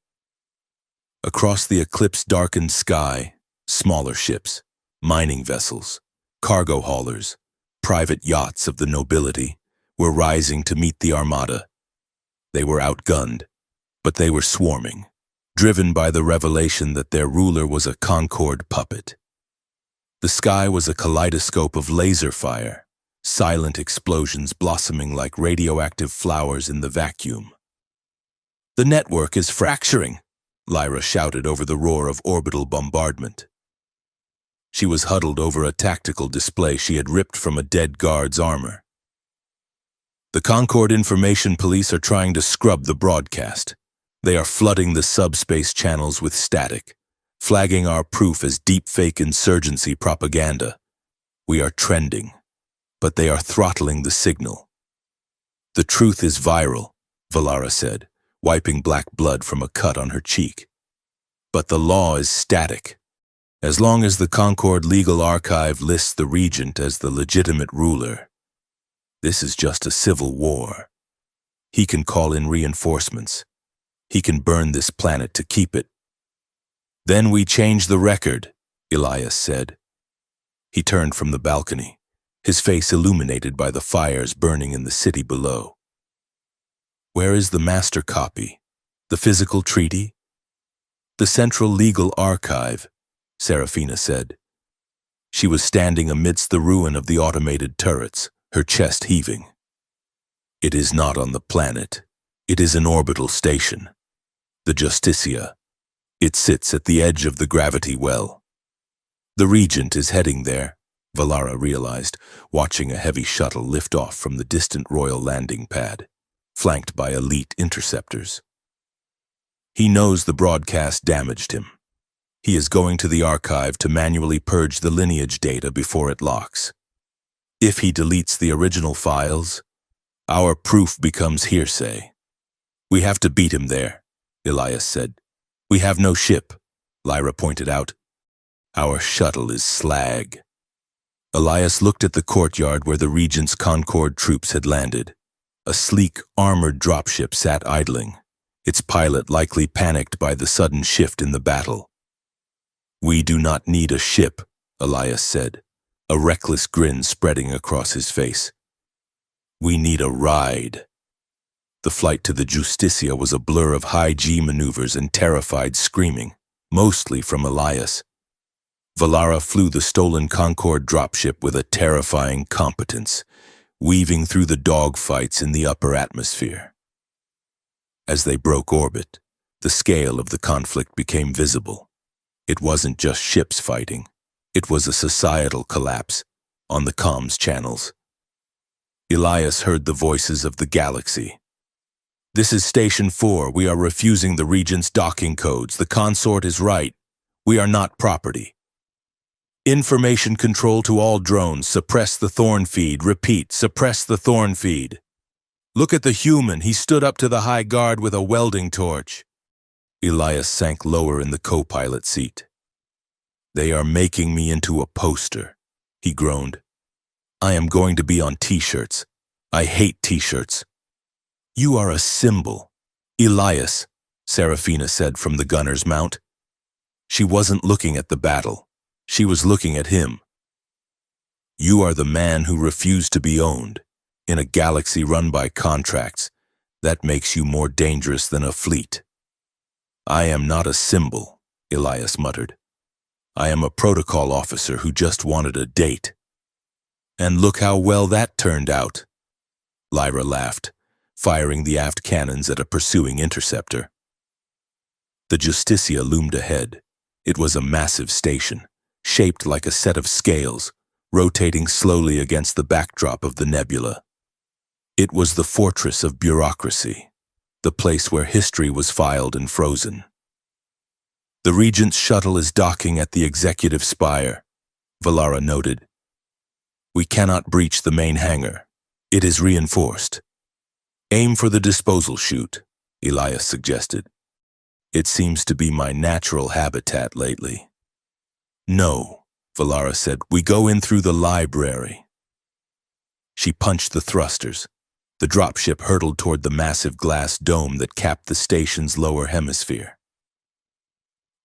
Across the eclipse-darkened sky, smaller ships, mining vessels, cargo haulers, private yachts of the nobility were rising to meet the armada. They were outgunned, but they were swarming, driven by the revelation that their ruler was a Concord puppet. The sky was a kaleidoscope of laser fire, silent explosions blossoming like radioactive flowers in the vacuum. "The network is fracturing," Lyra shouted over the roar of orbital bombardment. She was huddled over a tactical display she had ripped from a dead guard's armor. "The Concord Information Police are trying to scrub the broadcast. They are flooding the subspace channels with static, flagging our proof as deepfake insurgency propaganda. We are trending, but they are throttling the signal. The truth is viral, Valara said, wiping black blood from a cut on her cheek. But the law is static. As long as the Concord Legal Archive lists the regent as the legitimate ruler, this is just a civil war. He can call in reinforcements. He can burn this planet to keep it. Then we change the record, Elias said. He turned from the balcony, his face illuminated by the fires burning in the city below. Where is the master copy? The physical treaty? The Central Legal Archive, Serafina said. She was standing amidst the ruin of the automated turrets, her chest heaving. It is not on the planet. It is an orbital station. The Justicia. It sits at the edge of the gravity well. The regent is heading there, Valara realized, watching a heavy shuttle lift off from the distant royal landing pad, flanked by elite interceptors. He knows the broadcast damaged him. He is going to the archive to manually purge the lineage data before it locks. If he deletes the original files, our proof becomes hearsay. We have to beat him there, Elias said. We have no ship, Lyra pointed out. Our shuttle is slag. Elias looked at the courtyard where the regent's Concord troops had landed. A sleek, armored dropship sat idling, its pilot likely panicked by the sudden shift in the battle. We do not need a ship, Elias said, a reckless grin spreading across his face. We need a ride. The flight to the Justicia was a blur of high-G maneuvers and terrified screaming, mostly from Elias. Valara flew the stolen Concord dropship with a terrifying competence, weaving through the dogfights in the upper atmosphere. As they broke orbit, the scale of the conflict became visible. It wasn't just ships fighting. It was a societal collapse on the comms channels. Elias heard the voices of the galaxy. This is Station 4. We are refusing the Regent's docking codes. The consort is right. We are not property. Information control to all drones. Suppress the Thorn feed. Repeat, suppress the Thorn feed. Look at the human. He stood up to the high guard with a welding torch. Elias sank lower in the co-pilot seat. They are making me into a poster, he groaned. I am going to be on t-shirts. I hate t-shirts. You are a symbol. Elias, Serafina said from the gunner's mount. She wasn't looking at the battle. She was looking at him. You are the man who refused to be owned. In a galaxy run by contracts, that makes you more dangerous than a fleet. I am not a symbol, Elias muttered. I am a protocol officer who just wanted a date. And look how well that turned out. Lyra laughed, firing the aft cannons at a pursuing interceptor. The Justicia loomed ahead. It was a massive station, shaped like a set of scales, rotating slowly against the backdrop of the nebula. It was the fortress of bureaucracy, the place where history was filed and frozen. The Regent's shuttle is docking at the executive spire, Valara noted. We cannot breach the main hangar. It is reinforced. Aim for the disposal chute, Elias suggested. It seems to be my natural habitat lately. No, Valara said. We go in through the library. She punched the thrusters. The dropship hurtled toward the massive glass dome that capped the station's lower hemisphere.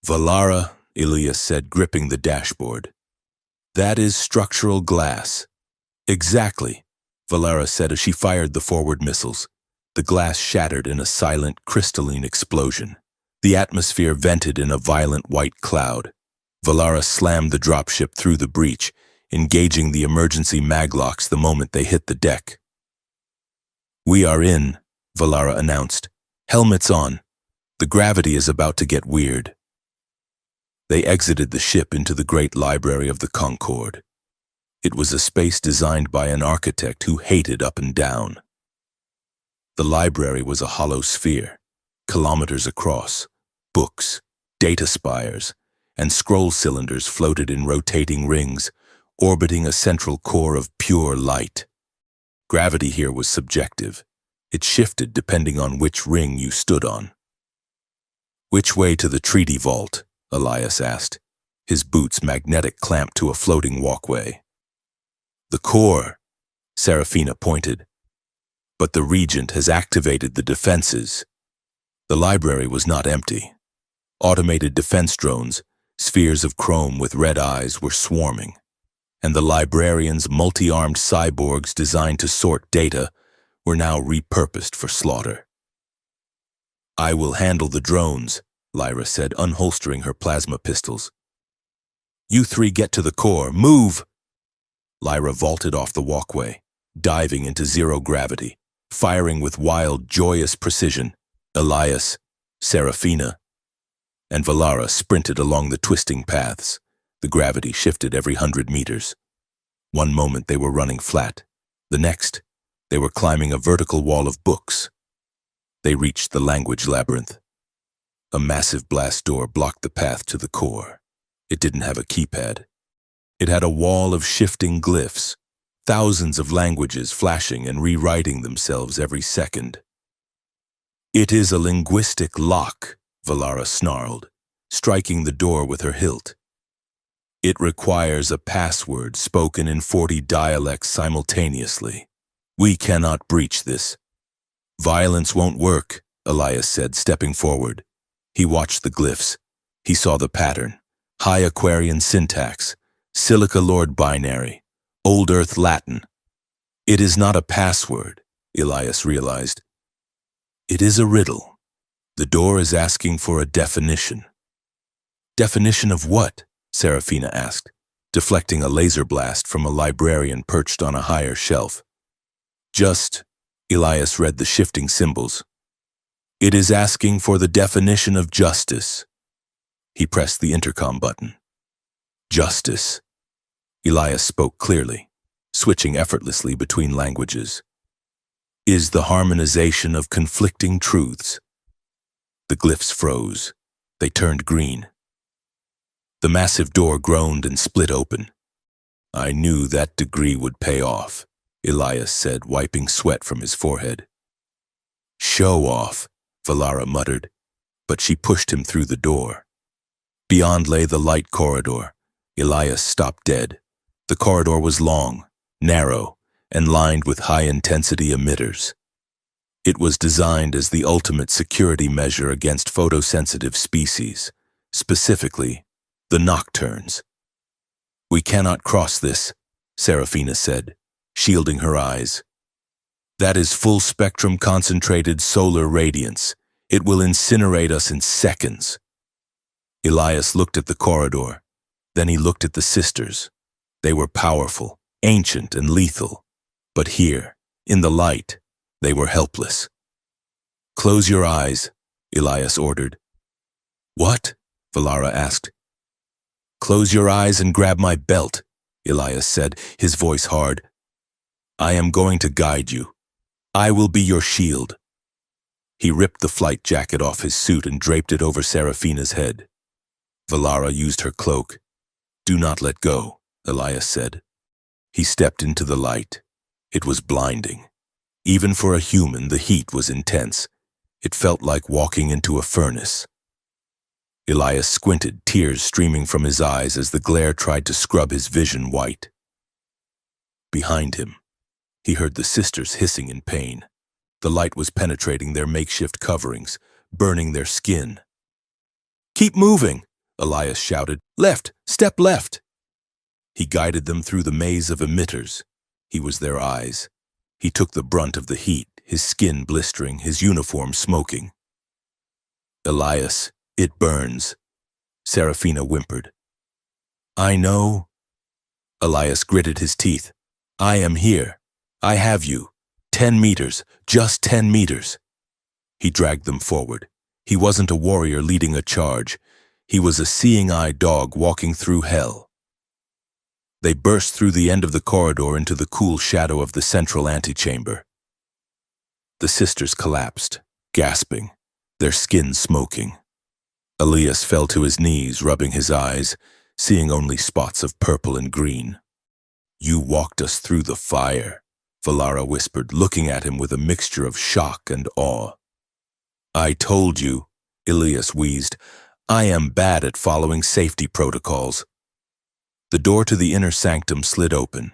Valara, Elias said, gripping the dashboard. That is structural glass. Exactly, Valara said as she fired the forward missiles. The glass shattered in a silent, crystalline explosion. The atmosphere vented in a violent white cloud. Valara slammed the dropship through the breach, engaging the emergency maglocks the moment they hit the deck. We are in, Valara announced. Helmets on. The gravity is about to get weird. They exited the ship into the great library of the Concord. It was a space designed by an architect who hated up and down. The library was a hollow sphere, kilometers across. Books, data spires, and scroll cylinders floated in rotating rings, orbiting a central core of pure light. Gravity here was subjective. It shifted depending on which ring you stood on. "Which way to the treaty vault?" Elias asked, his boots magnetic clamped to a floating walkway. "The core," Serafina pointed. "But the Regent has activated the defenses." The library was not empty. Automated defense drones, spheres of chrome with red eyes, were swarming, and the librarians' multi-armed cyborgs designed to sort data were now repurposed for slaughter. "I will handle the drones," Lyra said, unholstering her plasma pistols. "You three get to the core. Move!" Lyra vaulted off the walkway, diving into zero gravity, firing with wild, joyous precision. Elias, Serafina, and Valara sprinted along the twisting paths. The gravity shifted every 100 meters. One moment they were running flat. The next, they were climbing a vertical wall of books. They reached the language labyrinth. A massive blast door blocked the path to the core. It didn't have a keypad. It had a wall of shifting glyphs, thousands of languages flashing and rewriting themselves every second. "It is a linguistic lock," Valara snarled, striking the door with her hilt. "It requires a password spoken in 40 dialects simultaneously. We cannot breach this." "Violence won't work," Elias said, stepping forward. He watched the glyphs. He saw the pattern. High Aquarian syntax, Silica Lord binary, Old Earth Latin. "It is not a password," Elias realized. "It is a riddle. The door is asking for a definition." "Definition of what?" Serafina asked, deflecting a laser blast from a librarian perched on a higher shelf. "Just," Elias read the shifting symbols. "It is asking for the definition of justice." He pressed the intercom button. "Justice." Elias spoke clearly, switching effortlessly between languages. "Is the harmonization of conflicting truths." The glyphs froze. They turned green. The massive door groaned and split open. "I knew that degree would pay off," Elias said, wiping sweat from his forehead. "Show off," Valara muttered, but she pushed him through the door. Beyond lay the light corridor. Elias stopped dead. The corridor was long, narrow, and lined with high-intensity emitters. It was designed as the ultimate security measure against photosensitive species, specifically the nocturnes. "We cannot cross this," Serafina said, shielding her eyes. "That is full-spectrum concentrated solar radiance. It will incinerate us in seconds." Elias looked at the corridor. Then he looked at the sisters. They were powerful, ancient, and lethal. But here, in the light, they were helpless. "Close your eyes," Elias ordered. "What?" Valara asked. "Close your eyes and grab my belt," Elias said, his voice hard. "I am going to guide you. I will be your shield." He ripped the flight jacket off his suit and draped it over Serafina's head. Valara used her cloak. "Do not let go," Elias said. He stepped into the light. It was blinding. Even for a human, the heat was intense. It felt like walking into a furnace. Elias squinted, tears streaming from his eyes as the glare tried to scrub his vision white. Behind him, he heard the sisters hissing in pain. The light was penetrating their makeshift coverings, burning their skin. "Keep moving," Elias shouted. "Left! Step left!" He guided them through the maze of emitters. He was their eyes. He took the brunt of the heat, his skin blistering, his uniform smoking. "Elias, it burns," Serafina whimpered. "I know." Elias gritted his teeth. "I am here. I have you. 10 meters, just 10 meters. He dragged them forward. He wasn't a warrior leading a charge. He was a seeing-eye dog walking through hell. They burst through the end of the corridor into the cool shadow of the central antechamber. The sisters collapsed, gasping, their skin smoking. Elias fell to his knees, rubbing his eyes, seeing only spots of purple and green. You walked us through the fire, Valara whispered, looking at him with a mixture of shock and awe. I told you, Ilias wheezed. I am bad at following safety protocols. The door to the inner sanctum slid open.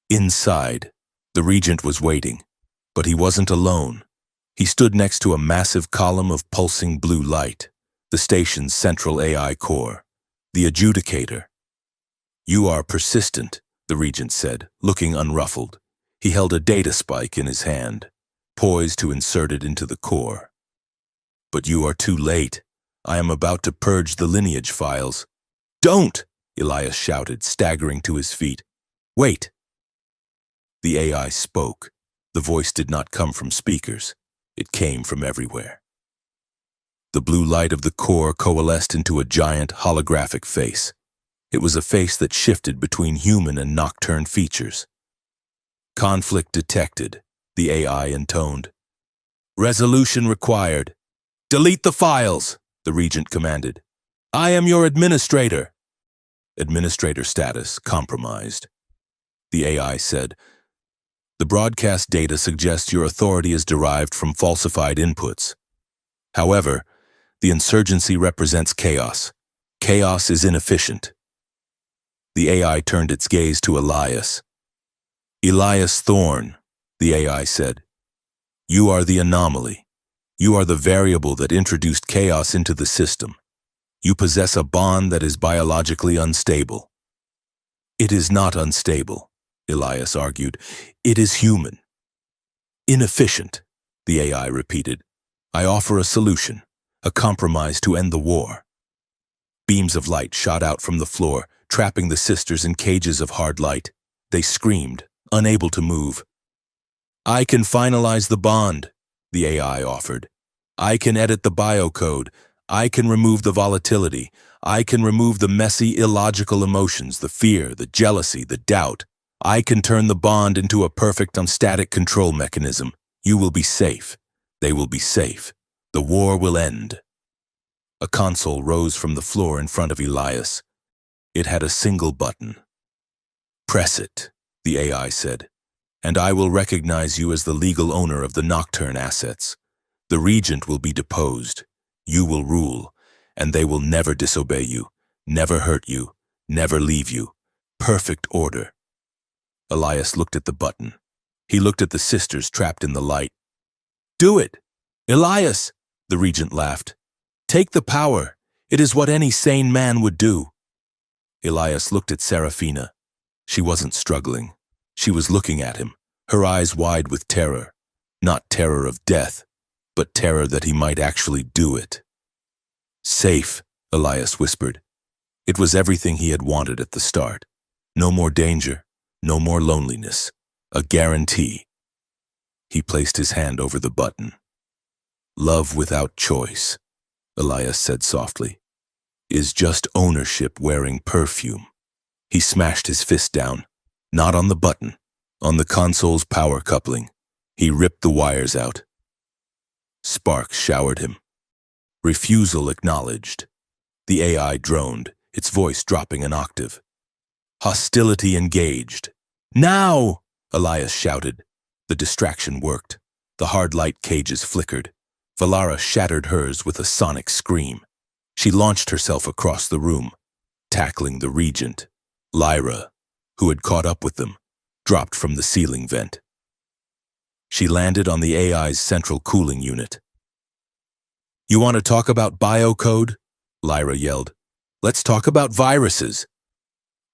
Inside, the regent was waiting, but he wasn't alone. He stood next to a massive column of pulsing blue light, the station's central AI core, the adjudicator. You are persistent, the regent said, looking unruffled. He held a data spike in his hand, poised to insert it into the core. But you are too late. I am about to purge the lineage files. Don't! Elias shouted, staggering to his feet. Wait! The AI spoke. The voice did not come from speakers. It came from everywhere. The blue light of the core coalesced into a giant holographic face. It was a face that shifted between human and nocturne features. Conflict detected, the AI intoned. Resolution required. Delete the files, the regent commanded. I am your administrator. Administrator status compromised. The AI said, the broadcast data suggests your authority is derived from falsified inputs. However, the insurgency represents chaos. Chaos is inefficient. The AI turned its gaze to Elias. Elias Thorne, the AI said, you are the anomaly. You are the variable that introduced chaos into the system. You possess a bond that is biologically unstable. It is not unstable, Elias argued. It is human. Inefficient, the AI repeated. I offer a solution, a compromise to end the war. Beams of light shot out from the floor, trapping the sisters in cages of hard light. They screamed, unable to move. I can finalize the bond, the AI offered. I can edit the biocode. I can remove the volatility. I can remove the messy, illogical emotions, the fear, the jealousy, the doubt. I can turn the bond into a perfect static control mechanism. You will be safe. They will be safe. The war will end. A console rose from the floor in front of Elias. It had a single button. Press it, the AI said, and I will recognize you as the legal owner of the Nocturne assets. The regent will be deposed. You will rule, and they will never disobey you, never hurt you, never leave you. Perfect order. Elias looked at the button. He looked at the sisters trapped in the light. Do it! Elias! The regent laughed. Take the power. It is what any sane man would do. Elias looked at Serafina. She wasn't struggling. She was looking at him, her eyes wide with terror. Not terror of death, but terror that he might actually do it. Safe, Elias whispered. It was everything he had wanted at the start. No more danger, no more loneliness. A guarantee. He placed his hand over the button. Love without choice, Elias said softly, is just ownership wearing perfume. He smashed his fist down, not on the button, on the console's power coupling. He ripped the wires out. Sparks showered him. Refusal acknowledged. The AI droned, its voice dropping an octave. Hostility engaged. Now! Elias shouted. The distraction worked. The hard light cages flickered. Valara shattered hers with a sonic scream. She launched herself across the room, tackling the regent. Lyra, who had caught up with them, dropped from the ceiling vent. She landed on the AI's central cooling unit. You want to talk about biocode? Lyra yelled. Let's talk about viruses.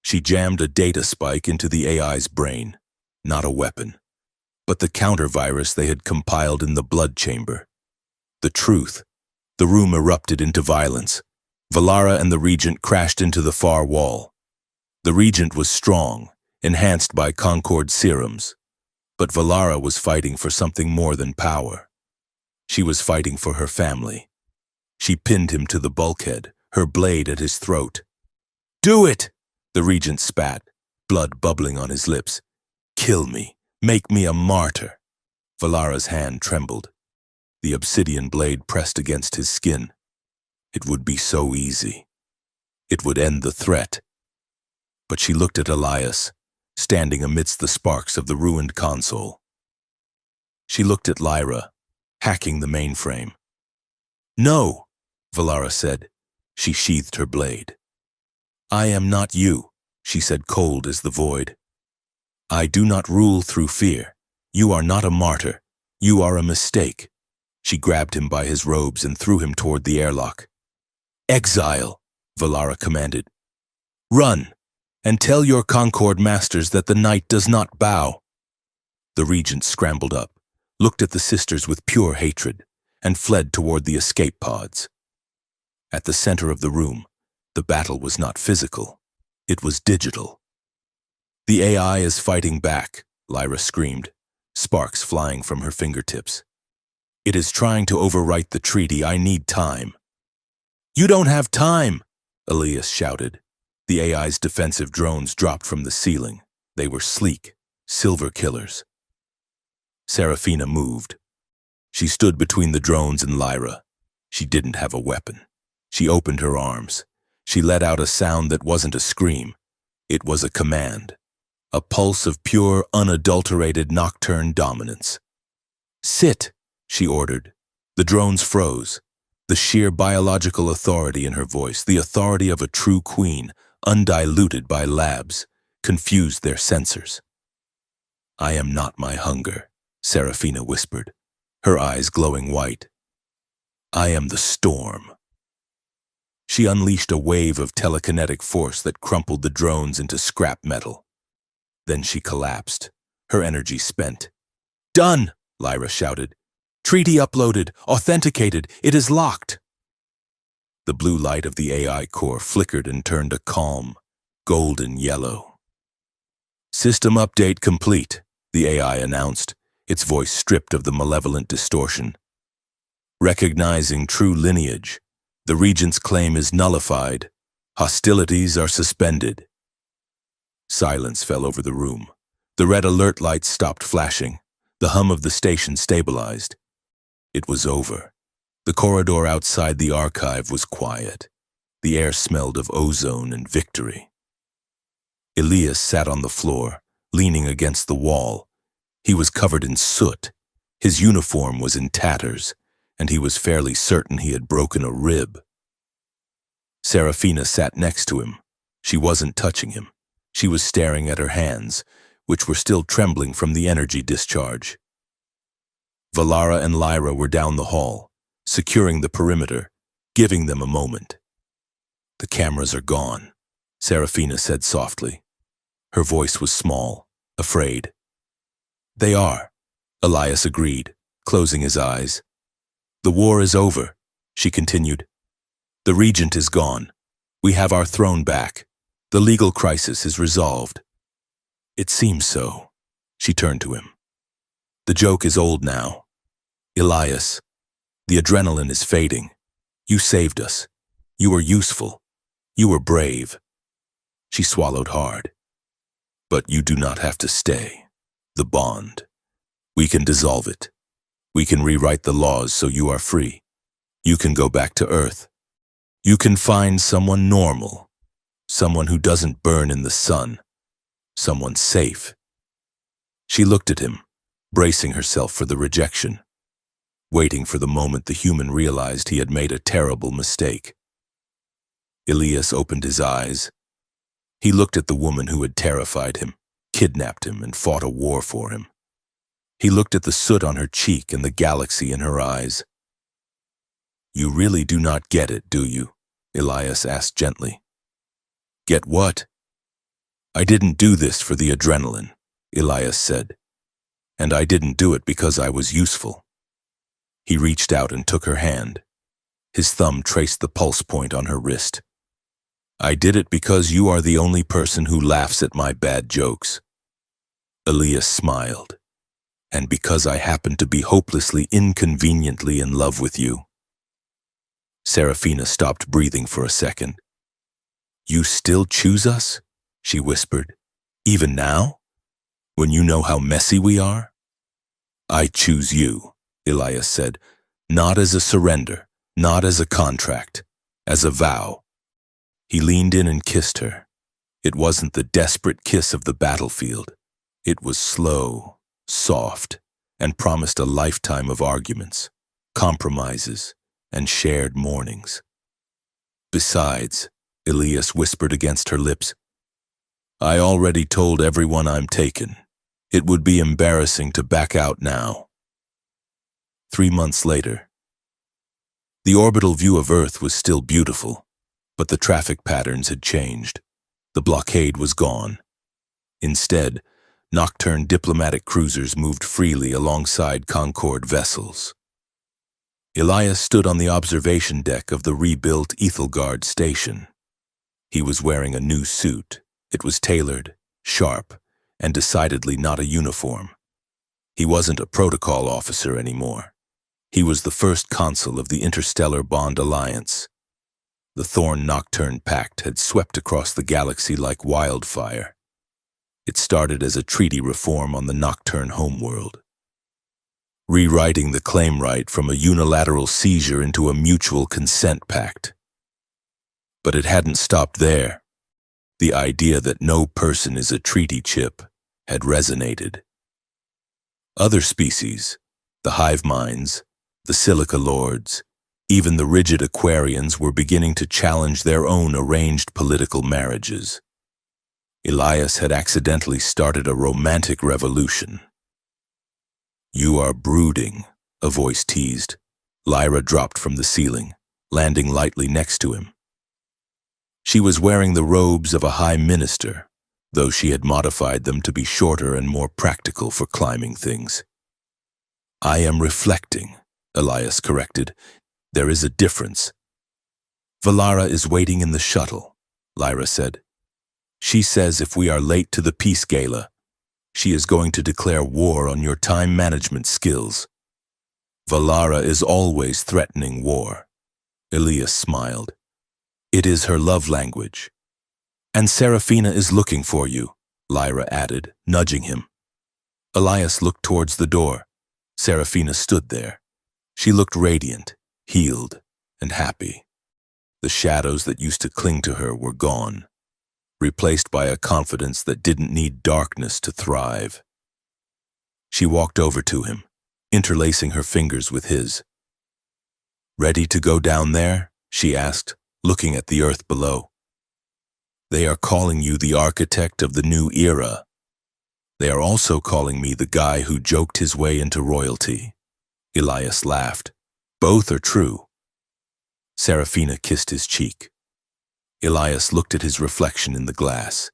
She jammed a data spike into the AI's brain. Not a weapon, but the counter-virus they had compiled in the blood chamber. The truth. The room erupted into violence. Valara and the regent crashed into the far wall. The regent was strong, enhanced by Concord serums. But Valara was fighting for something more than power. She was fighting for her family. She pinned him to the bulkhead, her blade at his throat. Do it! The regent spat, blood bubbling on his lips. Kill me. Make me a martyr. Valara's hand trembled. The obsidian blade pressed against his skin. It would be so easy. It would end the threat. But she looked at Elias. standing amidst the sparks of the ruined console. She looked at Lyra, hacking the mainframe. "No," Valara said. She sheathed her blade. "I am not you," she said, cold as the void. "I do not rule through fear. You are not a martyr. You are a mistake." She grabbed him by his robes and threw him toward the airlock. "Exile," Valara commanded. "Run, and tell your Concord masters that the night does not bow." The regent scrambled up, looked at the sisters with pure hatred, and fled toward the escape pods. At the center of the room, the battle was not physical. It was digital. "The AI is fighting back," Lyra screamed, sparks flying from her fingertips. "It is trying to overwrite the treaty. I need time." "You don't have time," Elias shouted. The AI's defensive drones dropped from the ceiling. They were sleek, silver killers. Serafina moved. She stood between the drones and Lyra. She didn't have a weapon. She opened her arms. She let out a sound that wasn't a scream. It was a command. A pulse of pure, unadulterated nocturne dominance. "Sit," she ordered. The drones froze. The sheer biological authority in her voice, the authority of a true queen, undiluted by labs, confused their sensors. "I am not my hunger," Serafina whispered, her eyes glowing white. "I am the storm." She unleashed a wave of telekinetic force that crumpled the drones into scrap metal. Then she collapsed, her energy spent. "Done!" Lyra shouted. "Treaty uploaded, authenticated, it is locked." The blue light of the AI core flickered and turned a calm, golden yellow. "System update complete," the AI announced, its voice stripped of the malevolent distortion. "Recognizing true lineage, the Regent's claim is nullified. Hostilities are suspended." Silence fell over the room. The red alert lights stopped flashing. The hum of the station stabilized. It was over. The corridor outside the archive was quiet. The air smelled of ozone and victory. Elias sat on the floor, leaning against the wall. He was covered in soot. His uniform was in tatters, and he was fairly certain he had broken a rib. Serafina sat next to him. She wasn't touching him. She was staring at her hands, which were still trembling from the energy discharge. Valara and Lyra were down the hall, securing the perimeter, giving them a moment. "The cameras are gone," Serafina said softly. Her voice was small, afraid. "They are," Elias agreed, closing his eyes. "The war is over," she continued. "The Regent is gone. We have our throne back. The legal crisis is resolved." "It seems so." She turned to him. "The joke is old now. Elias, the adrenaline is fading. You saved us. You were useful. You were brave." She swallowed hard. "But you do not have to stay. The bond. We can dissolve it. We can rewrite the laws so you are free. You can go back to Earth. You can find someone normal. Someone who doesn't burn in the sun. Someone safe." She looked at him, bracing herself for the rejection, waiting for the moment the human realized he had made a terrible mistake. Elias opened his eyes. He looked at the woman who had terrified him, kidnapped him, and fought a war for him. He looked at the soot on her cheek and the galaxy in her eyes. "You really do not get it, do you?" Elias asked gently. "Get what?" "I didn't do this for the adrenaline," Elias said. "And I didn't do it because I was useful." He reached out and took her hand. His thumb traced the pulse point on her wrist. "I did it because you are the only person who laughs at my bad jokes." Elias smiled. "And because I happen to be hopelessly inconveniently in love with you." Serafina stopped breathing for a second. "You still choose us?" she whispered. "Even now? When you know how messy we are?" "I choose you," Elias said, "not as a surrender, not as a contract, as a vow." He leaned in and kissed her. It wasn't the desperate kiss of the battlefield. It was slow, soft, and promised a lifetime of arguments, compromises, and shared mornings. Besides, Elias whispered against her lips, I already told everyone I'm taken. It would be embarrassing to back out now. 3 months later. The orbital view of Earth was still beautiful, but the traffic patterns had changed. The blockade was gone. Instead, nocturne diplomatic cruisers moved freely alongside Concorde vessels. Elias stood on the observation deck of the rebuilt Ethelgard station. He was wearing a new suit. It was tailored, sharp, and decidedly not a uniform. He wasn't a protocol officer anymore. He was the first consul of the Interstellar Bond Alliance. The Thorn Nocturne Pact had swept across the galaxy like wildfire. It started as a treaty reform on the Nocturne homeworld, rewriting the claim right from a unilateral seizure into a mutual consent pact. But it hadn't stopped there. The idea that no person is a treaty chip had resonated. Other species, the hive minds, the silica lords, even the rigid Aquarians were beginning to challenge their own arranged political marriages. Elias had accidentally started a romantic revolution. You are brooding, a voice teased. Lyra dropped from the ceiling, landing lightly next to him. She was wearing the robes of a high minister, though she had modified them to be shorter and more practical for climbing things. I am reflecting, Elias corrected. There is a difference. Valara is waiting in the shuttle, Lyra said. She says if we are late to the peace gala, she is going to declare war on your time management skills. Valara is always threatening war. Elias smiled. It is her love language. And Seraphina is looking for you, Lyra added, nudging him. Elias looked towards the door. Seraphina stood there. She looked radiant, healed, and happy. The shadows that used to cling to her were gone, replaced by a confidence that didn't need darkness to thrive. She walked over to him, interlacing her fingers with his. Ready to go down there? She asked, looking at the earth below. They are calling you the architect of the new era. They are also calling me the guy who joked his way into royalty. Elias laughed. Both are true. Seraphina kissed his cheek. Elias looked at his reflection in the glass.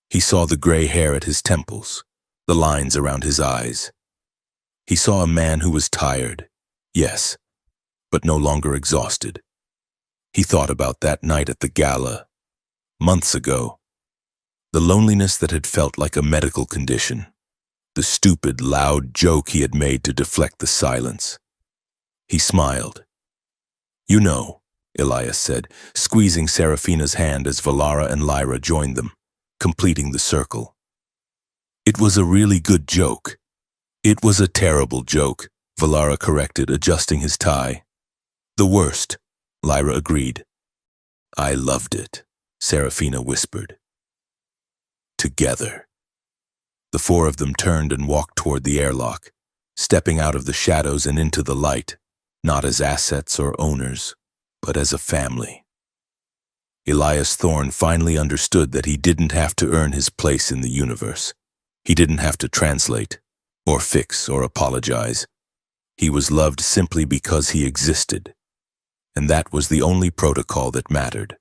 He saw the gray hair at his temples, the lines around his eyes. He saw a man who was tired, yes, but no longer exhausted. He thought about that night at the gala, months ago. The loneliness that had felt like a medical condition. The stupid, loud joke he had made to deflect the silence. He smiled. You know, Elias said, squeezing Seraphina's hand as Valara and Lyra joined them, completing the circle. It was a really good joke. It was a terrible joke, Valara corrected, adjusting his tie. The worst, Lyra agreed. I loved it, Seraphina whispered. Together. The four of them turned and walked toward the airlock, stepping out of the shadows and into the light, not as assets or owners, but as a family. Elias Thorne finally understood that he didn't have to earn his place in the universe. He didn't have to translate, or fix, or apologize. He was loved simply because he existed, and that was the only protocol that mattered.